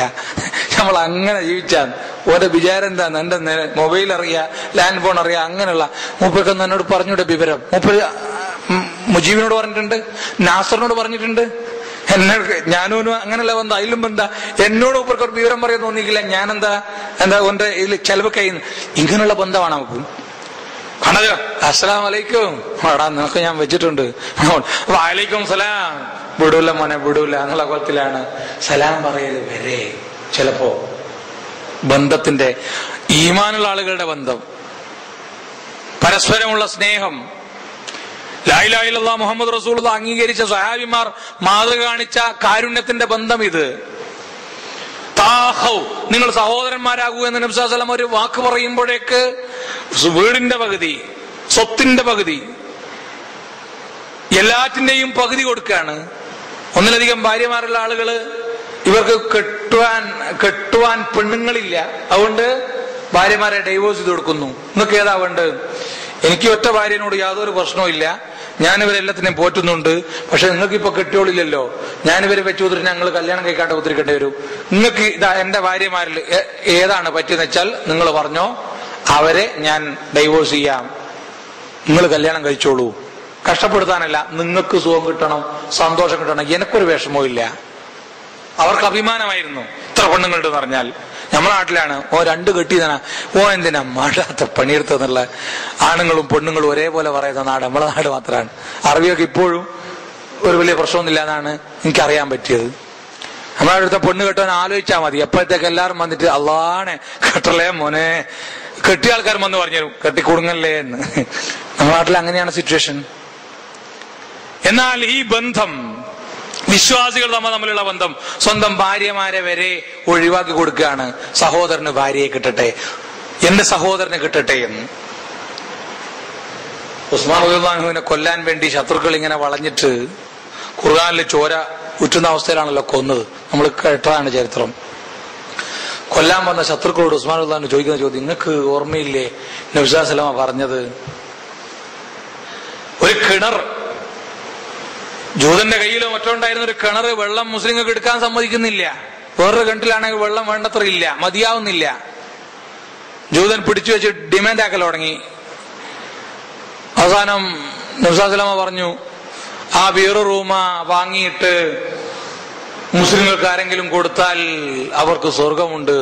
നമ്മൾ അങ്ങനെ ജീവിച്ചാൽ ഓന്റെ വിചാരം എന്താന്ന്, എന്റെ മൊബൈൽ അറിയാ, ലാൻഡ് ഫോൺ അറിയാ, അങ്ങനെയുള്ള മൂപ്പർക്ക് എന്നോട് പറഞ്ഞൂടെ വിവരം. മൂപ്പര് മുജീബിനോട് പറഞ്ഞിട്ടുണ്ട്, നാസറിനോട് പറഞ്ഞിട്ടുണ്ട്. എന്നോട് ഞാനും അങ്ങനെയുള്ള ബന്ധം, അതിലും ബന്ധ എന്നോട് മൂപ്പർക്ക് ഒരു വിവരം പറയാൻ തോന്നിയില്ല. ഞാനെന്താ ഓന്റെ ഇതിൽ ചെലവ് കഴിയുന്നു. ഇങ്ങനെയുള്ള ബന്ധമാണ് നമുക്ക്. കണ്ടോ, അസ്സലാം വലൈക്കും, എടാ നിനക്ക് ഞാൻ വെച്ചിട്ടുണ്ട്, വലൈക്കും സലാം, വിടൂല മോനെ വിടൂല എന്നുള്ള കോലത്തിലാണ് സലാം പറയല് വരെ. ചിലപ്പോ ബന്ധത്തിന്റെ ഈമാനുള്ള ആളുകളുടെ ബന്ധം, പരസ്പരമുള്ള സ്നേഹം, ലാ ഇലാഹ ഇല്ലല്ലാഹ് മുഹമ്മദ് റസൂലുള്ളാഹ് അംഗീകരിച്ച സ്വഹാബിമാർ മാതൃക കാണിച്ച കാരുണ്യത്തിന്റെ ബന്ധം ഇത്. താഹൗ, നിങ്ങൾ സഹോദരന്മാരാകൂ എന്ന് നബി സല്ലല്ലാഹു അലൈഹി വസല്ലം ഒരു വാക്ക് പറയുമ്പോഴേക്ക് വീടിന്റെ പകുതി, സ്വത്തിന്റെ പകുതി, എല്ലാറ്റിന്റെയും പകുതി കൊടുക്കുകയാണ്. ഒന്നിലധികം ഭാര്യമാരുള്ള ആളുകള്, ഇവർക്ക് കെട്ടുവാൻ പെണ്ണുങ്ങളില്ല, അതുകൊണ്ട് ഭാര്യമാരെ ഡൈവോഴ്സ് ചെയ്ത് കൊടുക്കുന്നു. നിങ്ങൾക്ക് ഏതാ വേണ്ടത്? എനിക്ക് ഒറ്റ ഭാര്യനോട് യാതൊരു പ്രശ്നവും ഇല്ല, ഞാനിവരെല്ലാത്തിനെയും പോറ്റുന്നുണ്ട്, പക്ഷെ നിങ്ങൾക്ക് ഇപ്പൊ കെട്ടിയോളില്ലല്ലോ, ഞാനിവരെ വെച്ചു കൊടുത്തിട്ട് ഞങ്ങൾ കല്യാണം കഴിക്കാണ്ട് ഒത്തിരിക്കേണ്ടി വരും. നിങ്ങൾക്ക് ഇതാ എന്റെ ഭാര്യമാരിൽ ഏതാണ് പറ്റിയെന്ന് വെച്ചാൽ നിങ്ങൾ പറഞ്ഞോ, അവരെ ഞാൻ ഡൈവോഴ്സ് ചെയ്യാം, നിങ്ങൾ കല്യാണം കഴിച്ചോളൂ. കഷ്ടപ്പെടുത്താനല്ല, നിങ്ങൾക്ക് സുഖം കിട്ടണം, സന്തോഷം കിട്ടണം. എനിക്കൊരു വിഷമവും ഇല്ല. അവർക്ക് അഭിമാനമായിരുന്നു ഇത്ര പെണ്ണുങ്ങളുണ്ടെന്ന് പറഞ്ഞാൽ. നമ്മളെ നാട്ടിലാണ് 2 കെട്ടിയതാണ്, എന്തിനാ മഴാത്ത പണിയെടുത്തെന്നുള്ള ആണുങ്ങളും പെണ്ണുങ്ങളും ഒരേപോലെ പറയുന്ന നാട് നമ്മളെ നാട് മാത്രമാണ്. അറബിയൊക്കെ ഇപ്പോഴും ഒരു വലിയ പ്രശ്നമൊന്നുമില്ല എന്നാണ് എനിക്കറിയാൻ പറ്റിയത്. നമ്മളെ അടുത്ത പെണ്ണ് കെട്ടാൻ ആലോചിച്ചാൽ മതി, എപ്പോഴത്തേക്ക് എല്ലാവരും വന്നിട്ട് അള്ളാണെ കെട്ടല്ലേ മോനെ, കെട്ടിയ ആൾക്കാർ വന്ന് പറഞ്ഞു കെട്ടിക്കൊടുങ്ങല്ലേ എന്ന്. നമ്മുടെ നാട്ടിൽ അങ്ങനെയാണ് സിറ്റുവേഷൻ. എന്നാൽ ഈ ബന്ധം, വിശ്വാസികൾ തമ്മിലുള്ള ബന്ധം, സ്വന്തം ഭാര്യമാരെ വരെ ഒഴിവാക്കി കൊടുക്കുകയാണ്. സഹോദരന് ഭാര്യയെ കിട്ടട്ടെ, എന്റെ സഹോദരന് കിട്ടട്ടെ എന്ന്. ഉസ്മാൻ റളിയല്ലാഹു അൻഹുവിനെ കൊല്ലാൻ വേണ്ടി ശത്രുക്കൾ ഇങ്ങനെ വളഞ്ഞിട്ട് ഖുർആനിൽ ചോര ഉറ്റുന്ന അവസ്ഥയിലാണല്ലോ കൊന്നത്. നമ്മൾ കേട്ടതാണ് ചരിത്രം. കൊല്ലാൻ വന്ന ശത്രുക്കളോട് ഉസ്മാൻ റളിയല്ലാഹു അൻഹു ചോദിക്കുന്ന ചോദ്യം, നിങ്ങൾക്ക് ഓർമ്മയില്ലേ നബി സല്ലല്ലാഹു അലൈഹി വസല്ലം പറഞ്ഞത്? ഒരു കിണർ, ജൂതന്റെ കയ്യിലോ മറ്റോ ഉണ്ടായിരുന്ന ഒരു കിണർ, വെള്ളം മുസ്ലിങ്ങൾക്ക് എടുക്കാൻ സമ്മതിക്കുന്നില്ല. വേറൊരു കിണറ്റിലാണെങ്കിൽ വെള്ളം വേണ്ടത്ര ഇല്ല, മതിയാവുന്നില്ല. ജൂതൻ പിടിച്ചു വെച്ച് ഡിമാൻഡ് ആക്കൽ തുടങ്ങി. അവസാനം നബി സല്ലല്ലാഹു അലൈഹി വസല്ലം പറഞ്ഞു, ആ ബീറ് റൂമ വാങ്ങിയിട്ട് മുസ്ലിങ്ങൾക്ക് ആരെങ്കിലും കൊടുത്താൽ അവർക്ക് സ്വർഗമുണ്ട്.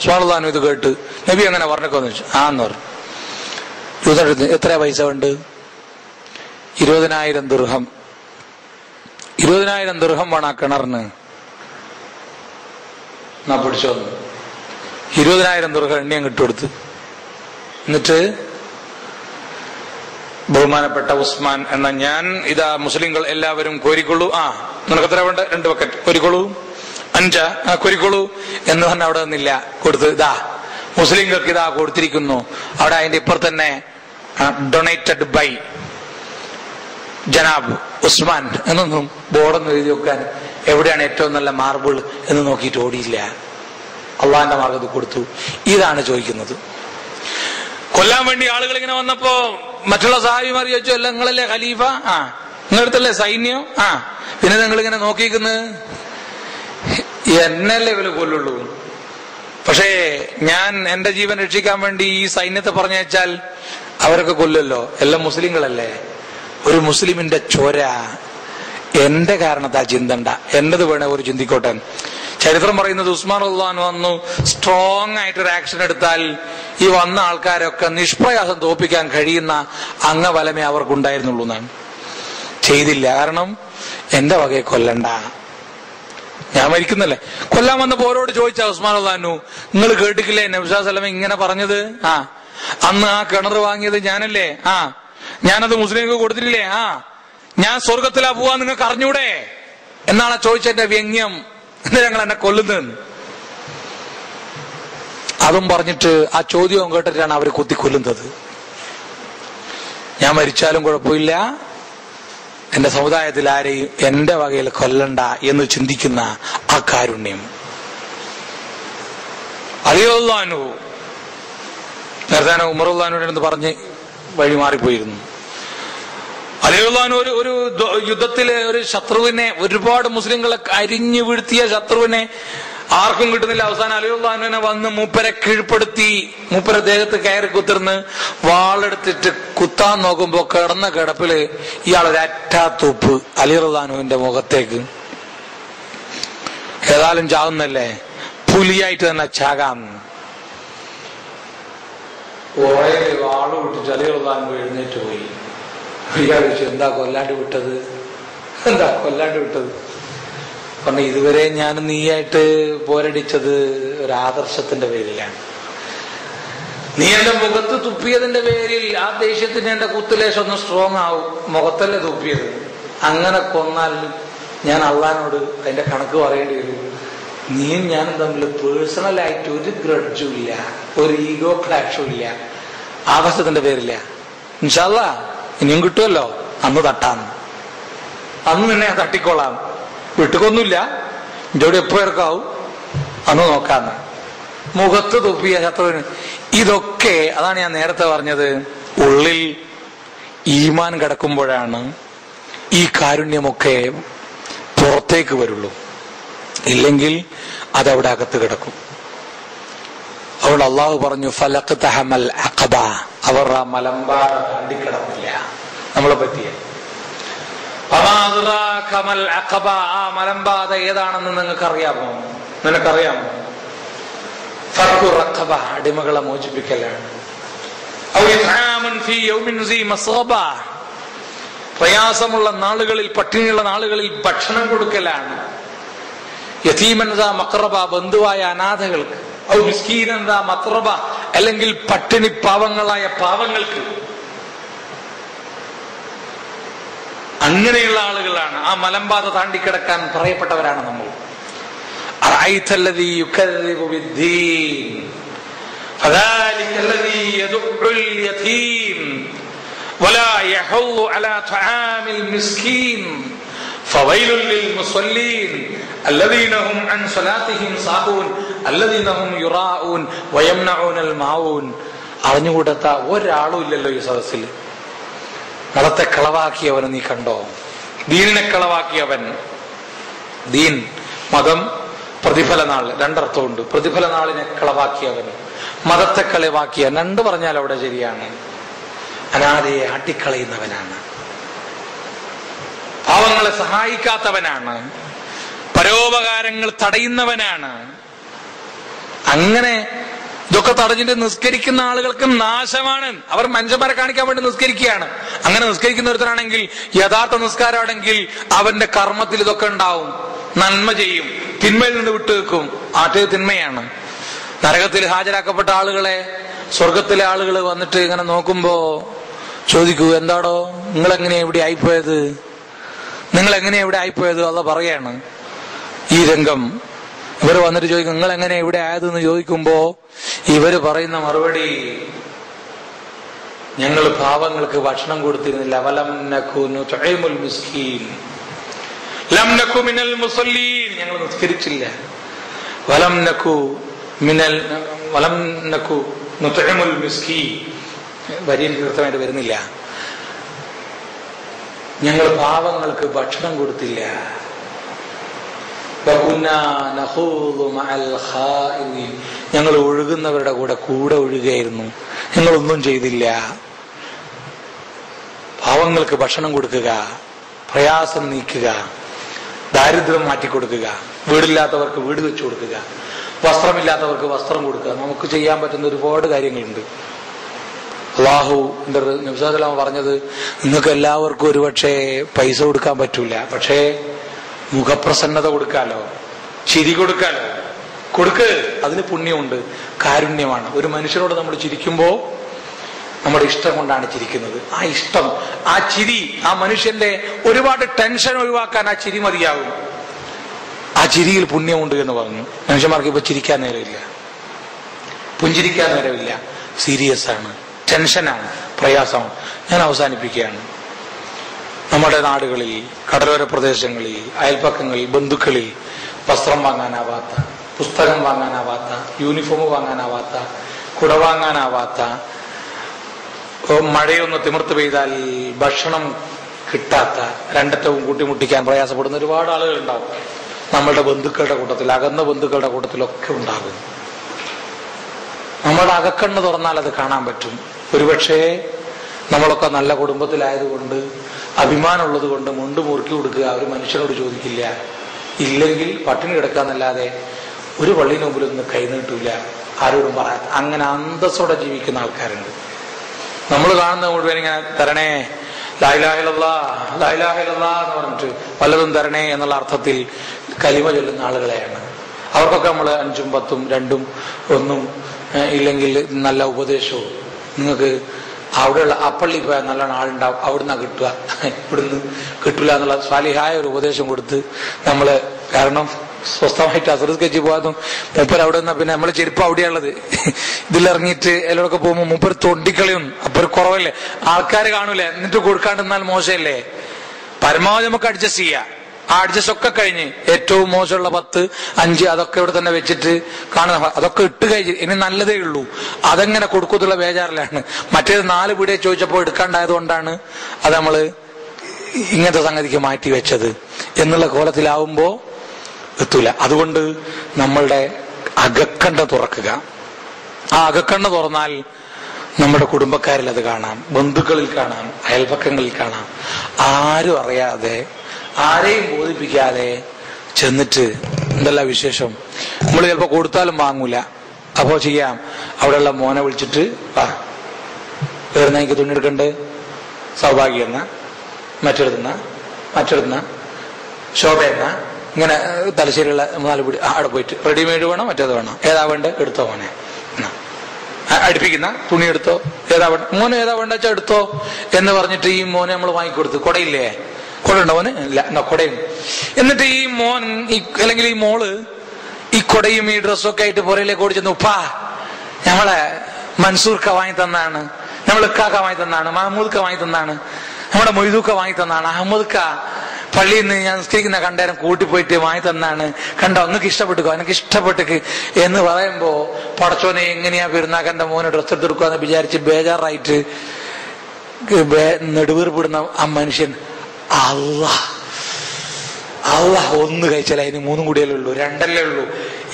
സ്വാളാനു ഇത് കേട്ട് നബി അങ്ങനെ പറഞ്ഞൊക്കെ വെച്ചു. ആന്ന് പറഞ്ഞു. ജൂതൻ എത്ര പൈസ ഉണ്ട്? 20,000 ദിർഹം. 20,000 ദിർഹം വേണം ആ കിണറിന്. എന്നാ പിടിച്ചോന്നു. 20,000 ദിർഹം എണ്ണിയം കിട്ടുകൊടുത്ത്. എന്നിട്ട് ബഹുമാനപ്പെട്ട ഉസ്മാൻ എന്ന ഞാൻ, ഇതാ മുസ്ലിങ്ങൾ എല്ലാവരും കോരിക്കൊള്ളൂ, നിനക്ക് എത്ര വേണ്ട? 2 ബക്കറ്റ് കോരിക്കൊള്ളൂ, 5 കോരിക്കൊള്ളൂ എന്ന് പറഞ്ഞ അവിടെ നിന്നില്ല, കൊടുത്ത് ഇതാ മുസ്ലിങ്ങൾക്ക് ഇതാ കൊടുത്തിരിക്കുന്നു. അവിടെ അതിന്റെ ഇപ്പുറത്ത് തന്നെ ഡൊണേറ്റഡ് ബൈ ജനാബ് ഉസ്മാൻ എന്നൊന്നും ബോർഡൊന്നും എഴുതി വെക്കാൻ, എവിടെയാണ് ഏറ്റവും നല്ല മാർബിൾ എന്ന് നോക്കിയിട്ട് ഓടിയില്ല, അള്ളാന്റെ മാർഗത്തിൽ കൊടുത്തു. ഇതാണ് ചോദിക്കുന്നത്. കൊല്ലാൻ വേണ്ടി ആളുകൾ ഇങ്ങനെ വന്നപ്പോ മറ്റുള്ള സഹാബിമാർ ചോദിച്ചു, അല്ല നിങ്ങളല്ലേ ഖലീഫ? നിങ്ങളടുത്തല്ലേ സൈന്യം? പിന്നെ നിങ്ങളിങ്ങനെ നോക്കിക്കുന്നത്? എന്നല്ലേ ഇവര് കൊല്ലുള്ളൂ. പക്ഷേ ഞാൻ എന്റെ ജീവൻ രക്ഷിക്കാൻ വേണ്ടി ഈ സൈന്യത്തെ പറഞ്ഞയച്ചാൽ അവരൊക്കെ കൊല്ലല്ലോ, എല്ലാം മുസ്ലിങ്ങളല്ലേ. ഒരു മുസ്ലിമിന്റെ ചോര എന്റെ കാരണത്താൽ ചിന്തണ്ട, എന്റത് വേണേ ഒരു ചിന്തിക്കോട്ടെ. ചരിത്രം പറയുന്നത് ഉസ്മാൻ റളിയല്ലാഹു അൻഹു വന്നു സ്ട്രോങ് ആയിട്ടൊരു ആക്ഷൻ എടുത്താൽ ഈ വന്ന ആൾക്കാരൊക്കെ നിഷ്പ്രയാസം തോൽപ്പിക്കാൻ കഴിയുന്ന അംഗബലമേ അവർക്കുണ്ടായിരുന്നുള്ളൂ എന്നാണ്. ചെയ്തില്ല. കാരണം എന്റെ വകയെ കൊല്ലണ്ട, ഞാൻ മരിക്കുന്നല്ലേ. കൊല്ലാൻ വന്നപ്പോ ഓരോട് ചോദിച്ചാ ഉസ്മാൻ റളിയല്ലാഹു അൻഹു, നിങ്ങൾ കേട്ടിട്ടില്ലേ നബി സല്ലല്ലാഹു അലൈഹി വസല്ലം ഇങ്ങനെ പറഞ്ഞത്? അന്ന് ആ കിണർ വാങ്ങിയത് ഞാനല്ലേ? ഞാനത് മുസ്ലിങ്ങൾക്ക് കൊടുത്തിട്ടില്ലേ? ഞാൻ സ്വർഗത്തിലാ പോവാ നിങ്ങൾക്ക് അറിഞ്ഞൂടെ എന്നാണ് ചോദിച്ചെന്റെ വ്യംഗ്യം. എന്താ ഞങ്ങൾ എന്നെ കൊല്ലുന്നത്? അതും പറഞ്ഞിട്ട് ആ ചോദ്യവും കേട്ടിട്ടാണ് അവര് കുത്തിക്കൊല്ലുന്നത്. ഞാൻ മരിച്ചാലും കുഴപ്പമില്ല, എന്റെ സമുദായത്തിൽ ആരെയും എന്റെ വകയിൽ കൊല്ലണ്ട എന്ന് ചിന്തിക്കുന്ന ആ കാരുണ്യം. അലി റളിയല്ലാഹു അൻഹു നേരത്തെ ഉമർ റളിയല്ലാഹു അൻഹുവിനോട് പറഞ്ഞ് വഴി മാറിപ്പോയിരുന്നു. അലി റളിയല്ലാഹു അൻഹു ഒരു യുദ്ധത്തില് ഒരു ശത്രുവിനെ, ഒരുപാട് മുസ്ലിങ്ങളെ അരിഞ്ഞു വീഴ്ത്തിയ ശത്രുവിനെ ആർക്കും കിട്ടുന്നില്ല. അവസാനം അലി റളിയല്ലാഹു അൻഹുവിനെ വന്ന് മൂപ്പരെ കീഴ്പ്പെടുത്തി, മൂപ്പരെ ദേഹത്ത് കയറി കുത്തിർന്ന് വാളെടുത്തിട്ട് കുത്താൻ നോക്കുമ്പോ കിടന്ന കിടപ്പില് ഇയാൾ ഒരു അറ്റാത്തൂപ്പ് അലി റളിയല്ലാഹു അൻഹുവിന്റെ മുഖത്തേക്ക്. ഏതായാലും ചാവുന്നല്ലേ, പുലിയായിട്ട് തന്നെ ചാകാം. വാള് വിട്ടിട്ട് അലി റളിയല്ലാഹു അൻഹു എഴുന്നേറ്റ് പോയി. ഇയാൾ ചോദിച്ചു, എന്താ കൊല്ലാണ്ട് വിട്ടത്? എന്താ കൊല്ലാണ്ട് വിട്ടത്? പറഞ്ഞു, ഇതുവരെ ഞാൻ നീയായിട്ട് പോരടിച്ചത് ഒരു ആദർശത്തിന്റെ പേരിലാണ്. നീ എന്റെ മുഖത്ത് തുപ്പിയതിന്റെ പേരിൽ ആ ദേഷ്യത്തിന് എന്റെ കുത്തുലേശം ഒന്ന് സ്ട്രോങ് ആവും. മുഖത്തല്ലേ തുപ്പിയത്. അങ്ങനെ കൊന്നാൽ ഞാൻ അള്ളാഹിനോട് അതിന്റെ കണക്ക് പറയേണ്ടി വരും. നീയും ഞാനും തമ്മിൽ പേഴ്സണലായിട്ട് ഒരു ഗ്രഡ്ജും ഇല്ല, ഒരു ഈഗോ ക്ലാഷും ഇല്ല, ആദർശത്തിന്റെ പേരില്ല. ഇൻഷാ അല്ലാഹ് ഇനിയും കിട്ടുമല്ലോ, അന്ന് തട്ടാന്ന്, അന്ന് നിന്നെ ഞാൻ തട്ടിക്കോളാം, വിട്ടുകൊന്നുമില്ല, ഇതോടെ എപ്പോ ഇറക്കാവും, അന്ന് നോക്കാന്ന്. മുഖത്ത് തുപ്പിയ ശത്രുവിന്. ഇതൊക്കെ അതാണ് ഞാൻ നേരത്തെ പറഞ്ഞത്, ഉള്ളിൽ ഈമാൻ കിടക്കുമ്പോഴാണ് ഈ കാരുണ്യമൊക്കെ പുറത്തേക്ക് വരുള്ളൂ. ഇല്ലെങ്കിൽ അതവിടെ അകത്ത് കിടക്കും. അവിടെ അള്ളാഹു പറഞ്ഞു, ഫലഖ്തഹമൽ അഖബ, അവർ ആ മലമ്പാറ താണ്ടിക്കിടന്നില്ല. നമ്മളെ പറ്റിയ ആ മലമ്പാത ഏതാണെന്ന് നിങ്ങൾക്കറിയാമോ? നിനക്കറിയാമോ? ഫഖു റഖബ, അടിമകളെ മോചിപ്പിക്കലാണ്. പ്രയാസമുള്ള നാളുകളിൽ, പട്ടിണിയുള്ള നാളുകളിൽ ഭക്ഷണം കൊടുക്കലാണ്. യതീമൻ ദാ മഖറബ, ബന്ധുവായ അനാഥകൾക്ക്. ഔ മിസ്കീനൻ ദാ മത്രബ, അല്ലെങ്കിൽ പട്ടിണി പാവങ്ങളായ പാവങ്ങൾക്ക്. അങ്ങനെയുള്ള ആളുകളാണ്, ആ മലമ്പാത താണ്ടിക്കിടക്കാൻ പറയപ്പെട്ടവരാണ് നമ്മൾ. അറഅയ്തല്ലദീ യുകദ്ദിബു ബിദ്ദീൻ ഫദാലികല്ലദീ യദുഉൽ യതീം വലാ യഹുല്ലു അലാ തആമിൽ മിസ്കീൻ ഫവൈലുൽ ലിൽ മുസല്ലീൻ അല്ലദീന ഹും അൻ സ്വലാത്തിഹിം സാഹൂൻ അല്ലദീന ഹും യുറാഊൻ വയംനഊനൽ മാഊൻ. അറിഞ്ഞുകൂടാത്ത ഒരാളും ഇല്ലല്ലോ ഈ സദസ്സിൽ. മതത്തെ കളവാക്കിയവനെ നീ കണ്ടോ? ദീനിനെ കളവാക്കിയവൻ. ദീൻ, മതം, പ്രതിഫല നാൾ, രണ്ടർത്ഥമുണ്ട്. പ്രതിഫല നാളിനെ കളവാക്കിയവൻ, മതത്തെ കളവാക്കിയ, രണ്ട് പറഞ്ഞാൽ അവിടെ ശരിയാണ്. അനാഥയെ ആട്ടിക്കളയുന്നവനാണ്, പാവങ്ങളെ സഹായിക്കാത്തവനാണ്, പരോപകാരങ്ങൾ തടയുന്നവനാണ്. അങ്ങനെ ഇതൊക്കെ തടഞ്ഞിട്ട് നിസ്കരിക്കുന്ന ആളുകൾക്ക് നാശമാണ്. അവർ മനുഷ്യന്മാരെ കാണിക്കാൻ വേണ്ടി നിസ്കരിക്കുകയാണ്. അങ്ങനെ നിസ്കരിക്കുന്ന ഒരുത്തനാണെങ്കിൽ, യഥാർത്ഥ നിസ്കാരമാണെങ്കിൽ അവന്റെ കർമ്മത്തിൽ ഇതൊക്കെ ഉണ്ടാവും. നന്മ ചെയ്യും, തിന്മയിൽ നിന്ന് വിട്ടുവെക്കും. ആറ്റത് തിന്മയാണ്. നരകത്തിൽ ഹാജരാക്കപ്പെട്ട ആളുകളെ സ്വർഗത്തിലെ ആളുകൾ വന്നിട്ട് ഇങ്ങനെ നോക്കുമ്പോ ചോദിക്കൂ, എന്താടോ നിങ്ങളെങ്ങനെയാ ഇവിടെ ആയിപ്പോയത്, നിങ്ങളെങ്ങനെയാ ഇവിടെ ആയിപ്പോയത്? അല്ല പറയാണ് ഈ രംഗം. ഇവർ വന്നിട്ട് ചോദിക്കും, നിങ്ങൾ എങ്ങനെ ഇവിടെ ആയതെന്ന് ചോദിക്കുമ്പോ ഇവര് പറയുന്ന മറുപടി, ഞങ്ങൾ പാവങ്ങൾക്ക് ഭക്ഷണം കൊടുത്തിരുന്നില്ല. വലം നകു നുത്ഇമുൽ മിസ്കീൻ ലം നകു മിനൽ മുസല്ലീൻ, ഞങ്ങൾ നിസ്കരിച്ചില്ല. വലം നകു നുത്ഇമുൽ മിസ്കീൻ, വരിയിൽ കൃത്യമായിട്ട് വരുന്നില്ല. ഞങ്ങൾ പാവങ്ങൾക്ക് ഭക്ഷണം കൊടുത്തില്ല. ഞങ്ങൾ ഒഴുകുന്നവരുടെ കൂടെ ഒഴുകുകയായിരുന്നു. ഞങ്ങളൊന്നും ചെയ്തില്ല. പാവങ്ങൾക്ക് ഭക്ഷണം കൊടുക്കുക, പ്രയാസം നീക്കുക, ദാരിദ്ര്യം മാറ്റിക്കൊടുക്കുക, വീടില്ലാത്തവർക്ക് വീട് വെച്ചു കൊടുക്കുക, വസ്ത്രമില്ലാത്തവർക്ക് വസ്ത്രം കൊടുക്കുക. നമുക്ക് ചെയ്യാൻ പറ്റുന്ന ഒരുപാട് കാര്യങ്ങളുണ്ട്. അള്ളാഹുവിന്റെ നബി സല്ലല്ലാഹു അലൈഹി വസല്ലം പറഞ്ഞത്, നിങ്ങൾക്ക് എല്ലാവർക്കും ഒരുപക്ഷെ പൈസ കൊടുക്കാൻ പറ്റൂല, പക്ഷേ മുഖപ്രസന്നത കൊടുക്കാലോ, ചിരി കൊടുക്കാലോ. കൊടുക്ക്, അതിന് പുണ്യമുണ്ട്, കാരുണ്യമാണ്. ഒരു മനുഷ്യനോട് നമ്മൾ ചിരിക്കുമ്പോൾ നമ്മുടെ ഇഷ്ടം കൊണ്ടാണ് ചിരിക്കുന്നത്. ആ ഇഷ്ടം, ആ ചിരി, ആ മനുഷ്യന്റെ ഒരുപാട് ടെൻഷൻ ഒഴിവാക്കാൻ ആ ചിരി മതിയാകും. ആ ചിരിയിൽ പുണ്യമുണ്ട് എന്ന് പറഞ്ഞു. മനുഷ്യന്മാർക്ക് ഇപ്പൊ ചിരിക്കാൻ നേരമില്ല, പുഞ്ചിരിക്കാൻ നേരമില്ല. സീരിയസ് ആണ്, ടെൻഷനാണ്, പ്രയാസമാണ്. ഞാൻ അവസാനിപ്പിക്കുകയാണ്. നമ്മുടെ നാടുകളിൽ, കടലോര പ്രദേശങ്ങളിൽ, അയൽപ്പക്കങ്ങളിൽ, ബന്ധുക്കളിൽ വസ്ത്രം വാങ്ങാനാവാത്ത, പുസ്തകം വാങ്ങാനാവാത്ത, യൂണിഫോം വാങ്ങാനാവാത്ത, കുട വാങ്ങാനാവാത്ത, മഴയൊന്ന് തിമിർത്ത് പെയ്താൽ ഭക്ഷണം കിട്ടാത്ത, രണ്ടറ്റവും കൂട്ടിമുട്ടിക്കാൻ പ്രയാസപ്പെടുന്ന ഒരുപാട് ആളുകൾ ഉണ്ടാവും. നമ്മളുടെ ബന്ധുക്കളുടെ കൂട്ടത്തിൽ, അകന്ന ബന്ധുക്കളുടെ കൂട്ടത്തിലൊക്കെ ഉണ്ടാകും. നമ്മുടെ അകക്കണ്ണ് തുറന്നാൽ അത് കാണാൻ പറ്റും. ഒരുപക്ഷെ നമ്മളൊക്കെ നല്ല കുടുംബത്തിലായതുകൊണ്ട്, അഭിമാനമുള്ളത് കൊണ്ട് മുണ്ട് മുറുക്കി കൊടുക്കുക ഒരു മനുഷ്യനോട് ചോദിക്കില്ല. ഇല്ലെങ്കിൽ പട്ടിണി കിടക്കാന്നല്ലാതെ ഒരു പള്ളിന് മുമ്പിൽ ഒന്ന് കൈനീട്ടൂല, ആരോടും പറയാത്ത. അങ്ങനെ അന്തസ്സോടെ ജീവിക്കുന്ന ആൾക്കാരുണ്ട്. നമ്മൾ കാണുന്ന മുഴുവൻ ഇങ്ങനെ തരണേ, ലാ ഇലാഹ ഇല്ലല്ലാഹ്, ലാ ഇലാഹ ഇല്ലല്ലാഹ് എന്ന് പറഞ്ഞിട്ട് വല്ലതും തരണേ എന്നുള്ള അർത്ഥത്തിൽ കലിമ ചൊല്ലുന്ന ആളുകളെയാണ്. അവർക്കൊക്കെ നമ്മൾ 5ഉം 10ഉം 2ഉം 1ഉം ഇല്ലെങ്കിൽ നല്ല ഉപദേശവും, നിങ്ങൾക്ക് അവിടെയുള്ള അപ്പള്ളി പോയാൽ നല്ലോണം ആളുണ്ടാവും, അവിടുന്ന് കിട്ടുക, ഇവിടുന്ന് കിട്ടില്ല എന്നുള്ള സ്വാലിഹായ ഒരു ഉപദേശം കൊടുത്ത് നമ്മള്, കാരണം സ്വസ്ഥമായിട്ട് അസറുസ്കെച്ച് പോകാതും മൂപ്പർ അവിടെ നിന്നാ പിന്നെ നമ്മള് ചെരുപ്പ് അവിടെയുള്ളത്, ഇതിലിറങ്ങിയിട്ട് എല്ലാവരൊക്കെ പോകുമ്പോൾ മൂപ്പർ തൊണ്ടിക്കളിയും. അപ്പൊ ഒരു കുറവല്ലേ, ആൾക്കാർ കാണൂലേ, എന്നിട്ട് കൊടുക്കാണ്ടിരുന്നാൽ മോശമല്ലേ. പരമാവധി നമുക്ക് അഡ്ജസ്റ്റ് ചെയ്യാം. ആ അഡ്ജസ്റ്റ് ഒക്കെ കഴിഞ്ഞ് ഏറ്റവും മോശമുള്ള 10, 5 അതൊക്കെ ഇവിടെ തന്നെ വെച്ചിട്ട് കാണുന്ന, അതൊക്കെ ഇട്ട് കഴിഞ്ഞ് ഇനി നല്ലതേ ഉള്ളൂ. അതെങ്ങനെ കൊടുക്കത്തുള്ള ബേജാറിലാണ്. മറ്റേത് 4 പീടിയെ ചോദിച്ചപ്പോൾ എടുക്കാണ്ടായത് കൊണ്ടാണ് അത് നമ്മള് ഇങ്ങനത്തെ സംഗതിക്ക് മാറ്റി വെച്ചത് എന്നുള്ള കോലത്തിലാവുമ്പോ എത്തൂല. അതുകൊണ്ട് നമ്മളുടെ അകക്കണ്ണ് തുറക്കുക. ആ അകക്കണ്ണ് തുറന്നാൽ നമ്മുടെ കുടുംബക്കാരിൽ അത് കാണാം, ബന്ധുക്കളിൽ കാണാം, അയൽപക്കങ്ങളിൽ കാണാം. ആരും അറിയാതെ, ആരെയും ബോധിപ്പിക്കാതെ ചെന്നിട്ട് എന്തല്ല വിശേഷം, നമ്മൾ ചിലപ്പോ കൊടുത്താലും വാങ്ങൂല. അപ്പോ ചെയ്യാം, അവിടെയുള്ള മോനെ വിളിച്ചിട്ട്, വാ വേറെ എനിക്ക് തുണി എടുക്കണ്ട്, സൗഭാഗ്യം എന്ന, മറ്റെടുത്തുന്ന ശോഭ എന്ന, ഇങ്ങനെ തലശ്ശേരിയുള്ള 4 പിടി അവിടെ പോയിട്ട് റെഡിമെയ്ഡ് വേണോ മറ്റേത് വേണോ, ഏതാ വേണ്ട എടുത്തോ മോനെ, അടുപ്പിക്കുന്ന തുണി എടുത്തോ, ഏതാ വേണ്ട മോനെ, ഏതാ വേണ്ട വെച്ചാൽ എടുത്തോ എന്ന് പറഞ്ഞിട്ട് ഈ മോനെ നമ്മൾ വാങ്ങിക്കൊടുത്തു. കൊടയില്ലേ, കൊട ഉണ്ടോ മോന്? ഇല്ല, എന്നാ കൊടയും. എന്നിട്ട് ഈ മോൻ അല്ലെങ്കിൽ ഈ മോള് ഈ കൊടയും ഈ ഡ്രസ്സും ഒക്കെ ആയിട്ട് പുറയിലേക്ക് ഓടിച്ചെന്ന്, ഉപ്പാ ഞങ്ങളെ മൻസൂർക്ക വാങ്ങി തന്നാണ്, നമ്മൾ ഇക്കാക്ക വാങ്ങി തന്നാണ്, മഹമ്മൂദ്ക്ക വാങ്ങി തന്നാണ്, നമ്മുടെ മൊയ്തൂക്ക വാങ്ങി തന്നാണ്, അഹമ്മദ്ക്ക പള്ളിയിൽ നിന്ന് ഞാൻ നിസ്കരിക്കുന്ന കണ്ടേരം കൂട്ടിപ്പോയിട്ട് വാങ്ങി തന്നാണ്, കണ്ടോ നിങ്ങൾക്ക് ഇഷ്ടപ്പെട്ടുക്കോ, എനിക്ക് ഇഷ്ടപ്പെട്ടിക്ക് എന്ന് പറയുമ്പോ പടച്ചോനെ എങ്ങനെയാ പെരുന്നാക്കന്റെ മോനെ ഡ്രസ്സ് എടുത്തെടുക്കുക എന്ന് വിചാരിച്ച് ബേജാറായിട്ട് നെടുവീർപ്പിടുന്ന ആ മനുഷ്യൻ, അള്ളാഹ് ഒന്ന് കഴിച്ചാൽ അതിന് 3 കൂടിയല്ലേ ഉള്ളൂ, 2 ഉള്ളൂ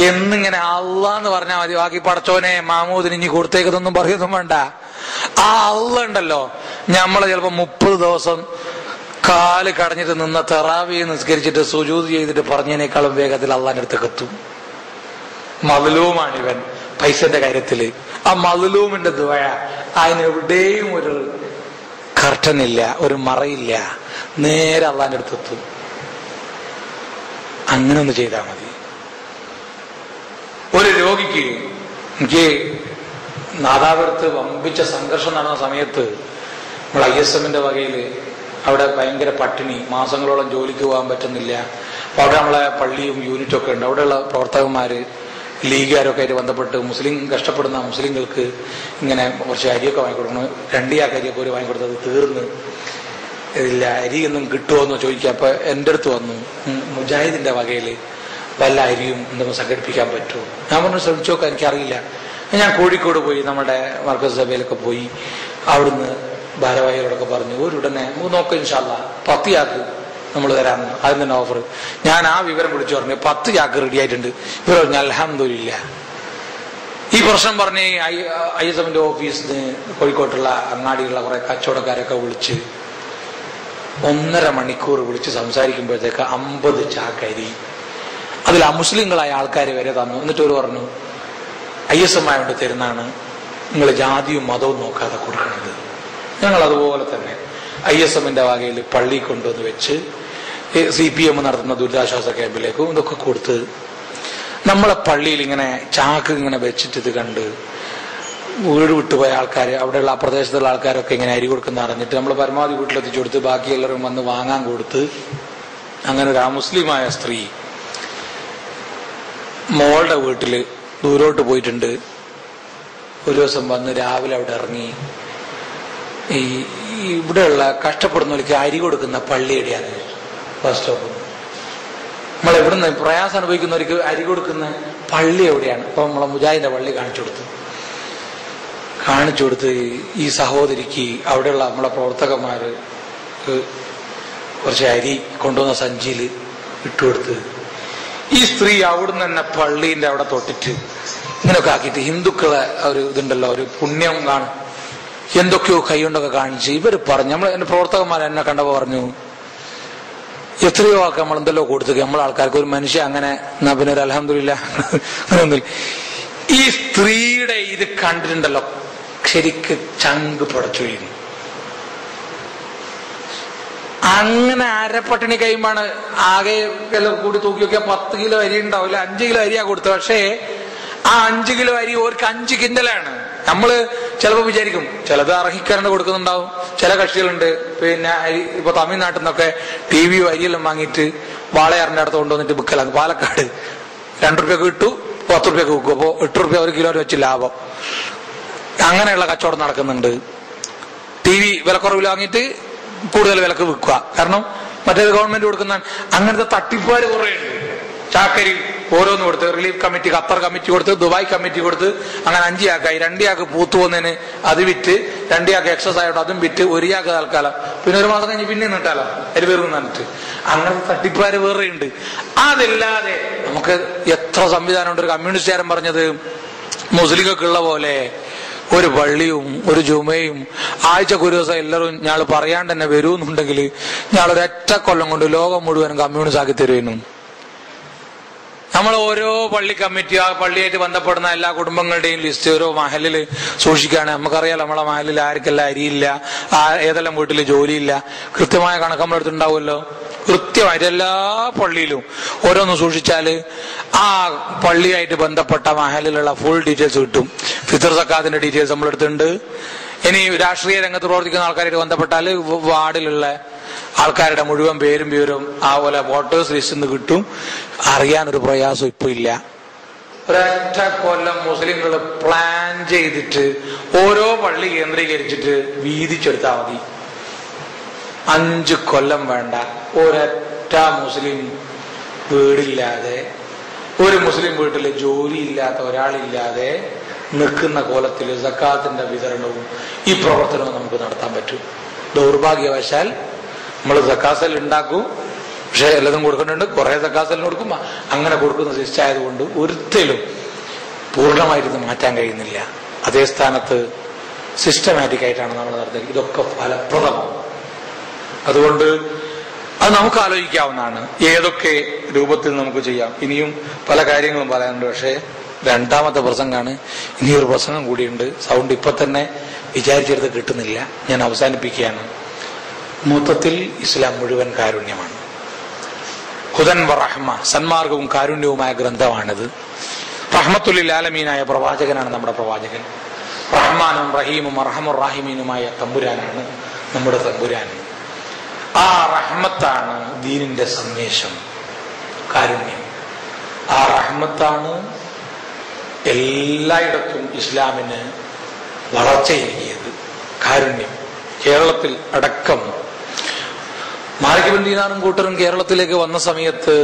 എന്നിങ്ങനെ അള്ളാന്ന് പറഞ്ഞാൽ മതി. ബാക്കി പടച്ചോനെ മാമൂദിന് ഇനി കൊടുത്തേക്കതൊന്നും പറയൊന്നും വേണ്ട. ആ അള്ള ഉണ്ടല്ലോ, നമ്മളെ ചിലപ്പോ 30 ദിവസം കാല് കടഞ്ഞിട്ട് നിന്ന തറാവിയെ നിസ്കരിച്ചിട്ട് സുജൂദ് ചെയ്തിട്ട് പറഞ്ഞതിനേക്കാളും വേഗത്തിൽ അള്ളാന്റെ അടുത്തേക്ക് എത്തും. മദ്ലൂമാണിവൻ പൈസന്റെ കാര്യത്തില്. ആ മദ്ലൂമിന്റെ ദുആ, അതിനെവിടെയും ഒരു കർട്ടനില്ല, ഒരു മറയില്ല, നേരെ അള്ളാന്റെ അടുത്തെത്തും. അങ്ങനെ ഒന്ന് ചെയ്താൽ മതി. ഒരു രോഗിക്ക്, എനിക്ക് നാദാപുരത്ത് വമ്പിച്ച സംഘർഷം നടന്ന സമയത്ത് നമ്മൾ ISMന്റെ വകയില് അവിടെ ഭയങ്കര പട്ടിണി, മാസങ്ങളോളം ജോലിക്ക് പോകാൻ പറ്റുന്നില്ല. അപ്പൊ അവിടെ നമ്മളെ പള്ളിയും യൂണിറ്റും ഒക്കെ ഉണ്ട്. അവിടെയുള്ള പ്രവർത്തകന്മാര്, ലീഗുകാരൊക്കെ ആയിട്ട് ബന്ധപ്പെട്ട് കഷ്ടപ്പെടുന്ന മുസ്ലിങ്ങൾക്ക് ഇങ്ങനെ കുറച്ച് അരിയൊക്കെ വാങ്ങിക്കൊടുക്കണം. 2 ചാക്ക് അരിയൊക്കെ ഒരു വാങ്ങിക്കൊടുത്തത് തീർന്ന് ഇല്ല, അരിയൊന്നും കിട്ടുമോ എന്ന് ചോദിക്കുക. അപ്പൊ എൻ്റെ അടുത്ത് വന്നു, മുജാഹിദിന്റെ വകയില് വല്ല അരിയും എന്തെങ്കിലും സംഘടിപ്പിക്കാൻ പറ്റുമോ? ഞാൻ പറഞ്ഞു ശ്രമിച്ചു നോക്കാൻ, എനിക്കറിയില്ല. ഞാൻ കോഴിക്കോട് പോയി, നമ്മുടെ മർക്കസ് സഭയിലൊക്കെ പോയി, അവിടുന്ന് ഭാരവാഹികളോടൊക്കെ പറഞ്ഞു, ഉടനെ നോക്കാം ഇൻഷാ അല്ലാഹ് 10 ചാക്ക് നമ്മൾ തരാമെന്ന്. അതിന് തന്നെ ഓഫർ. ഞാൻ ആ വിവരം വിളിച്ചു പറഞ്ഞു 10 ചാക്ക് റെഡി ആയിട്ടുണ്ട്. ഇവർ പറഞ്ഞു അൽഹംദുലില്ലാ. ഈ പ്രശ്നം പറഞ്ഞ് ISMന്റെ ഓഫീസിന് കോഴിക്കോട്ടുള്ള അങ്ങാടിയുള്ള കുറെ കച്ചവടക്കാരൊക്കെ വിളിച്ച് 1.5 മണിക്കൂർ വിളിച്ച് സംസാരിക്കുമ്പോഴത്തേക്ക് 50 ചാക്കരി അതിൽ അമുസ്ലിങ്ങളായ ആൾക്കാർ വരെ തന്നു. എന്നിട്ട് അവർ പറഞ്ഞു, ISM ആയതുകൊണ്ട് തരുന്നതാണ്, നിങ്ങൾ ജാതിയും മതവും നോക്കാതെ കൊടുക്കണത്. ഞങ്ങൾ അതുപോലെ തന്നെ ISMന്റെ വകയിൽ പള്ളി കൊണ്ടുവന്ന് വെച്ച് CPM നടത്തുന്ന ദുരിതാശ്വാസ ക്യാമ്പിലേക്കും ഇതൊക്കെ കൊടുത്ത് നമ്മളെ പള്ളിയിൽ ഇങ്ങനെ ചാക്ക് ഇങ്ങനെ വെച്ചിട്ട് ഇത് കണ്ട് വീട് വിട്ടുപോയ ആൾക്കാർ, അവിടെയുള്ള ആ പ്രദേശത്തുള്ള ആൾക്കാരൊക്കെ ഇങ്ങനെ അരി കൊടുക്കുന്ന അറിഞ്ഞിട്ട് നമ്മൾ പരമാവധി വീട്ടിലെത്തിച്ചു കൊടുത്ത് ബാക്കി എല്ലാവരും വന്ന് വാങ്ങാൻ കൊടുത്ത്. അങ്ങനെ ഒരു അമുസ്ലിമായ സ്ത്രീ മോളുടെ വീട്ടില് ദൂരോട്ട് പോയിട്ടുണ്ട്. ഒരു ദിവസം വന്ന് രാവിലെ അവിടെ ഇറങ്ങി ഇവിടെയുള്ള കഷ്ടപ്പെടുന്നവർക്ക് അരി കൊടുക്കുന്ന പള്ളി എവിടെയാണ്? Bus stop. നമ്മളെവിടുന്ന് പ്രയാസം അനുഭവിക്കുന്നവർക്ക് അരി കൊടുക്കുന്ന പള്ളി എവിടെയാണ്? അപ്പൊ നമ്മളെ മുജാഹിദിന്റെ പള്ളി കാണിച്ചു കൊടുത്ത് ഈ സഹോദരിക്ക് അവിടെയുള്ള നമ്മളെ പ്രവർത്തകന്മാര് കുറച്ച് അരി കൊണ്ടുവന്ന സഞ്ചിയിൽ ഇട്ടുകൊടുത്ത് ഈ സ്ത്രീ അവിടുന്ന് തന്നെ പള്ളീന്റെ അവിടെ തൊട്ടിട്ട് ഇങ്ങനെയൊക്കെ ആക്കിയിട്ട് ഹിന്ദുക്കളെ ഒരു ഇതുണ്ടല്ലോ, ഒരു പുണ്യം കാണും, എന്തൊക്കെയോ കൈകൊണ്ടൊക്കെ കാണിച്ച് ഇവർ പറഞ്ഞു. എന്റെ പ്രവർത്തകന്മാർ എന്നെ കണ്ടപ്പോ പറഞ്ഞു, എത്രയോ ആൾക്ക് നമ്മൾ എന്തെല്ലോ കൊടുത്തു നമ്മളെ ആൾക്കാർക്ക്, ഒരു മനുഷ്യ അങ്ങനെ എന്നാ പിന്നെ ഒരു അൽഹംദുലില്ലാ അങ്ങനെയൊന്നുമില്ല. ഈ സ്ത്രീയുടെ ഇത് കണ്ടിട്ടുണ്ടല്ലോ ശരിക്ക് ചങ്ക് പടച്ചു വീഴുന്നു. അങ്ങനെ അരപ്പട്ടിണി കഴിയുമ്പോഴാണ് ആകെ എല്ലാം കൂടി തൂക്കി നോക്കിയാൽ 10 കിലോ അരി ഉണ്ടാവില്ല, 5 കിലോ അരിയാ കൊടുത്തത്. പക്ഷേ ആ 5 കിലോ അരി ഓർക്ക് 5 കിൻഡലാണ്. നമ്മള് ചിലപ്പോ വിചാരിക്കും ചിലത് അർഹിക്കാരന് കൊടുക്കുന്നുണ്ടാവും, ചില കക്ഷികളുണ്ട് പിന്നെ ഇപ്പൊ തമിഴ്നാട്ടിൽ നിന്നൊക്കെ TV അരിയെല്ലാം വാങ്ങിയിട്ട് വാളയാറിന്റെ അടുത്ത് കൊണ്ടുവന്നിട്ട് വിൽക്കലാണ്. പാലക്കാട് 2 രൂപയ്ക്ക് കിട്ടു, 10 രൂപയ്ക്ക് വിൽക്കും. അപ്പോ 8 രൂപ 1 കിലോ വെച്ച് ലാഭം. അങ്ങനെയുള്ള കച്ചവടം നടക്കുന്നുണ്ട്. TV വിലക്കുറവിൽ വാങ്ങിയിട്ട് കൂടുതൽ വിലക്ക് വിൽക്കുക. കാരണം മറ്റേത് ഗവൺമെന്റ് കൊടുക്കുന്ന അങ്ങനത്തെ തട്ടിപ്പുകാർ കുറേ ഉണ്ട്. ചാക്കരി ഓരോന്ന് കൊടുത്ത് റിലീഫ് കമ്മിറ്റി, ഖത്തർ കമ്മിറ്റി കൊടുത്ത്, ദുബായ് കമ്മിറ്റി കൊടുത്ത്, അങ്ങനെ 5 ചാക്കായി. 2 ചാക്ക് പൂത്തു പോകുന്നതിന് അത് വിറ്റ്, 2 ചാക്ക് എക്സസ് ആയിട്ട് അതും വിറ്റ്, 1 ചാക്ക് തൽക്കാലം, പിന്നെ 1 മാസം കഴിഞ്ഞ് പിന്നെ നിട്ടാലോ അരി വേറും തന്നിട്ട് അങ്ങനത്തെ തട്ടിപ്പുകാർ വേറെ ഉണ്ട്. അതല്ലാതെ നമുക്ക് എത്ര സംവിധാനമുണ്ട്. ഒരു കമ്മ്യൂണിസ്റ്റുകാരൻ പറഞ്ഞത് മുസ്ലിങ്ങൾക്കുള്ള പോലെ ഒരു പള്ളിയും ഒരു ജുമയും ആഴ്ചക്ക് ഒരു ദിവസം എല്ലാവരും ഞാൾ പറയാണ്ട് തന്നെ വരുമെന്നുണ്ടെങ്കിൽ ഞാളൊരൊറ്റ കൊല്ലം കൊണ്ട് ലോകം മുഴുവനും കമ്മ്യൂണിസ്റ്റ് ആക്കി തരുന്നു. നമ്മൾ ഓരോ പള്ളി കമ്മിറ്റി, ആ പള്ളിയായിട്ട് ബന്ധപ്പെടുന്ന എല്ലാ കുടുംബങ്ങളുടെയും ലിസ്റ്റ് ഓരോ മഹലില് സൂക്ഷിക്കുകയാണ്. നമുക്കറിയാലോ നമ്മളെ മഹലിൽ ആർക്കെല്ലാം അരിയില്ല, ഏതെല്ലാം വീട്ടിൽ ജോലിയില്ല, കൃത്യമായ കണക്ക് നമ്മളെടുത്തുണ്ടാവുമല്ലോ. കൃത്യമായിട്ട് എല്ലാ പള്ളിയിലും ഓരോന്ന് സൂക്ഷിച്ചാല് ആ പള്ളിയായിട്ട് ബന്ധപ്പെട്ട മഹലിലുള്ള ഫുൾ ഡീറ്റെയിൽസ് കിട്ടും. ഫിത്ർ സക്കാത്തിന്റെ ഡീറ്റെയിൽസ് നമ്മളെടുത്തിട്ടുണ്ട്. ഇനി രാഷ്ട്രീയ രംഗത്ത് പ്രവർത്തിക്കുന്ന ആൾക്കാരായിട്ട് ബന്ധപ്പെട്ടാൽ വാർഡിലുള്ള ആൾക്കാരുടെ മുഴുവൻ പേരും വിവരവും അതുപോലെ വോട്ടേഴ്സ് ലിസ്റ്റ് നിന്ന് കിട്ടും. അറിയാനൊരു പ്രയാസം ഇപ്പൊ ഇല്ല. ഒരൊറ്റ കൊല്ലം മുസ്ലിങ്ങൾ പ്ലാൻ ചെയ്തിട്ട് ഓരോ പള്ളി കേന്ദ്രീകരിച്ചിട്ട് വീതിച്ചെടുത്താൽ മതി. 5 കൊല്ലം വേണ്ട. ഒരൊറ്റ മുസ്ലിം വീടില്ലാതെ, ഒരു മുസ്ലിം വീട്ടിൽ ജോലിയില്ലാത്ത ഒരാളില്ലാതെ നിൽക്കുന്ന കോലത്തിൽ സക്കാത്തിന്റെ വിതരണവും ഈ പ്രവർത്തനവും നമുക്ക് നടത്താൻ പറ്റും. ദൗർഭാഗ്യവശാൽ നമ്മൾ സക്കാസൽ ഉണ്ടാക്കും, പക്ഷെ എല്ലാതും കൊടുക്കുന്നുണ്ട്. കുറെ സക്കാസലിന് കൊടുക്കും. അങ്ങനെ കൊടുക്കുന്ന സിസ്റ്റം ആയതുകൊണ്ട് ഒരിക്കലും പൂർണ്ണമായിട്ട് മാറ്റാൻ കഴിയുന്നില്ല. അതേ സ്ഥാനത്ത് സിസ്റ്റമാറ്റിക് ആയിട്ടാണ് നമ്മൾ നടത്തുന്നത്. ഇതൊക്കെ ഫലപ്രദമാണ്. അതുകൊണ്ട് അത് നമുക്ക് ആലോചിക്കാവുന്നതാണ് ഏതൊക്കെ രൂപത്തിൽ നമുക്ക് ചെയ്യാം. ഇനിയും പല കാര്യങ്ങളും പറയാനുണ്ട്. പക്ഷേ 2ാമത്തെ പ്രസംഗമാണ്. ഇനിയൊരു പ്രസംഗം കൂടിയുണ്ട്. സൗണ്ട് ഇപ്പൊ തന്നെ വിചാരിച്ചെടുത്ത് കിട്ടുന്നില്ല. ഞാൻ അവസാനിപ്പിക്കുകയാണ്. മൊത്തത്തിൽ ഇസ്ലാം മുഴുവൻ കാരുണ്യമാണ്. ഹുദൻ വറഹ്മ, സന്മാർഗവും കാരുണ്യവുമായ ഗ്രന്ഥമാണിത്. റഹ്മത്തുൽ ആലമീനായ പ്രവാചകനാണ് നമ്മുടെ പ്രവാചകൻ. റഹ്മാനും റഹീമും അർഹമുർ റാഹിമീനുമായ തമ്പുരാനാണ് നമ്മുടെ തമ്പുരാൻ. ആ റഹ്മത്താണ് ദീനിന്റെ സന്ദേശം, കാരുണ്യം. ആ റഹ്മത്താണ് എല്ലായിടത്തും ഇസ്ലാമിന് വളർച്ചയേകിയത്, കാരുണ്യം. കേരളത്തിൽ അടക്കം മാലിക് ബിൻ ദീനാറും കൂട്ടരും കേരളത്തിലേക്ക് വന്ന സമയത്ത്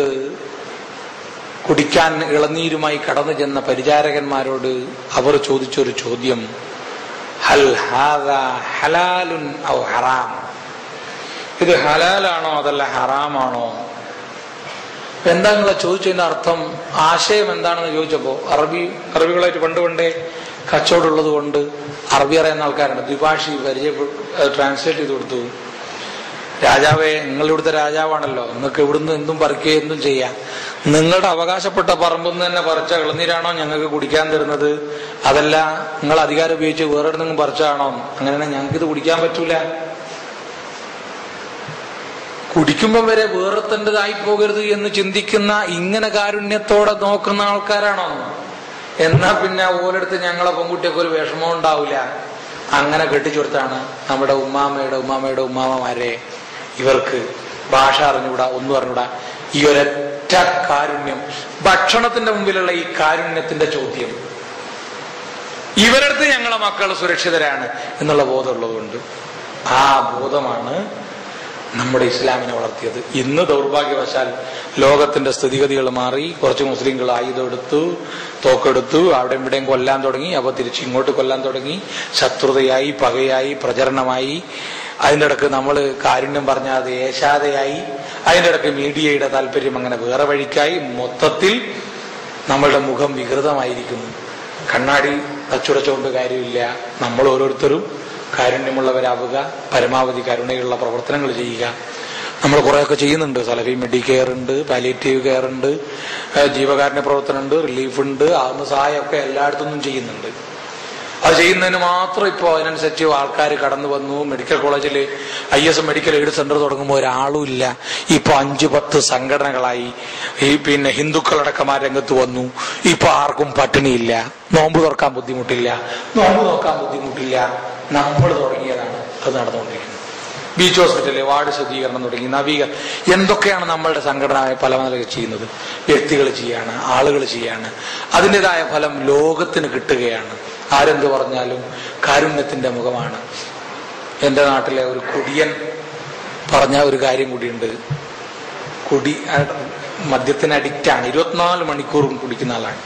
കുടിക്കാൻ ഇളനീരുമായി കടന്നു ചെന്ന പരിചാരകന്മാരോട് അവർ ചോദിച്ചൊരു ചോദ്യം, ഹൽ ഹാദാ ഹലാലുൻ ഔ ഹറാം, ഇത് ഹലാലാണോ അതല്ല ഹറാമാണോ? എന്താ നിങ്ങളെ ചോദിച്ചതിന്റെ അർത്ഥം, ആശയം എന്താണെന്ന് ചോദിച്ചപ്പോ അറബികളായിട്ട് പണ്ടേ കച്ചവടമുള്ളത് കൊണ്ട് അറബി അറിയുന്ന ആൾക്കാരുണ്ട്. ദ്വിഭാഷി ട്രാൻസ്ലേറ്റ് ചെയ്ത് കൊടുത്തു. രാജാവേ, നിങ്ങൾ ഇവിടുത്തെ രാജാവാണല്ലോ, നിങ്ങൾക്ക് ഇവിടുന്ന് എന്തും പറിക്കുകയും എന്തും ചെയ്യാം. നിങ്ങളുടെ അവകാശപ്പെട്ട പറമ്പെന്ന് തന്നെ പറിച്ച ഇളനീരാണോ ഞങ്ങൾക്ക് കുടിക്കാൻ തരുന്നത്? അതല്ല നിങ്ങൾ അധികാരം ഉപയോഗിച്ച് വേറെ എവിടെന്നെങ്കിലും പറിച്ചാണോ? അങ്ങനെയാണെങ്കിൽ ഞങ്ങൾക്കിത് കുടിക്കാൻ പറ്റൂല. കുടിക്കുമ്പം വരെ വേറെത്തൻ്റെതായി പോകരുത് എന്ന് ചിന്തിക്കുന്ന, ഇങ്ങനെ കാരുണ്യത്തോടെ നോക്കുന്ന ആൾക്കാരാണോ? എന്നാ പിന്നെ ഓരോരുത്ത് ഞങ്ങളെ പെൺകുട്ടിയൊക്കെ ഒരു വിഷമം ഉണ്ടാവില്ല. അങ്ങനെ കെട്ടിച്ചെടുത്താണ് നമ്മുടെ ഉമ്മാമയുടെ ഉമ്മാമമാരെ. ഇവർക്ക് ഭാഷ അറിഞ്ഞുകൂടാ, ഒന്നും അറിഞ്ഞൂടാ. ഈ ഒരൊറ്റ കാരുണ്യം, ഭക്ഷണത്തിന്റെ മുമ്പിലുള്ള ഈ കാരുണ്യത്തിന്റെ ചോദ്യം, ഇവരടുത്ത് ഞങ്ങളെ മക്കൾ സുരക്ഷിതരാണ് എന്നുള്ള ബോധമുള്ളതുകൊണ്ട്, ആ ബോധമാണ് നമ്മുടെ ഇസ്ലാമിനെ വളർത്തിയത്. ഇന്ന് ദൗർഭാഗ്യവശാൽ ലോകത്തിന്റെ സ്ഥിതിഗതികൾ മാറി. കുറച്ച് മുസ്ലിങ്ങൾ ആയുധമെടുത്തു, തോക്കെടുത്തു, അവിടെ ഇവിടെയും കൊല്ലാൻ തുടങ്ങി. അപ്പൊ തിരിച്ച് ഇങ്ങോട്ട് കൊല്ലാൻ തുടങ്ങി. ശത്രുതയായി, പകയായി, പ്രചരണമായി. അതിൻ്റെ ഇടക്ക് നമ്മൾ കാരുണ്യം പറഞ്ഞാൽ അത് ഏശാതെയായി. അതിൻ്റെ ഇടക്ക് മീഡിയയുടെ താല്പര്യം അങ്ങനെ വേറെ വഴിക്കായി. മൊത്തത്തിൽ നമ്മളുടെ മുഖം വികൃതമായിരിക്കുന്നു. കണ്ണാടി തച്ചുടച്ചുകൊണ്ട് കാര്യമില്ല. നമ്മൾ ഓരോരുത്തരും കാരുണ്യമുള്ളവരാവുക, പരമാവധി കരുണയുള്ള പ്രവർത്തനങ്ങൾ ചെയ്യുക. നമ്മൾ കുറേയൊക്കെ ചെയ്യുന്നുണ്ട്. സലഫി മെഡിക്കെയർ ഉണ്ട്, പാലിയേറ്റീവ് കെയർ ഉണ്ട്, ജീവകാരുണ്യ പ്രവർത്തനം ഉണ്ട്, റിലീഫ് ഉണ്ട്, ആകുന്ന സഹായമൊക്കെ എല്ലായിടത്തുനിന്നും ചെയ്യുന്നുണ്ട്. അത് ചെയ്യുന്നതിന് മാത്രം ഇപ്പോൾ അതിനനുസരിച്ച് ആൾക്കാർ കടന്നു വന്നു. മെഡിക്കൽ കോളേജിൽ IS മെഡിക്കൽ എയ്ഡ് സെന്റർ തുടങ്ങുമ്പോൾ ഒരാളും ഇല്ല. ഇപ്പൊ 5-10 സംഘടനകളായി. പിന്നെ ഹിന്ദുക്കളടക്കം ആ രംഗത്ത് വന്നു. ഇപ്പൊ ആർക്കും പട്ടിണിയില്ല, നോമ്പ് തുറക്കാൻ ബുദ്ധിമുട്ടില്ല, നോമ്പ് നോക്കാൻ ബുദ്ധിമുട്ടില്ല. നമ്മൾ തുടങ്ങിയതാണ് അത് നടന്നുകൊണ്ടിരിക്കുന്നത്. ബീച്ച് ഹോസ്പിറ്റലിലെ വാർഡ് ശുചീകരണം തുടങ്ങി, നവീകരണം, എന്തൊക്കെയാണ് നമ്മളുടെ സംഘടന പല നിലകൾ ചെയ്യുന്നത്. വ്യക്തികൾ ചെയ്യാണ്, ആളുകൾ ചെയ്യാണ്. അതിൻ്റെതായ ഫലം ലോകത്തിന് കിട്ടുകയാണ്. ആരെന്ത് പറഞ്ഞാലും കാരുണ്യത്തിന്റെ മുഖമാണ്. എൻ്റെ നാട്ടിലെ ഒരു കുടിയൻ പറഞ്ഞ ഒരു കാര്യം കൂടിയുണ്ട്. മദ്യത്തിന് അഡിക്റ്റാണ്, 24 മണിക്കൂറും കുടിക്കുന്ന ആളാണ്.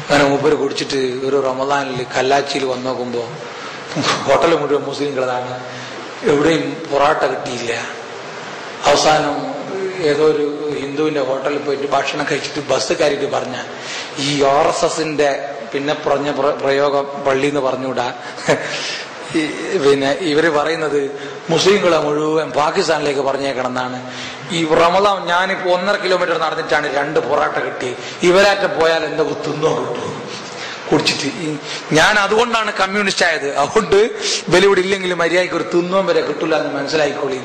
അങ്ങനെ മൂപ്പര് കുടിച്ചിട്ട് ഒരു റമദാനിൽ കല്ലാച്ചിയിൽ വന്നു നോക്കുമ്പോൾ ഹോട്ടൽ മുഴുവൻ മുസ്ലിങ്ങളാണ്. എവിടെയും പൊറാട്ട കിട്ടിയില്ല. അവസാനം ഏതോ ഒരു ഹിന്ദുവിന്റെ ഹോട്ടലിൽ പോയിട്ട് ഭക്ഷണം കഴിച്ചിട്ട് ബസ് കയറിയിട്ട് പറഞ്ഞ ഈ RSSന്റെ പിന്നെ പറഞ്ഞ പ്രയോഗം പള്ളിന്ന് പറഞ്ഞുകൂടാ. പിന്നെ ഇവര് പറയുന്നത് മുസ്ലിങ്ങളെ മുഴുവൻ പാകിസ്ഥാനിലേക്ക് പറഞ്ഞേക്കണം എന്നാണ്. ഈ റമദാൻ ഞാനിപ്പോ 1.5 കിലോമീറ്റർ നടന്നിട്ടാണ് 2 പൊറാട്ട കിട്ടി. ഇവരാറ്റ പോയാൽ എന്താ തിന്നോ കിട്ടും കുടിച്ചിട്ട്. ഞാൻ അതുകൊണ്ടാണ് കമ്മ്യൂണിസ്റ്റ് ആയത്. അതുകൊണ്ട് ബലിവിടെ ഇല്ലെങ്കിലും മര്യാദയ്ക്ക് ഒരു തിന്നോം വരെ കിട്ടില്ല എന്ന് മനസ്സിലായിക്കോളി.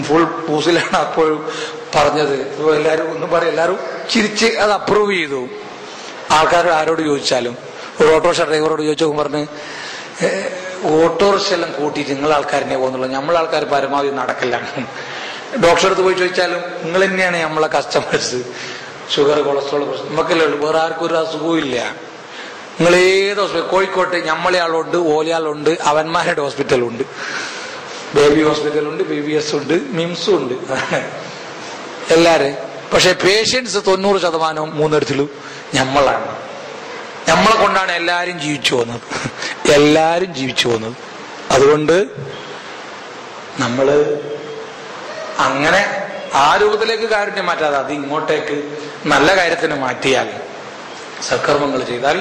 ഫുൾ പൂസിലാണ് അപ്പോഴും പറഞ്ഞത്. എല്ലാവരും ഒന്നും പറയും, എല്ലാവരും ചിരിച്ച് അത് അപ്രൂവ് ചെയ്തു. ആൾക്കാർ ആരോട് ചോദിച്ചാലും, ഒരു ഓട്ടോറിക്ഷ ഡ്രൈവറോട് ചോദിച്ചപ്പോൾ പറഞ്ഞ് ഓട്ടോറിക്ഷ എല്ലാം കൂട്ടിയിട്ട് നിങ്ങൾ ആൾക്കാരനെ പോകുന്നുള്ളൂ, നമ്മളെ ആൾക്കാർ പരമാവധി നടക്കില്ല. ഡോക്ടറെ അടുത്ത് പോയി ചോദിച്ചാലും നിങ്ങൾ തന്നെയാണ് നമ്മളെ കസ്റ്റമേഴ്സ്. ഷുഗർ, കൊളസ്ട്രോൾ പ്രശ്നം നമുക്കല്ലേ ഉള്ളൂ, വേറെ ആർക്കും ഒരു അസുഖവും ഇല്ല. നിങ്ങൾ ഏത് ഹോസ്പിറ്റൽ, കോഴിക്കോട്ട് ഞമ്മളെ ആളുണ്ട്, ഓലയാളുണ്ട്, അവന്മാരുടെ ഹോസ്പിറ്റലുണ്ട്, ബേബി ഹോസ്പിറ്റലുണ്ട്, BBS ഉണ്ട്, മിംസും ഉണ്ട്, എല്ലാരും. പക്ഷെ പേഷ്യൻസ് 90% മൂന്നിടത്തിലും ഞമ്മളാണ്. നമ്മളെ കൊണ്ടാണ് എല്ലാരും ജീവിച്ചു പോകുന്നത്, എല്ലാരും ജീവിച്ചു പോകുന്നത്. അതുകൊണ്ട് നമ്മള് അങ്ങനെ ആ രൂപത്തിലേക്ക് കാരുണ്യം മാറ്റാതെ അത് ഇങ്ങോട്ടേക്ക് നല്ല കാര്യത്തിന് മാറ്റിയാൽ, സൽക്കർമ്മങ്ങൾ ചെയ്താൽ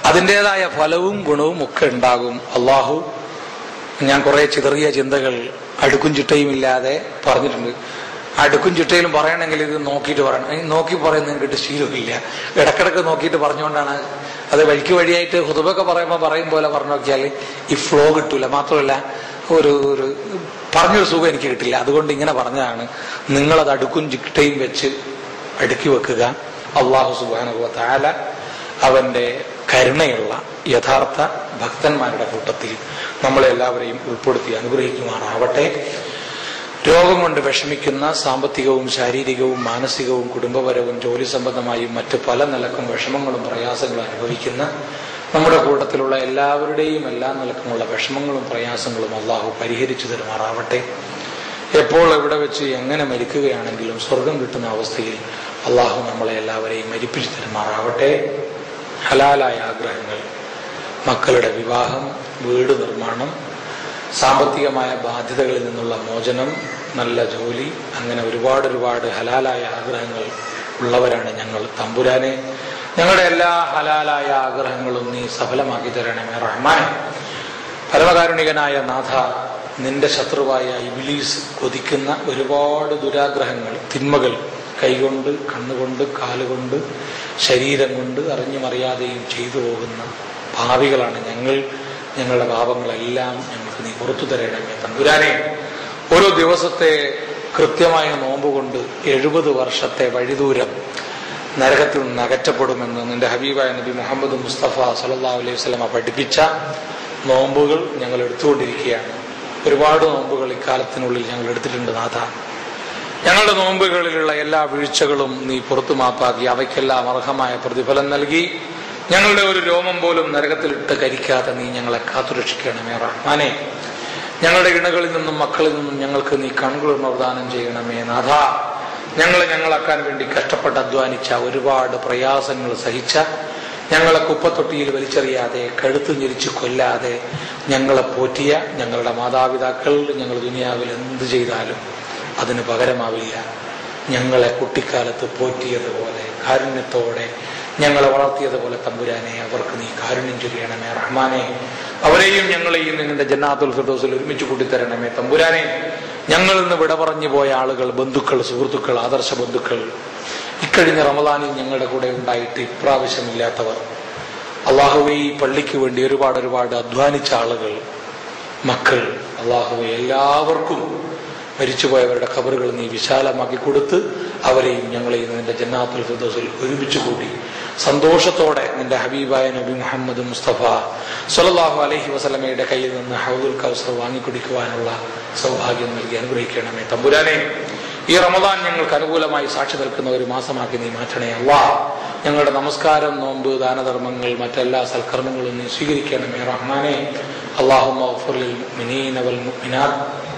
അതിൻ്റെതായ ഫലവും ഗുണവും ഒക്കെ ഉണ്ടാകും. അള്ളാഹു, ഞാൻ കുറെ ചിതറിയ ചിന്തകൾ അടുക്കും ചിട്ടയും ഇല്ലാതെ പറഞ്ഞിട്ടുണ്ട്. അടുക്കും ചിട്ടയിലും പറയണമെങ്കിൽ ഇത് നോക്കിയിട്ട് പറയണം. നോക്കി പറയുന്നത് കിട്ടി ശീലമില്ല. ഇടക്കിടക്ക് നോക്കിയിട്ട് പറഞ്ഞുകൊണ്ടാണ് അത് വഴിയായിട്ട് ഹുതുബൊക്കെ പറയും പോലെ പറഞ്ഞു നോക്കിയാൽ ഈ ഫ്ലോ കിട്ടൂല. മാത്രമല്ല ഒരു പറഞ്ഞൊരു സുഖം എനിക്ക് കിട്ടില്ല. അതുകൊണ്ട് ഇങ്ങനെ പറഞ്ഞതാണ്. നിങ്ങളത് അടുക്കും ചിട്ടയും വെച്ച് അടുക്കി വെക്കുക. അള്ളാഹു സുബ്ഹാനഹു വ തആല അവന്റെ കരുണയുള്ള യഥാർത്ഥ ഭക്തന്മാരുടെ കൂട്ടത്തിൽ നമ്മളെല്ലാവരെയും ഉൾപ്പെടുത്തി അനുഗ്രഹിക്കുമാറാവട്ടെ. രോഗം കൊണ്ട് വിഷമിക്കുന്ന, സാമ്പത്തികവും ശാരീരികവും മാനസികവും കുടുംബപരവും ജോലി സംബന്ധമായും മറ്റ് പല നിലക്കും വിഷമങ്ങളും പ്രയാസങ്ങളും അനുഭവിക്കുന്ന നമ്മുടെ കൂട്ടത്തിലുള്ള എല്ലാവരുടെയും എല്ലാ നിലക്കുമുള്ള വിഷമങ്ങളും പ്രയാസങ്ങളും അള്ളാഹു പരിഹരിച്ചു തരുമാറാവട്ടെ. എപ്പോൾ എവിടെ വെച്ച് എങ്ങനെ മരിക്കുകയാണെങ്കിലും സ്വർഗം കിട്ടുന്ന അവസ്ഥയിൽ അള്ളാഹു നമ്മളെ എല്ലാവരെയും മരിപ്പിച്ചു തരുമാറാവട്ടെ. ഹലാലായ ആഗ്രഹങ്ങൾ, മക്കളുടെ വിവാഹം, വീട് നിർമ്മാണം, സാമ്പത്തികമായ ബാധ്യതകളിൽ നിന്നുള്ള മോചനം, നല്ല ജോലി, അങ്ങനെ ഒരുപാട് ഹലാലായ ആഗ്രഹങ്ങൾ ഉള്ളവരാണ് ഞങ്ങൾ. തമ്പുരാനെ, ഞങ്ങളുടെ എല്ലാ ഹലാലായ ആഗ്രഹങ്ങളും നീ സഫലമാക്കി തരണമേ റഹ്മാൻ. പരമകാരുണികനായ നാഥ, നിന്റെ ശത്രുവായ ഇബ്ലീസ് കൊതിക്കുന്ന ഒരുപാട് ദുരാഗ്രഹങ്ങൾ, തിന്മകൾ കൈകൊണ്ട്, കണ്ണുകൊണ്ട്, കാലുകൊണ്ട്, ശരീരം കൊണ്ട് അറിഞ്ഞും അറിയാതെയും ചെയ്തു പോകുന്ന ഭാവികളാണ് ഞങ്ങൾ. ഞങ്ങളുടെ പാപങ്ങളെല്ലാം ഞങ്ങൾക്ക് നീ പുറത്തു തരണമേ തമ്പുരാനെ. ഓരോ ദിവസത്തെ കൃത്യമായ നോമ്പുകൊണ്ട് 70 വർഷത്തെ വഴിദൂരം നരകത്തിൽ നിന്ന് അകറ്റപ്പെടുമെന്ന് നിന്റെ ഹബീബായ നബി മുഹമ്മദ് മുസ്തഫ സല്ലല്ലാഹു അലൈഹി വസല്ലമ പഠിപ്പിച്ച നോമ്പുകൾ ഞങ്ങൾ എടുത്തുകൊണ്ടിരിക്കുകയാണ്. ഒരുപാട് നോമ്പുകൾ ഇക്കാലത്തിനുള്ളിൽ ഞങ്ങൾ എടുത്തിട്ടുണ്ട് നാഥ. ഞങ്ങളുടെ നോമ്പുകളിലുള്ള എല്ലാ വീഴ്ചകളും നീ പുറത്തു മാപ്പാക്കി അവയ്ക്കെല്ലാം അർഹമായ പ്രതിഫലം നൽകി ഞങ്ങളുടെ ഒരു രോമം പോലും നരകത്തിലിട്ട് കരിക്കാതെ നീ ഞങ്ങളെ കാത്തുരക്ഷിക്കണമേ റഹ്മാനെ. ഞങ്ങളുടെ ഇണകളിൽ നിന്നും മക്കളിൽ നിന്നും ഞങ്ങൾക്ക് നീ കൺകുളിർമ പ്രദാനം ചെയ്യണമേ നാഥ. ഞങ്ങളാക്കാൻ വേണ്ടി കഷ്ടപ്പെട്ട് അധ്വാനിച്ച, ഒരുപാട് പ്രയാസങ്ങൾ സഹിച്ച, ഞങ്ങളെ കുപ്പത്തൊട്ടിയിൽ വലിച്ചെറിയാതെ കഴുത്ത് ഞെരിച്ച് കൊല്ലാതെ ഞങ്ങളെ പോറ്റിയ ഞങ്ങളുടെ മാതാപിതാക്കൾ ഞങ്ങൾ ദുനിയാവിൽ എന്ത് ചെയ്താലും അതിന് പകരമാവില്ല. ഞങ്ങളെ കുട്ടിക്കാലത്ത് പോറ്റിയതുപോലെ കാരുണ്യത്തോടെ ഞങ്ങളെ വളർത്തിയതുപോലെ തമ്പുരാനെ അവർക്ക് നീ കാരുണ്യം ചൊരിയണമേ റഹ്മാനെ. അവരെയും ഞങ്ങളെയും നിങ്ങളുടെ ജന്നാത്തുൽ ഫിർദൗസിൽ ഒരുമിച്ച് കൂട്ടിത്തരണമേ തമ്പുരാനെ. ഞങ്ങളിൽ നിന്ന് വിട പറഞ്ഞു പോയ ആളുകൾ, ബന്ധുക്കൾ, സുഹൃത്തുക്കൾ, ആദർശ ബന്ധുക്കൾ, ഇക്കഴിഞ്ഞ റമദാനിൽ ഞങ്ങളുടെ കൂടെ ഉണ്ടായിട്ട് ഇപ്രാവശ്യമില്ലാത്തവർ, അള്ളാഹുവേ ഈ പള്ളിക്ക് വേണ്ടി ഒരുപാട് അധ്വാനിച്ച ആളുകൾ, മക്കൾ, അള്ളാഹുവേ എല്ലാവർക്കും മരിച്ചുപോയവരുടെ ഖബറുകൾ നീ വിശാലമാക്കി കൊടുത്ത് അവരെയും ഞങ്ങളെയും നിന്റെ ജന്നാത്തുൽ ഫിർദൗസിൽ ഒരുമിച്ച് കൂടി സന്തോഷത്തോടെ നിന്റെ ഹബീബായ നബി മുഹമ്മദ് മുസ്തഫ സ്വല്ലല്ലാഹു അലൈഹി വസല്ലമയുടെ കയ്യിൽ നിന്ന് ഹൗദുൽ കൗസർ വാങ്ങിക്കുടിക്കുവാനുള്ള സൗഭാഗ്യം നൽകി അനുഗ്രഹിക്കണമേ തമ്പുരാനെ. ഈ റമദാൻ ഞങ്ങൾക്ക് അനുകൂലമായി സാക്ഷി നിൽക്കുന്ന ഒരു മാസമാക്കി നീ മാറ്റണേ അല്ലാഹ്. ഞങ്ങളുടെ നമസ്കാരം, നോമ്പ്, ദാനധർമ്മങ്ങൾ, മറ്റെല്ലാ സൽക്കർമ്മങ്ങളും നീ സ്വീകരിക്കണമേ റഹ്മാനെ. അല്ലാഹുമ്മ ഗ്ഫിർ ലിൽ മുഅ്മിനീന വൽ മുഅ്മിനാത്ത്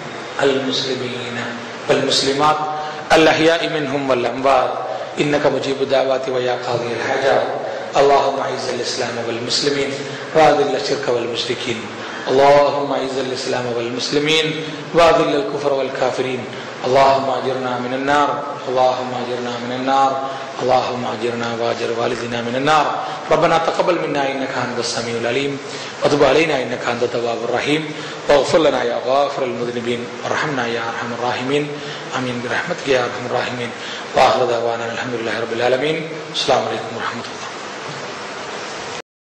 المسلمين والمسلمات الأحياء منهم والأموات إنك مجيب الدعوات ويا قاضي الحاجات. اللهم أعز الإسلام والمسلمين وأذل الشرك والمشركين. اللهم أعز الإسلام والمسلمين وأذل الكفر والكافرين. اللهم أجرنا من النار. اللهم أجرنا من النار. اللهم أجرنا وأجر والدنا من النار. ربنا تقبل منا إنك أنت السميع العليم وتب علينا إنك أنت التواب الرحيم واغفر لنا يا غافر المذنبين وارحمنا يا أرحم الراحمين. آمين برحمتك يا أرحم الراحمين. وآخر دعوانا الحمد لله رب العالمين. السلام عليكم ورحمة الله.